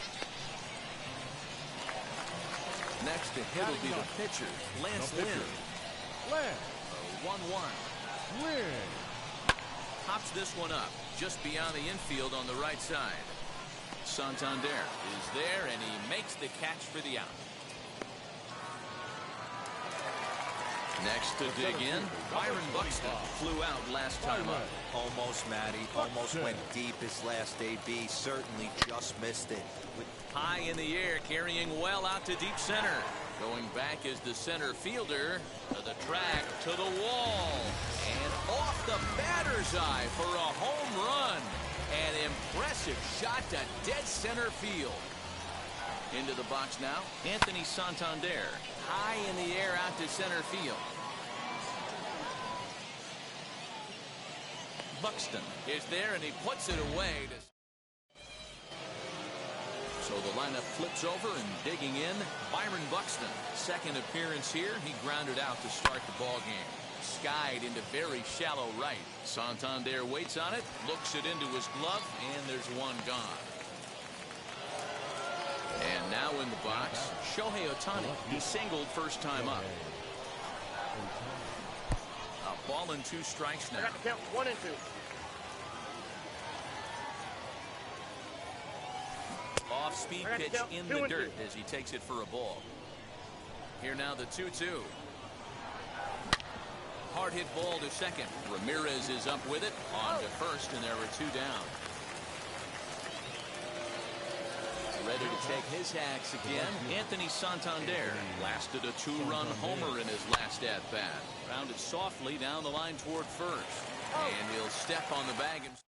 [SPEAKER 1] Next to hit will be the pitcher, Lance Lynn.
[SPEAKER 2] Lance.
[SPEAKER 1] 1-1.
[SPEAKER 2] Lynn.
[SPEAKER 1] Pops this one up just beyond the infield on the right side. Santander is there, and he makes the catch for the out. Next to dig in, Byron Buxton flew out last time up.
[SPEAKER 4] Almost, Matty. Almost went deep his last AB. Certainly just missed it.
[SPEAKER 1] High in the air, carrying well out to deep center. Going back is the center fielder to the track, to the wall. And off the batter's eye for a home run. An impressive shot to dead center field. Into the box now, Anthony Santander. High in the air out to center field. Buxton is there, and he puts it away. So the lineup flips over, and digging in, Byron Buxton. Second appearance here. He grounded out to start the ball game. Skied into very shallow right. Santander waits on it, looks it into his glove, and there's one gone. And now in the box, Shohei Ohtani. He singled first time up. A ball and 2 strikes now.
[SPEAKER 12] I got to count 1 and 2.
[SPEAKER 1] Off-speed pitch in the dirt as he takes it for a ball. Here now the 2-2. Hard hit ball to second. Ramirez is up with it. On to first, and there are 2 down. Ready to take his hacks again. Anthony Santander lasted a 2-run homer in his last at-bat. Rounded softly down the line toward first. And he'll step on the bag himself.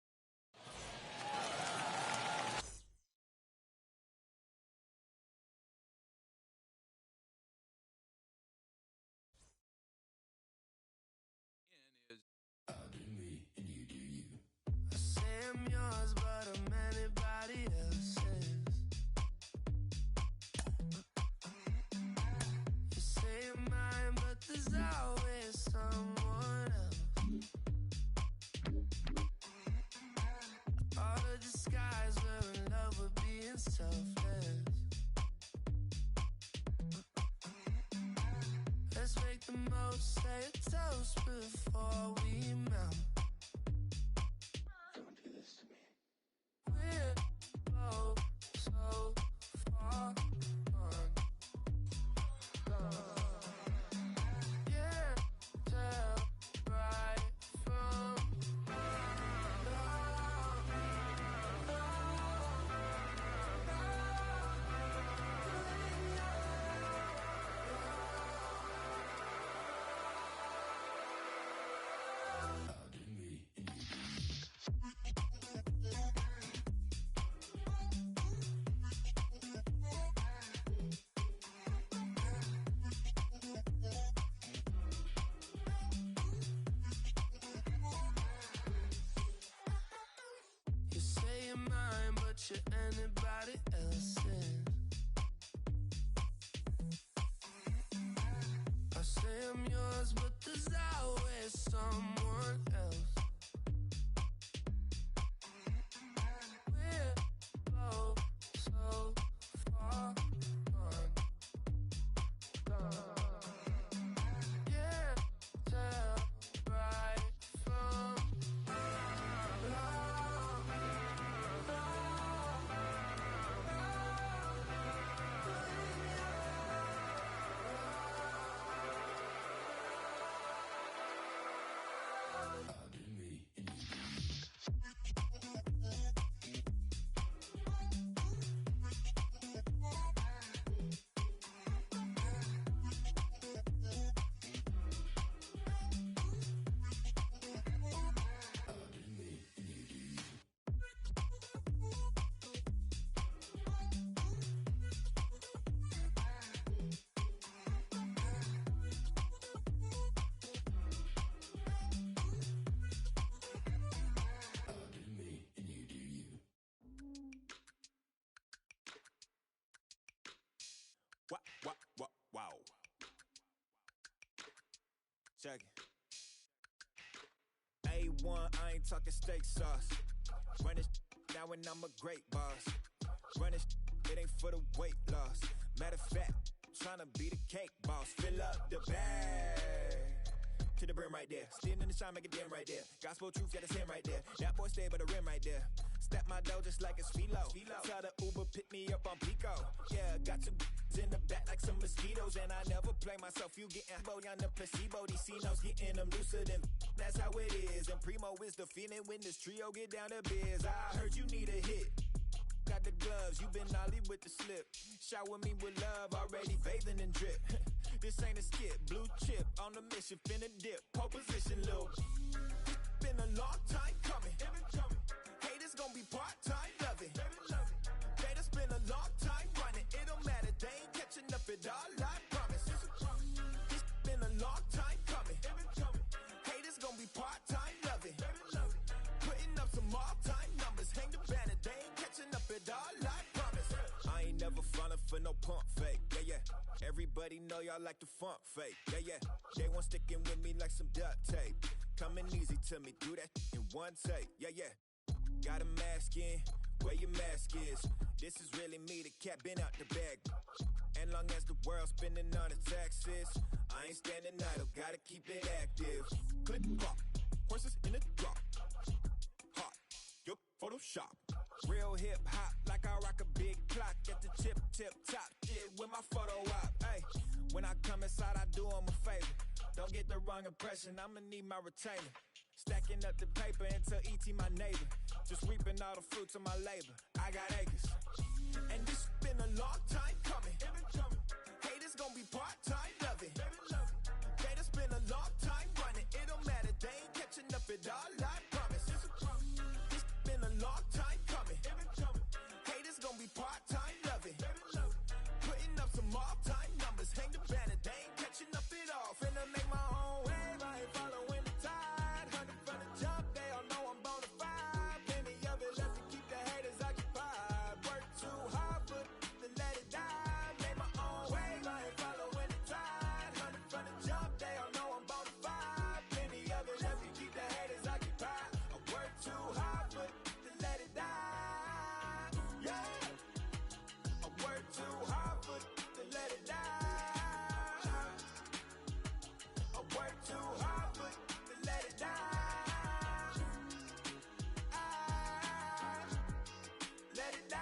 [SPEAKER 13] Anybody else's. I say I'm yours, but there's always someone else. We're both so far gone. Can't tell right from
[SPEAKER 14] Wow. Check it. A1, I ain't talking steak sauce. Run this now and I'm a great boss. Run this, it ain't for the weight loss. Matter of fact, tryna be the cake boss. Fill up the bag to the brim right there. Standing in the shine, make it dim right there. Gospel truth, yeah, that's him right there. That boy stay by the rim right there. Step my dough just like it's philo. Tell the Uber, pick me up on Pico. Yeah, got two in the back like some mosquitoes. And I never play myself, you getting bold on the placebo. These C-notes getting them looser than that's how it is. And Primo is the feeling when this trio get down to biz. I heard you need a hit. Got the gloves, you been ollie with the slip. Shower me with love, already bathing in drip. This ain't a skip, blue chip on the mission, finna dip. Pole position, Lil. Been a long time coming. Haters gon' be part-time, love it. Haters been a long time running. It don't matter, they ain't catching up at all, I promise. It's been a long time coming. Haters gon' be part-time, love it. Putting up some all-time numbers. Hang the banner, they ain't catching up at all, I promise. I ain't never falling for no pump fake, yeah. Everybody know y'all like the funk fake, yeah. They want sticking with me like some duct tape. Coming easy to me, do that in one take, yeah. Got a mask in, where your mask is. This is really me, the cat been out the bag. And long as the world's spending on the taxes, I ain't standing idle, gotta keep it active. Click clock, horses in the drop. Hot, yo, Photoshop. Real hip hop, like I rock a big clock at the tip top. Shit with my photo op. Hey, when I come inside, I do 'em a favor. Don't get the wrong impression, I'ma need my retainer. Stacking up the paper until E.T. my neighbor. Just reaping all the fruits of my labor. I got acres. And this been a long time coming. Haters gon' be part-time, love it. Haters been a long time running. It don't matter, they ain't catching up at all, I promise. This been a long time coming. Haters gon' be part-time, love it. Putting up some all-time numbers. Hang the banner, they ain't catching up at all. Finna make my own wave, I ain't following the tide. 100 from the jump, they all know I'm bonafide. Plenty of it left to keep the haters occupied. Work too hard, but to let it die. Make my own wave, I ain't following the tide. 100 from the jump, they all know I'm bonafide. Plenty of it left to keep the haters occupied. I work too hard, but to let it die. Yeah, I work too hard, but to let it die. I work too hard, but to let it die. Let it die.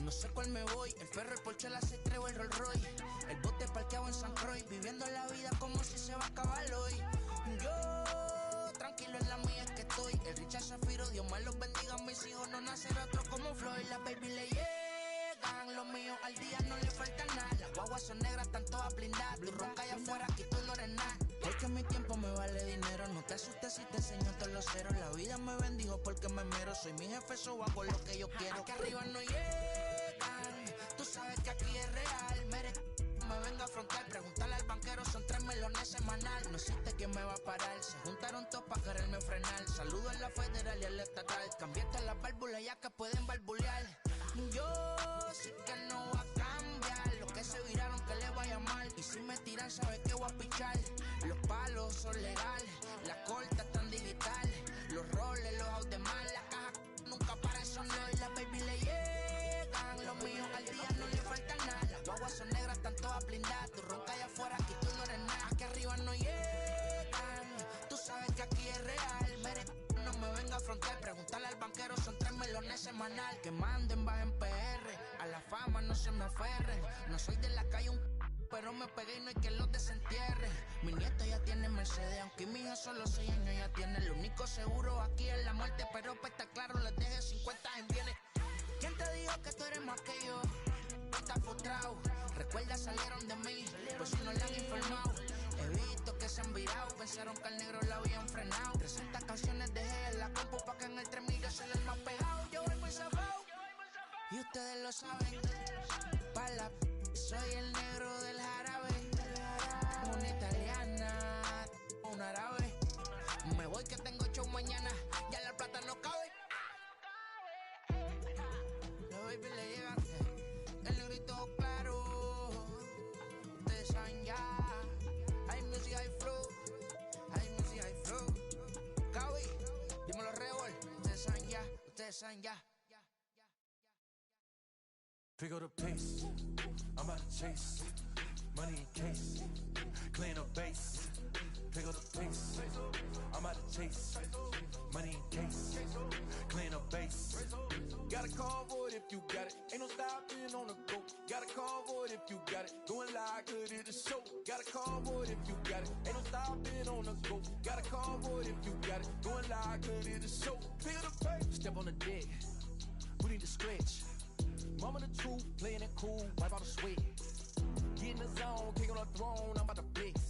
[SPEAKER 15] No sé cuál me voy, el perro, el Porsche, la C3 o el Rolls Royce. El bote parqueado en San Croix, viviendo la vida como si se va a acabar hoy. Yo, tranquilo en la mía es que estoy. El Richard Zafiro, Dios más los bendiga, mis hijos no nacerá otro como Floyd. Las baby le llegan, los míos al día no le falta nada. Las guaguas son negras, están todas blindadas. Tu ronca allá afuera, aquí tú no eres nada. Porque mi tiempo me vale dinero, no te asustes si te enseño todos los ceros. La vida me bendijo porque me mero, soy mi jefe, so hago lo que yo quiero. Aquí arriba no llegan, tú sabes que aquí es real. Me venga a afrontar, preguntarle al banquero, son 3 melones semanal. No existe quien me va a parar, se juntaron todos para quererme frenar. Saludo a la federal y al estatal, cambié todas las válvulas ya que pueden barbulear. Yo sé que no va a cambiar, los que se viraron que les vaya mal. Y si me tiran sabes que voy a pichar. Los palos son legales, las cortas están digitales. Los roles, los out de mal, la caja nunca para son y las baby le llegan. Los míos al día no le falta nada. Las guaguas son negras, están todas blindadas. Tu ronca allá afuera, aquí tú no eres nada. Aquí arriba no llegan, tú sabes que aquí es real. No me venga a afrontar, preguntarle al banquero, son 3 melones semanal. Que manden, bajen PR, a la fama no se me aferren. No soy de la calle pero me pegué y no hay que los desentierre. Mi nieto ya tiene Mercedes, aunque mi hija solo 6 años ya tiene. Lo único seguro aquí es la muerte, pero para estar claro les deje 50 en bienes. ¿Quién te dijo que tú eres más que yo? Estás frustrado, recuerda salieron de mí, pues si no le han informado. He visto que se han virado, pensaron que al negro la habían frenado. 300 canciones dejé en la compu pa' que en el 3000 yo soy el más pegado. Yo voy muy zafado, y ustedes lo saben. Pa' la soy el negro del jarabe. Una italiana, un árabe. Me voy que tengo show mañana, ya la plata no cabe. Los baby le llegan, el negrito claro. Ustedes saben ya, hay music, hay flow. Hay music, hay flow. Cabi, dímelo Rebol. Ustedes saben ya.
[SPEAKER 16] Pick up the pace, I'm about to chase. Money in case, clean up base. Pick up the pace, I'm about to chase. Money in case, clean up base.
[SPEAKER 17] Got a convoy if you got it. Ain't no stopping on the go. Got a convoy if you got it. Going live, good at the show. Got a convoy if you got it. Ain't no stopping on the go. Got a convoy if you got it. Going live, good at the show. Feel the pace.
[SPEAKER 16] Step on the deck, we need to stretch. Mama the truth, playing it cool, wipe out the sweat. Get in the zone, king on the throne, I'm about to flex.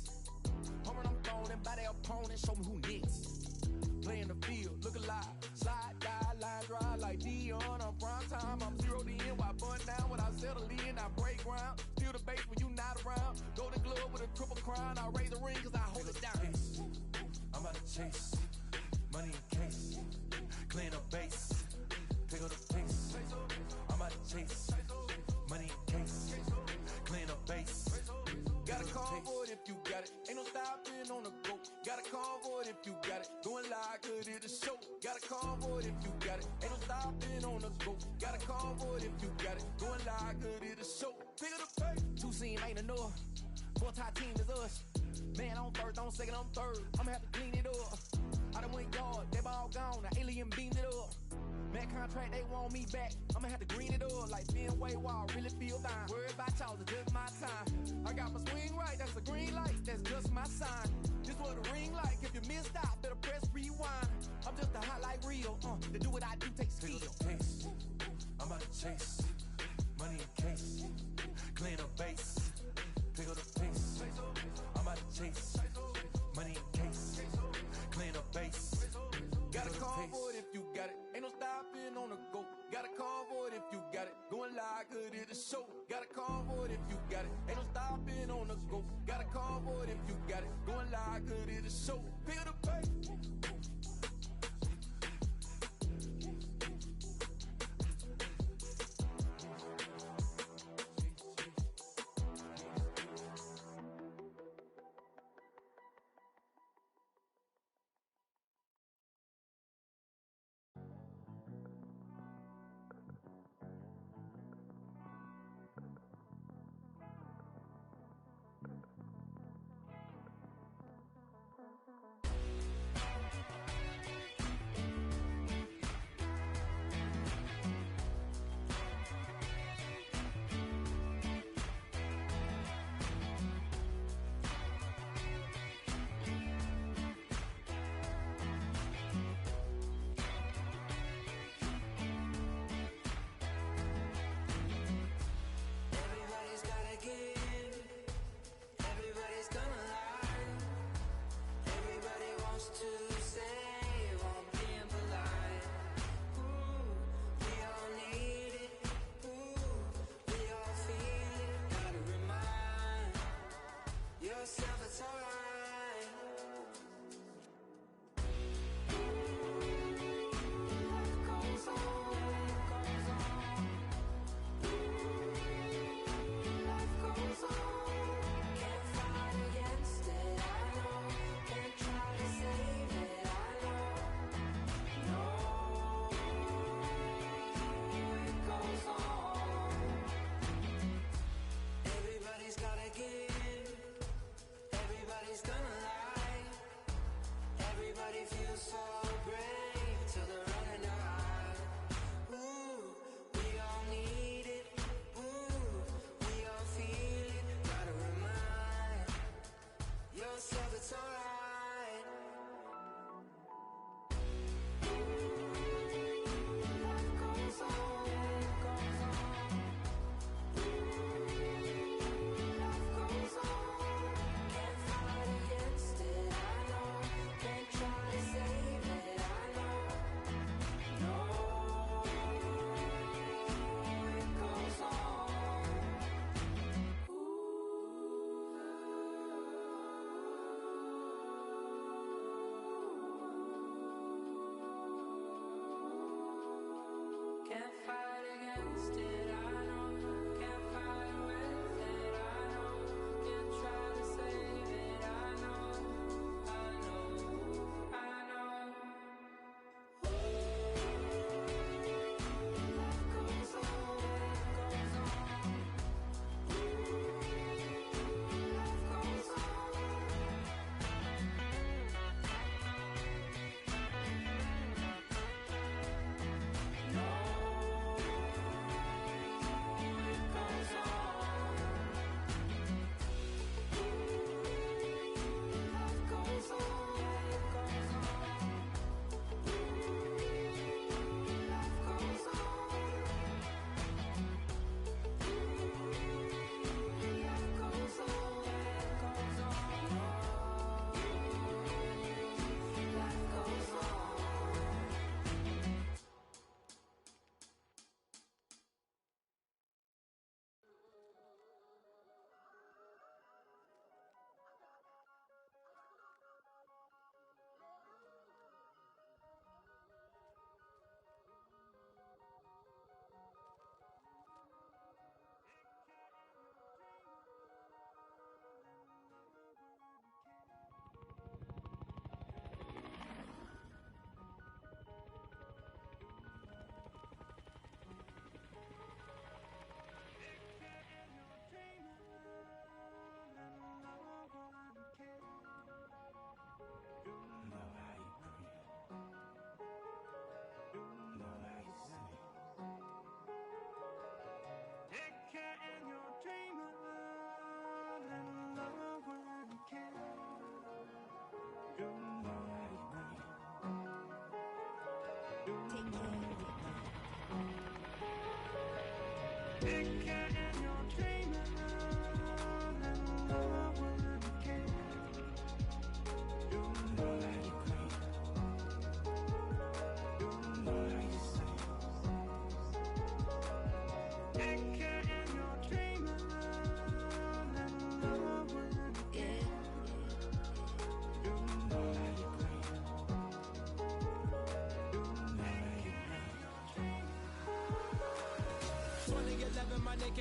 [SPEAKER 16] Home run, I'm throwing, and by their opponent, show me who next. Play in the field, look alive. Slide, die, line drive like Dion. I'm prime time, I'm zeroed in. Why bun down when I settle in? I break ground, feel the bass when you not around. Golden glove with a triple crown. I raise the ring cause I hold it down. I'm about to chase, money in case, clean up base, pick up the pace. I'm about to chase, money in case, clean up base.
[SPEAKER 17] Got a convoy if you got it. Ain't no stopping on the go. Got a convoy if you got it. Going live, good at the show. Got a convoy if you got it. Ain't no stopping on the go. Got a convoy if you got it. Going live, good at the show. Pick up the pace.
[SPEAKER 16] Two scene ain't enough. Four-tie team is us. Man, I'm first, I'm second, I'm third. I'ma have to clean it up. I done went yard, they ball gone. The alien beamed it up. Man contract, they want me back. I'ma have to green it up like Fenway Wall. Really feel fine. Worried about y'all, it's just my time. I got my swing right, that's a green light. That's just my sign. This what a ring like. If you missed out, better press rewind. I'm just a hot like Rio. To do what I do takes skill. Pace. I'm about to chase, money in case, clean up base, pick up the pace. I'm about to chase, money in case, clean up base.
[SPEAKER 17] Got a convoy if you got it. Ain't no stopping on the go. Got a convoy if you got it. Going live, good at the show. Got a convoy if you got it. Ain't no stopping on the go. Got a convoy if you got it. Going live, good at the show. Pick up the pace.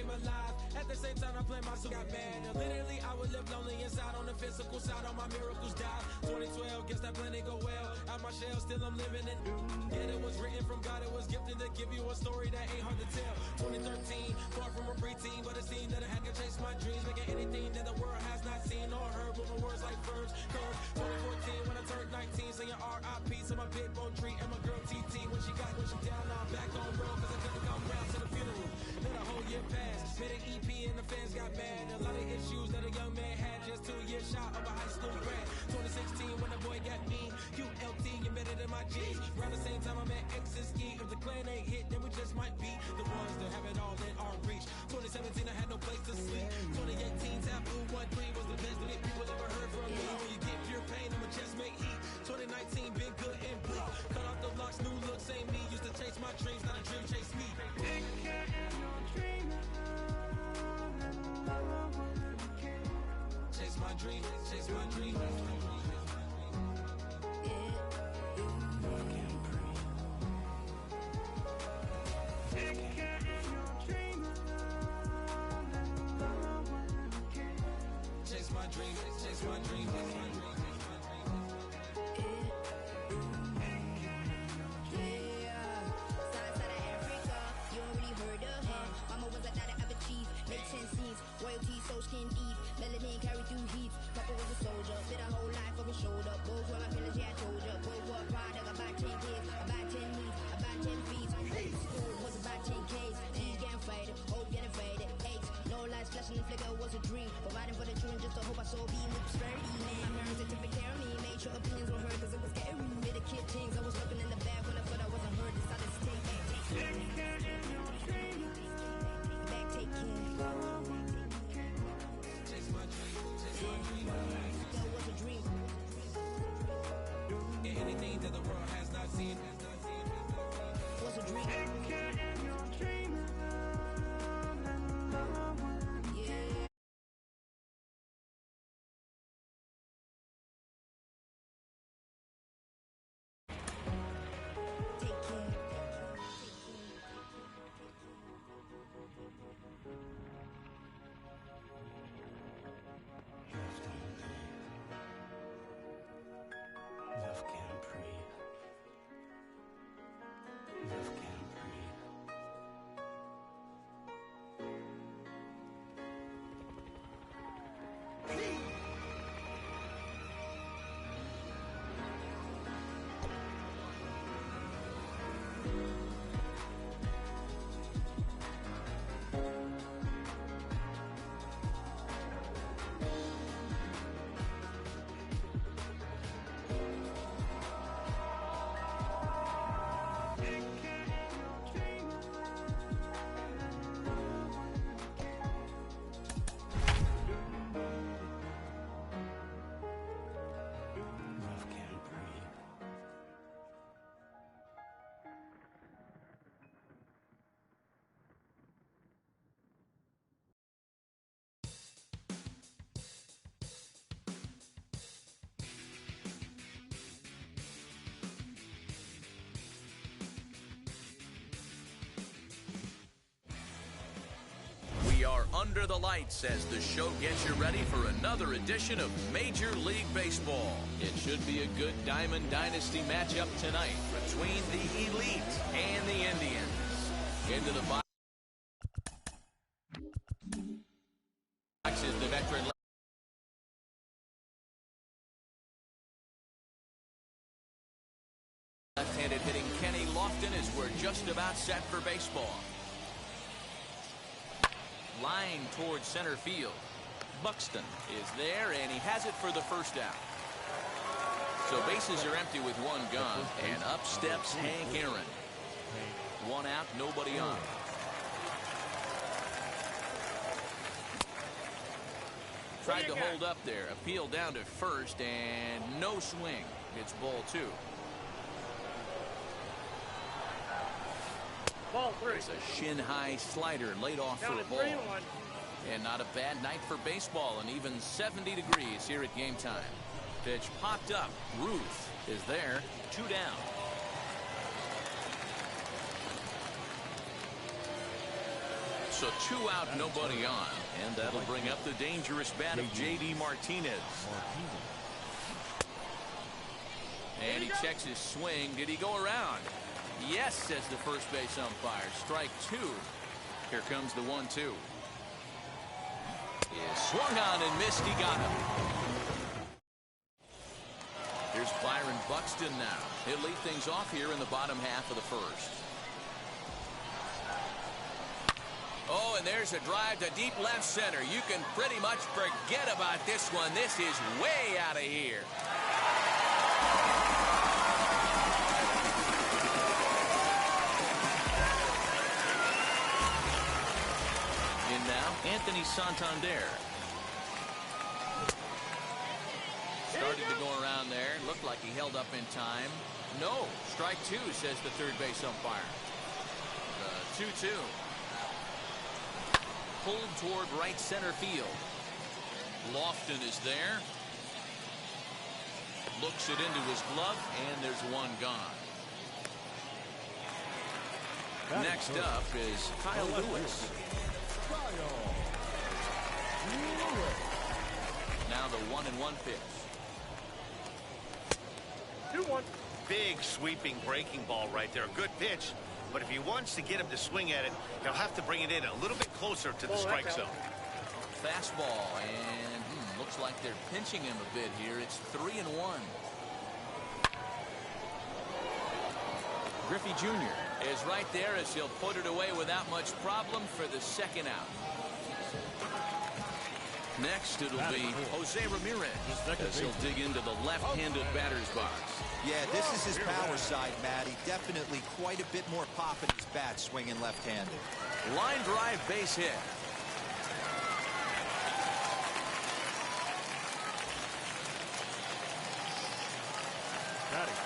[SPEAKER 16] came alive. At the same time, I played my got mad. And literally, I would live lonely inside on the physical side. All my miracles died. 2012, guess that plan didn't go well. Out my shell, still I'm living in. Yeah, it was written from God. It was gifted to give you a story that ain't hard to tell. 2013, far from a preteen, but it seemed that I had to chase my dreams, making anything that the world has not seen or heard. With my words like verbs, curves. 2014, when I turned 19, saying R.I.P. to my big bone tree and my girl TT. When she down, now I'm back on road, cause I couldn't come round to the funeral. Let a whole year pass, made an EP and the fans got mad. A lot of issues that a young man had, just 2 years shot of a high school grad. 2016, when the boy got me, QLT embedded in my G's. Around the same time I met X and Ski. If the clan ain't hit, then we just might be the ones that have it all in our reach. 2017, I had no place to sleep. 2018, Taboo 1-3 was the best that people ever heard from me. When you get pure pain, I'ma just make heat. 2019, been good and bleak. Cut off the locks, new look, same me. Used to chase my dreams, not a dream chase me. Chase my dream, chase my dream. Chase my dream, chase my dream, chase my dream.
[SPEAKER 18] Royalty, so skin deep, melanin carry through heat. Papa was a soldier, fit a whole life over shoulder. Both were my pillars, yeah, I told ya. Both were a product, about 10 kids, about 10 knees, about 10 feet. School was about 10 Ks, D's getting faded, hope getting faded. Eight, no lights flashing and flicker was a dream. Providing for the children just to hope I saw beam with prosperity. My parents had to take care of me, made sure opinions were heard, cause it was scary. Made a kid things, I was looking in the back when I thought I wasn't heard. Decided to take back, take care. Anything that the world has not seen was a dream.
[SPEAKER 1] We are under the lights as the show gets you ready for another edition of Major League Baseball. It should be a good Diamond Dynasty matchup tonight between the Elite and the Indians. Into the box is the veteran left-handed hitting Kenny Lofton as we're just about set for baseball. Line towards center field. Buxton is there, and he has it for the first out. So bases are empty with one gone, and up steps Hank Aaron. One out, nobody on. Tried to hold up there. Appeal down to first, and no swing. It's ball two.
[SPEAKER 12] Ball three.
[SPEAKER 1] It's a shin-high slider laid off
[SPEAKER 12] Down
[SPEAKER 1] for a
[SPEAKER 12] to
[SPEAKER 1] ball.
[SPEAKER 12] 3-1.
[SPEAKER 1] And not a bad night for baseball, and even 70 degrees here at game time. Pitch popped up. Ruth is there. 2 down. So 2 out, nobody on. And that'll bring up the dangerous bat of J.D. Martinez. And he checks his swing. Did he go around? Yes, says the first base umpire. Strike 2. Here comes the 1-2. Is swung on and missed. He got him. Here's Byron Buxton now. He'll lead things off here in the bottom half of the first. Oh, and there's a drive to deep left center. You can pretty much forget about this one. This is way out of here. In now, Anthony Santander. Started to go around there. Looked like he held up in time. No. Strike 2, says the third base umpire. 2-2. Pulled toward right center field. Lofton is there. Looks it into his glove, and there's one gone. Next up is Kyle Lewis. Now the 1-1 pitch.
[SPEAKER 3] 2-1.
[SPEAKER 5] Big sweeping breaking ball right there. Good pitch. But if he wants to get him to swing at it, he'll have to bring it in a little bit closer to the strike zone.
[SPEAKER 1] Fastball, and looks like they're pinching him a bit here. It's 3-1. Griffey Jr. is right there as he'll put it away without much problem for the second out. Next, it'll be Jose Ramirez as he'll dig into the left-handed batter's box.
[SPEAKER 4] Yeah, this is his power side, Matty. Definitely quite a bit more pop in his bat swinging left-handed.
[SPEAKER 1] Line drive base hit.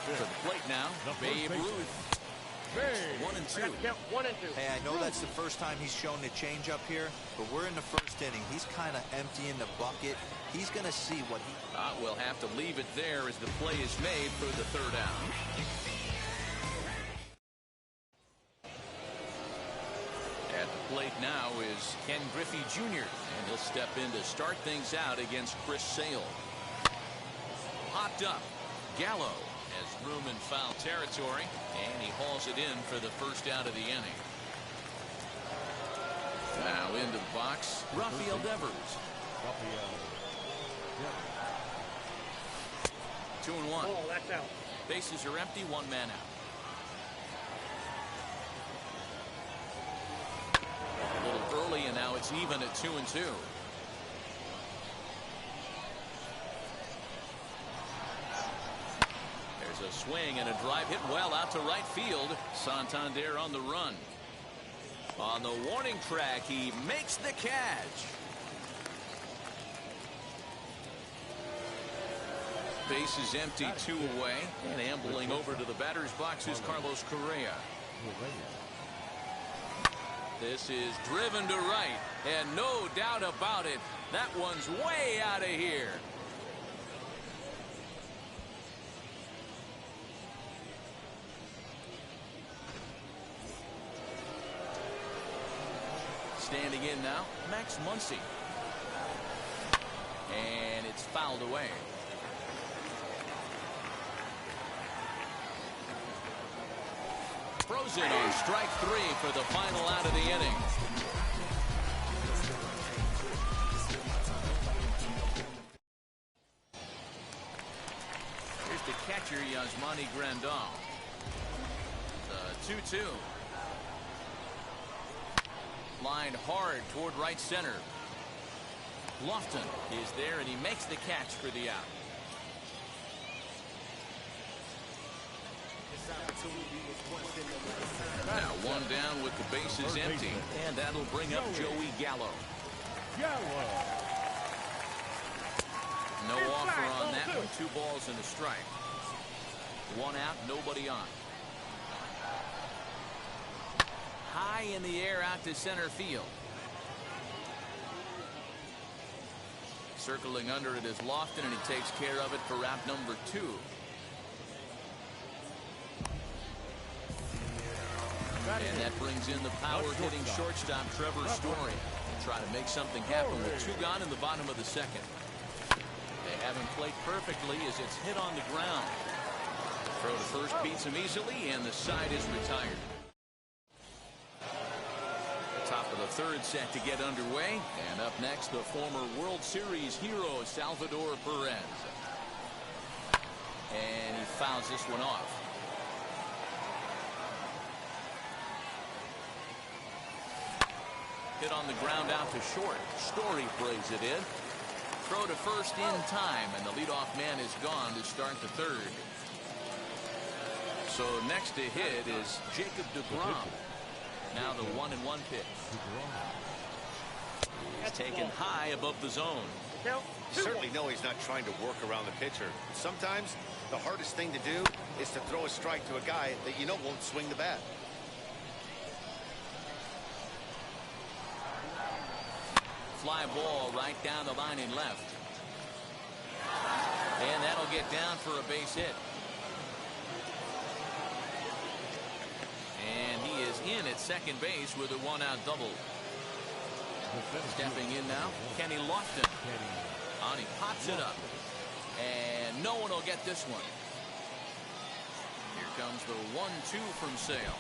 [SPEAKER 1] To the plate now, Babe Ruth. 1-2.
[SPEAKER 4] Hey, I know that's the first time he's shown the changeup here, but we're in the first inning. He's kind of emptying the bucket. He's going to see what he...
[SPEAKER 1] We'll have to leave it there as the play is made for the third out. At the plate now is Ken Griffey Jr., and he'll step in to start things out against Chris Sale. Popped up. Gallo has room in foul territory, and he hauls it in for the first out of the inning. Now into the box, Rafael Devers. 2-1.
[SPEAKER 3] Oh, that's out.
[SPEAKER 1] Bases are empty, one man out. A little early, and now it's even at 2-2. There's a swing and a drive hit well out to right field. Santander on the run. On the warning track, he makes the catch. Base is empty, 2 away, and ambling over to the batter's box is Carlos Correa. This is driven to right, and no doubt about it, that one's way out of here. Standing in now, Max Muncy. And it's fouled away. Frozen on strike 3 for the final out of the inning. Here's the catcher, Yasmani Grandal. The 2-2. Lined hard toward right center. Lofton is there, and he makes the catch for the out. Now one down with the bases empty, and that'll bring up Joey Gallo. No offer on that one. 2 balls and a strike. 1 out, nobody on. High in the air out to center field. Circling under it is Lofton, and he takes care of it for out number 2. And that brings in the power-hitting shortstop Trevor Story. Try to make something happen with 2 gone in the bottom of the second. They haven't played perfectly as it's hit on the ground. Throw to first beats him easily, and the side is retired. Top of the third set to get underway. And up next, the former World Series hero, Salvador Perez. And he fouls this one off. Hit on the ground out to short. Story plays it in. Throw to first in time, and the leadoff man is gone to start the third. So next to hit is Jacob deGrom. Now the 1-1 pitch. He's taken high above the zone.
[SPEAKER 5] You certainly know he's not trying to work around the pitcher. Sometimes the hardest thing to do is to throw a strike to a guy that you know won't swing the bat.
[SPEAKER 1] Fly ball right down the line and left. And that'll get down for a base hit. And he is in at second base with a 1-out double. Stepping in now, Kenny Lofton. And he pops it up. And no one will get this one. Here comes the 1-2 from Sale.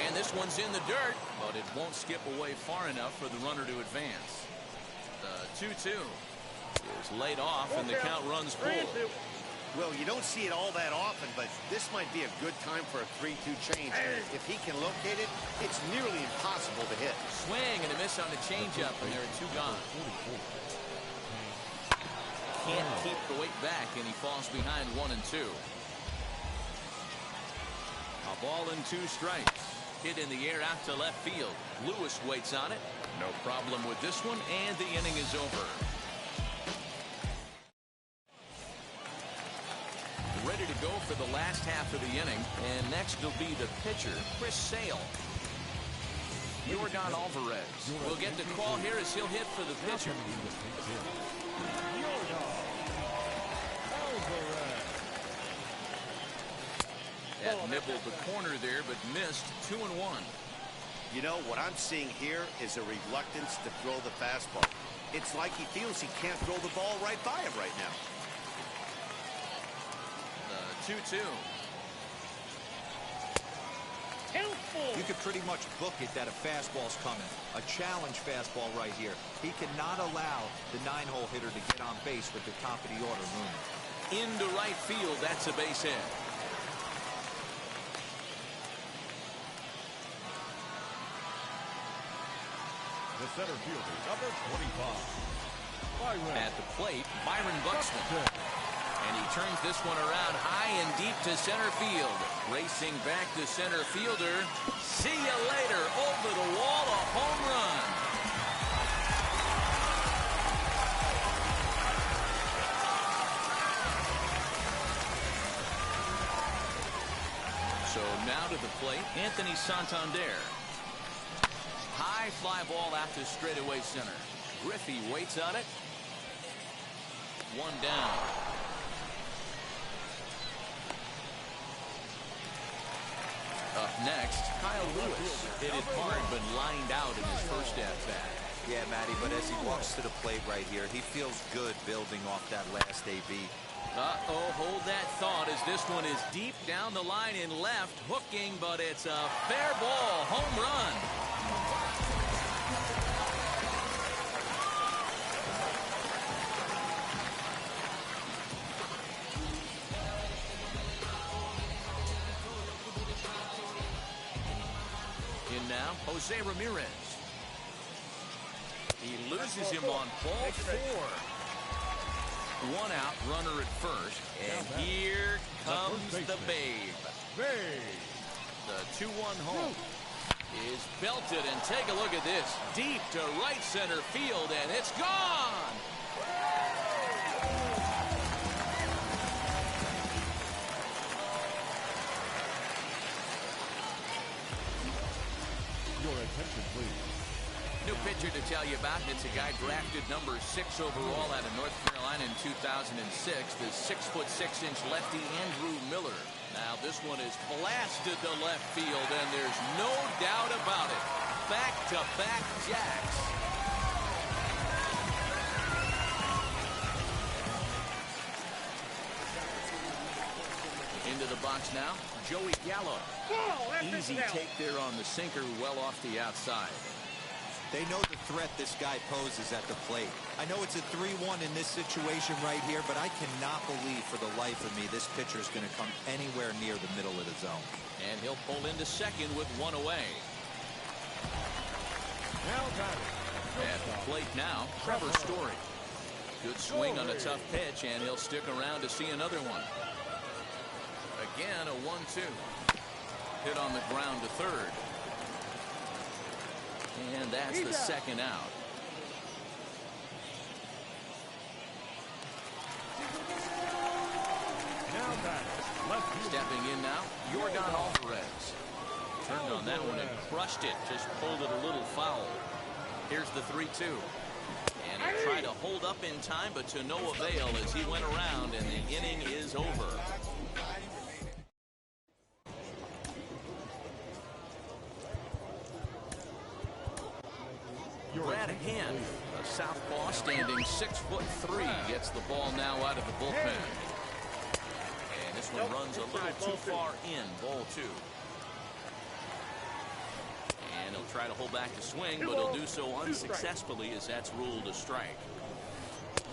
[SPEAKER 1] And this one's in the dirt, but it won't skip away far enough for the runner to advance. The 2-2 is laid off, and the count runs full.
[SPEAKER 5] Well, you don't see it all that often, but this might be a good time for a 3-2 change. If he can locate it, it's nearly impossible to hit.
[SPEAKER 1] Swing and a miss on the changeup, and there are 2 gone. Can't keep the weight back, and he falls behind 1-2. A ball and 2 strikes. Hit in the air out to left field. Lewis waits on it. No problem with this one, and the inning is over. Ready to go for the last half of the inning, and next will be the pitcher, Chris Sale. Yordan Alvarez will get the call here as he'll hit for the pitcher. That nibbled the corner there, but missed. 2-1.
[SPEAKER 5] You know, what I'm seeing here is a reluctance to throw the fastball. It's like he feels he can't throw the ball right by him right now.
[SPEAKER 1] The 2-2.
[SPEAKER 4] You could pretty much book it that a fastball's coming. A challenge fastball right here. He cannot allow the 9-hole hitter to get on base with the top of the order moving.
[SPEAKER 1] Into right field, that's a base hit.
[SPEAKER 2] The center fielder, number 25.
[SPEAKER 1] At the plate, Byron Buxton. And he turns this one around high and deep to center field. Racing back to center fielder. See you later. Over the wall, a home run. So now to the plate, Anthony Santander. High fly ball out to straightaway center. Griffey waits on it. 1 down. Up next, Kyle Lewis. Hit it hard, but lined out in his first at-bat.
[SPEAKER 4] Yeah, Matty, but as he walks to the plate right here, he feels good building off that last AB.
[SPEAKER 1] Uh-oh, hold that thought as this one is deep down the line in left, hooking, but it's a fair ball, home run. In now, Jose Ramirez. He loses him on ball 4. 1 out, runner at first, and here comes the Babe. The 2-1 home is belted, and take a look at this. Deep to right center field, and it's gone!
[SPEAKER 2] Your attention, please.
[SPEAKER 1] New pitcher to tell you about. It's a guy drafted number 6 overall out of North Carolina in 2006. The 6'6" lefty Andrew Miller. Now this one is blasted to left field, and there's no doubt about it. Back-to-back jacks. Into the box now, Joey Gallo. Easy take there on the sinker, well off the outside.
[SPEAKER 4] They know the threat this guy poses at the plate. I know it's a 3-1 in this situation right here, but I cannot believe for the life of me this pitcher is going to come anywhere near the middle of the zone.
[SPEAKER 1] And he'll pull into second with one away. At the plate now, Trevor Story. Good swing on a tough pitch, and he'll stick around to see another one. Again, a 1-2. Hit on the ground to third. And that's the second out. Stepping in now, Yordan Alvarez. Turned on that one and crushed it. Just pulled it a little foul. Here's the 3-2. And he tried to hold up in time, but to no avail as he went around, and the inning is over. Brad Hand, a southpaw standing 6'3", gets the ball now out of the bullpen. And this one runs a little too far in, ball 2. And he'll try to hold back the swing, but he'll do so unsuccessfully as that's ruled a strike.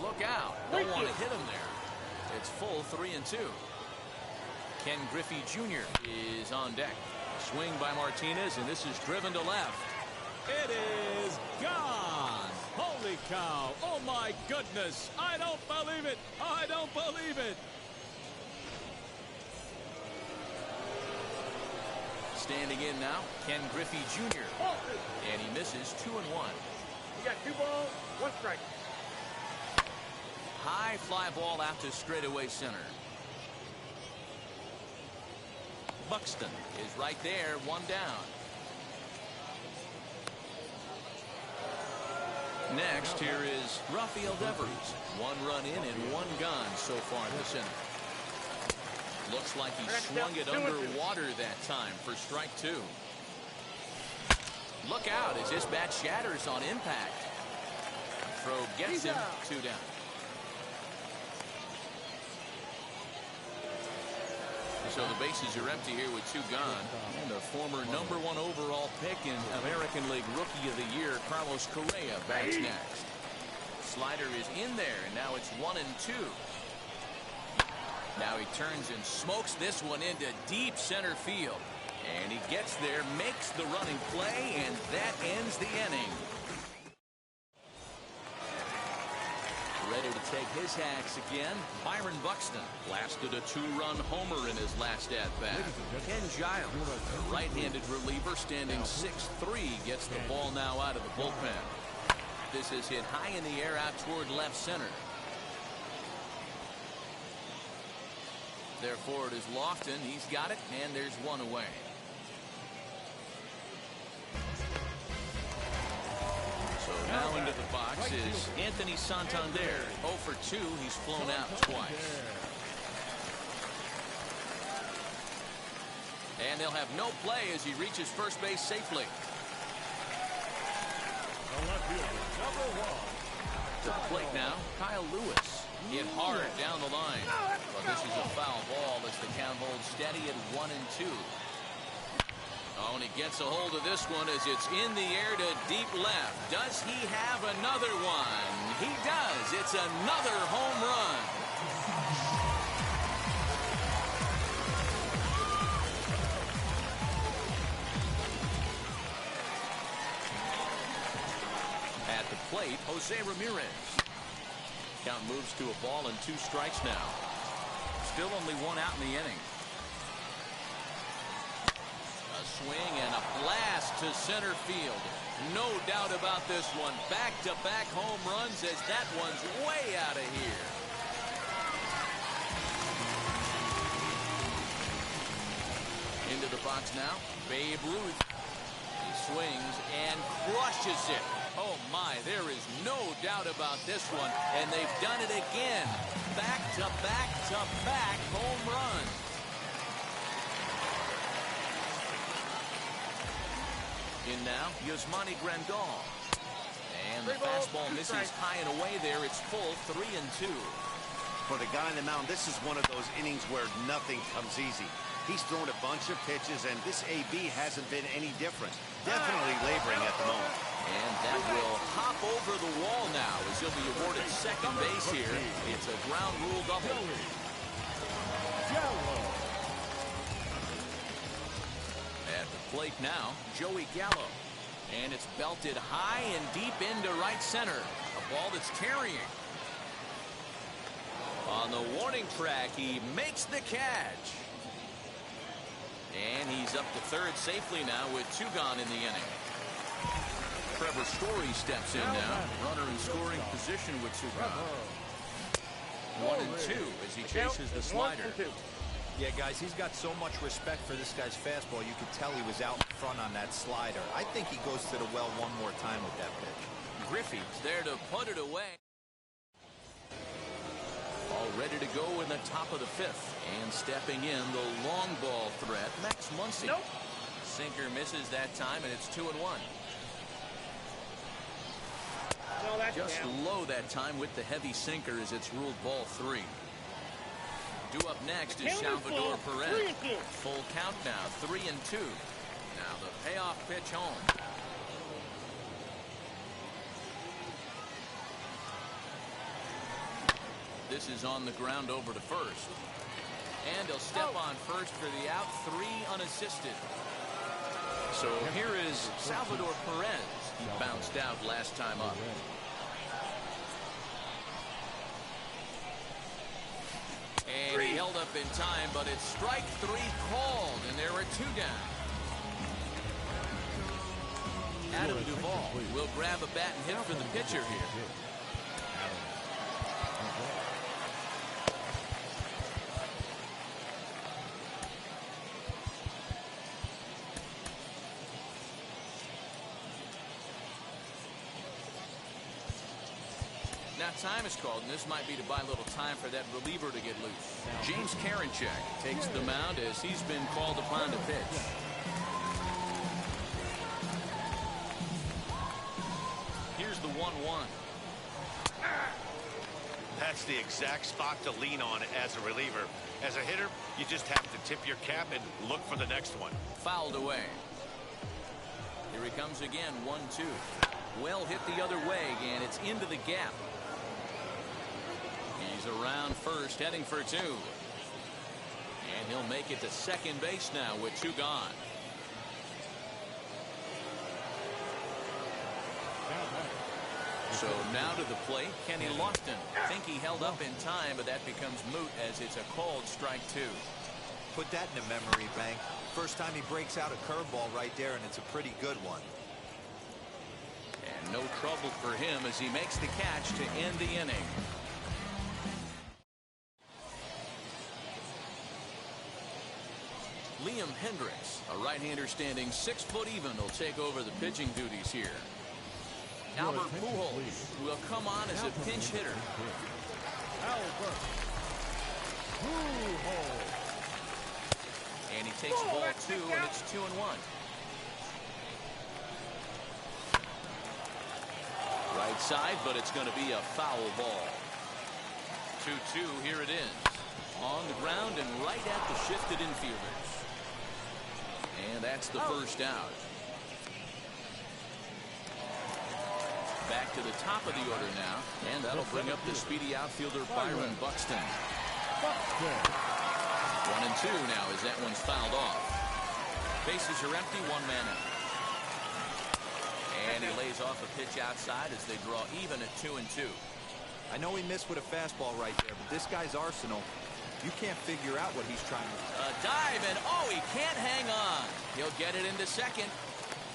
[SPEAKER 1] Look out. Don't want to hit him there. It's full 3-2. Ken Griffey Jr. is on deck. Swing by Martinez, and this is driven to left.
[SPEAKER 19] It is gone. Holy cow. Oh, my goodness. I don't believe it. I don't believe it.
[SPEAKER 1] Standing in now, Ken Griffey Jr. And he misses 2-1.
[SPEAKER 12] You got 2 balls, 1 strike.
[SPEAKER 1] High fly ball out to straightaway center. Buxton is right there, 1 down. Next, here is Rafael Devers. 1 run in and 1 gone so far this inning. Looks like he swung it underwater that time for strike 2. Look out as this bat shatters on impact. Throw gets him, 2 down. So the bases are empty here with 2 gone. And the former #1 overall pick in American League Rookie of the Year, Carlos Correa, bats next. Slider is in there, and now it's 1-2. Now he turns and smokes this one into deep center field. And he gets there, makes the running play, and that ends the inning. Ready to take his hacks again, Byron Buxton blasted a 2-run homer in his last at-bat. Ken Giles, a right-handed reliever standing 6'3", gets the ball now out of the bullpen. This is hit high in the air out toward left center. Therefore, it is Lofton. He's got it, and there's 1 away. So now into the box is Anthony Santander. 0 for 2. He's flown out twice. And they'll have no play as he reaches first base safely. To the plate now, Kyle Lewis. Hit hard down the line. But this is a foul ball as the count holds steady at 1-2. Oh, and he gets a hold of this one as it's in the air to deep left. Does he have another one? He does. It's another home run. At the plate, Jose Ramirez. Count moves to a ball and 2 strikes now. Still only 1 out in the inning. A swing and a blast to center field. No doubt about this one. Back-to-back home runs as that one's way out of here. Into the box now, Babe Ruth. He swings and crushes it. Oh my, there is no doubt about this one, and they've done it again. Back-to-back-to-back home runs. In now, Yasmani Grandal. And the fastball misses high and away there. It's full 3-2.
[SPEAKER 5] For the guy on the mound, this is one of those innings where nothing comes easy. He's thrown a bunch of pitches, and this AB hasn't been any different. Definitely laboring at the moment.
[SPEAKER 1] And that will hop over the wall now as he'll be awarded second base here. It's a ground rule double. At the plate now, Joey Gallo. And it's belted high and deep into right center. A ball that's carrying. On the warning track, he makes the catch. And he's up to third safely now with 2 gone in the inning. Trevor Story steps in now. Runner in scoring position with 2 gone. 1-2 as he chases the slider.
[SPEAKER 4] Yeah, guys, he's got so much respect for this guy's fastball. You could tell he was out in front on that slider. I think he goes to the well one more time with that pitch.
[SPEAKER 1] Griffey's there to put it away. All ready to go in the top of the 5th. And stepping in, the long ball threat, Max Muncy. Nope. Sinker misses that time, and it's 2-1.
[SPEAKER 12] No, that's
[SPEAKER 1] just
[SPEAKER 12] down.
[SPEAKER 1] low that time with the heavy sinker as it's ruled ball 3. Due up next is Salvador Perez. Full count now, 3-2. Now the payoff pitch home. This is on the ground over to first. And he'll step on first for the out, 3 unassisted. So here is Salvador Perez. He bounced out last time up. And he held up in time, but it's strike 3 called, and there are 2 down. Adam Duvall will grab a bat and hit for the pitcher here. Now time is called, and this might be to buy a little time for that reliever to get loose. James Karinchak takes the mound as he's been called upon to pitch. Here's the 1-1.
[SPEAKER 5] That's the exact spot to lean on as a reliever. As a hitter, you just have to tip your cap and look for the next one.
[SPEAKER 1] Fouled away. Here he comes again, 1-2. Well hit the other way, and it's into the gap. He's around first, heading for 2. And he'll make it to second base now with 2 gone. So now to the plate, Kenny Lofton. Think he held up in time, but that becomes moot as it's a called strike 2.
[SPEAKER 4] Put that in a memory bank. First time he breaks out a curveball right there, and it's a pretty good one.
[SPEAKER 1] And no trouble for him as he makes the catch to end the inning. Liam Hendricks, a right-hander standing 6 foot even, will take over the pitching duties here. Albert Pujols will come on as a pinch hitter.
[SPEAKER 19] Albert Pujols.
[SPEAKER 1] And he takes ball 2, and it's 2-1. Right side, but it's going to be a foul ball. 2-2, here it is. On the ground and right at the shifted infielders. And that's the first out. Back to the top of the order now, and that'll bring up the speedy outfielder Byron Buxton. 1-2 now as that one's fouled off. Bases are empty, 1 man out. And he lays off a pitch outside as they draw even at 2-2.
[SPEAKER 4] I know he missed with a fastball right there, but this guy's arsenal, you can't figure out what he's trying to do.
[SPEAKER 1] A dive, and he can't hang on. He'll get it into second,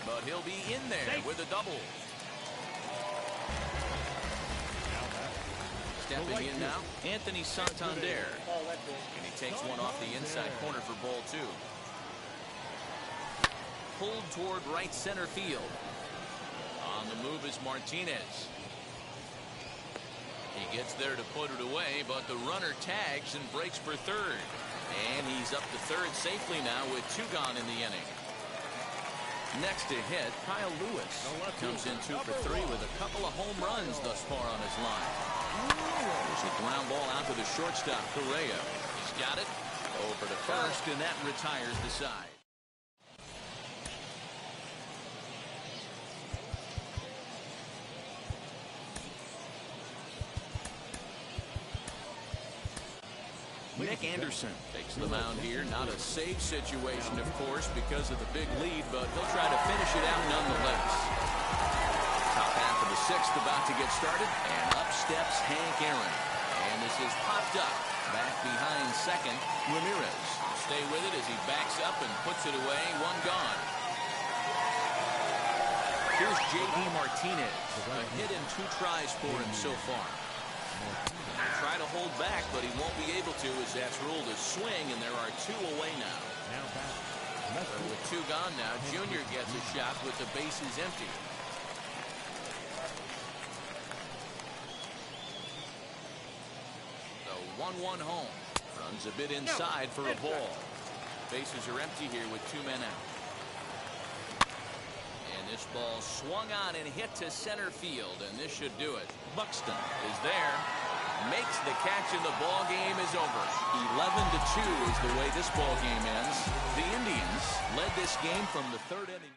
[SPEAKER 1] but he'll be in there with a double. Stepping in now, Anthony Santander. And he takes one off the inside corner for ball 2. Pulled toward right center field. On the move is Martinez. He gets there to put it away, but the runner tags and breaks for third. And he's up to third safely now with 2 gone in the inning. Next to hit, Kyle Lewis comes in 2 for 3 with a couple of home runs thus far on his line. There's a ground ball out to the shortstop, Correa. He's got it over to first, and that retires the side. Nick Anderson takes the mound here. Not a save situation, of course, because of the big lead, but he'll try to finish it out nonetheless. Top half of the 6th about to get started, and up steps Hank Aaron. And this is popped up. Back behind second, Ramirez. Stay with it as he backs up and puts it away. One gone. Here's J.D. Martinez. A hit and 2 tries for him so far. Try to hold back, but he won't be able to as that's ruled a swing, and there are 2 away now. So with 2 gone now, Junior gets a shot with the bases empty. The 1-1 home. Runs a bit inside for a ball. Bases are empty here with 2 men out. And this ball swung on and hit to center field, and this should do it. Buxton is there. Makes the catch, and the ball game is over. 11-2 is the way this ball game ends. The Indians led this game from the 3rd inning.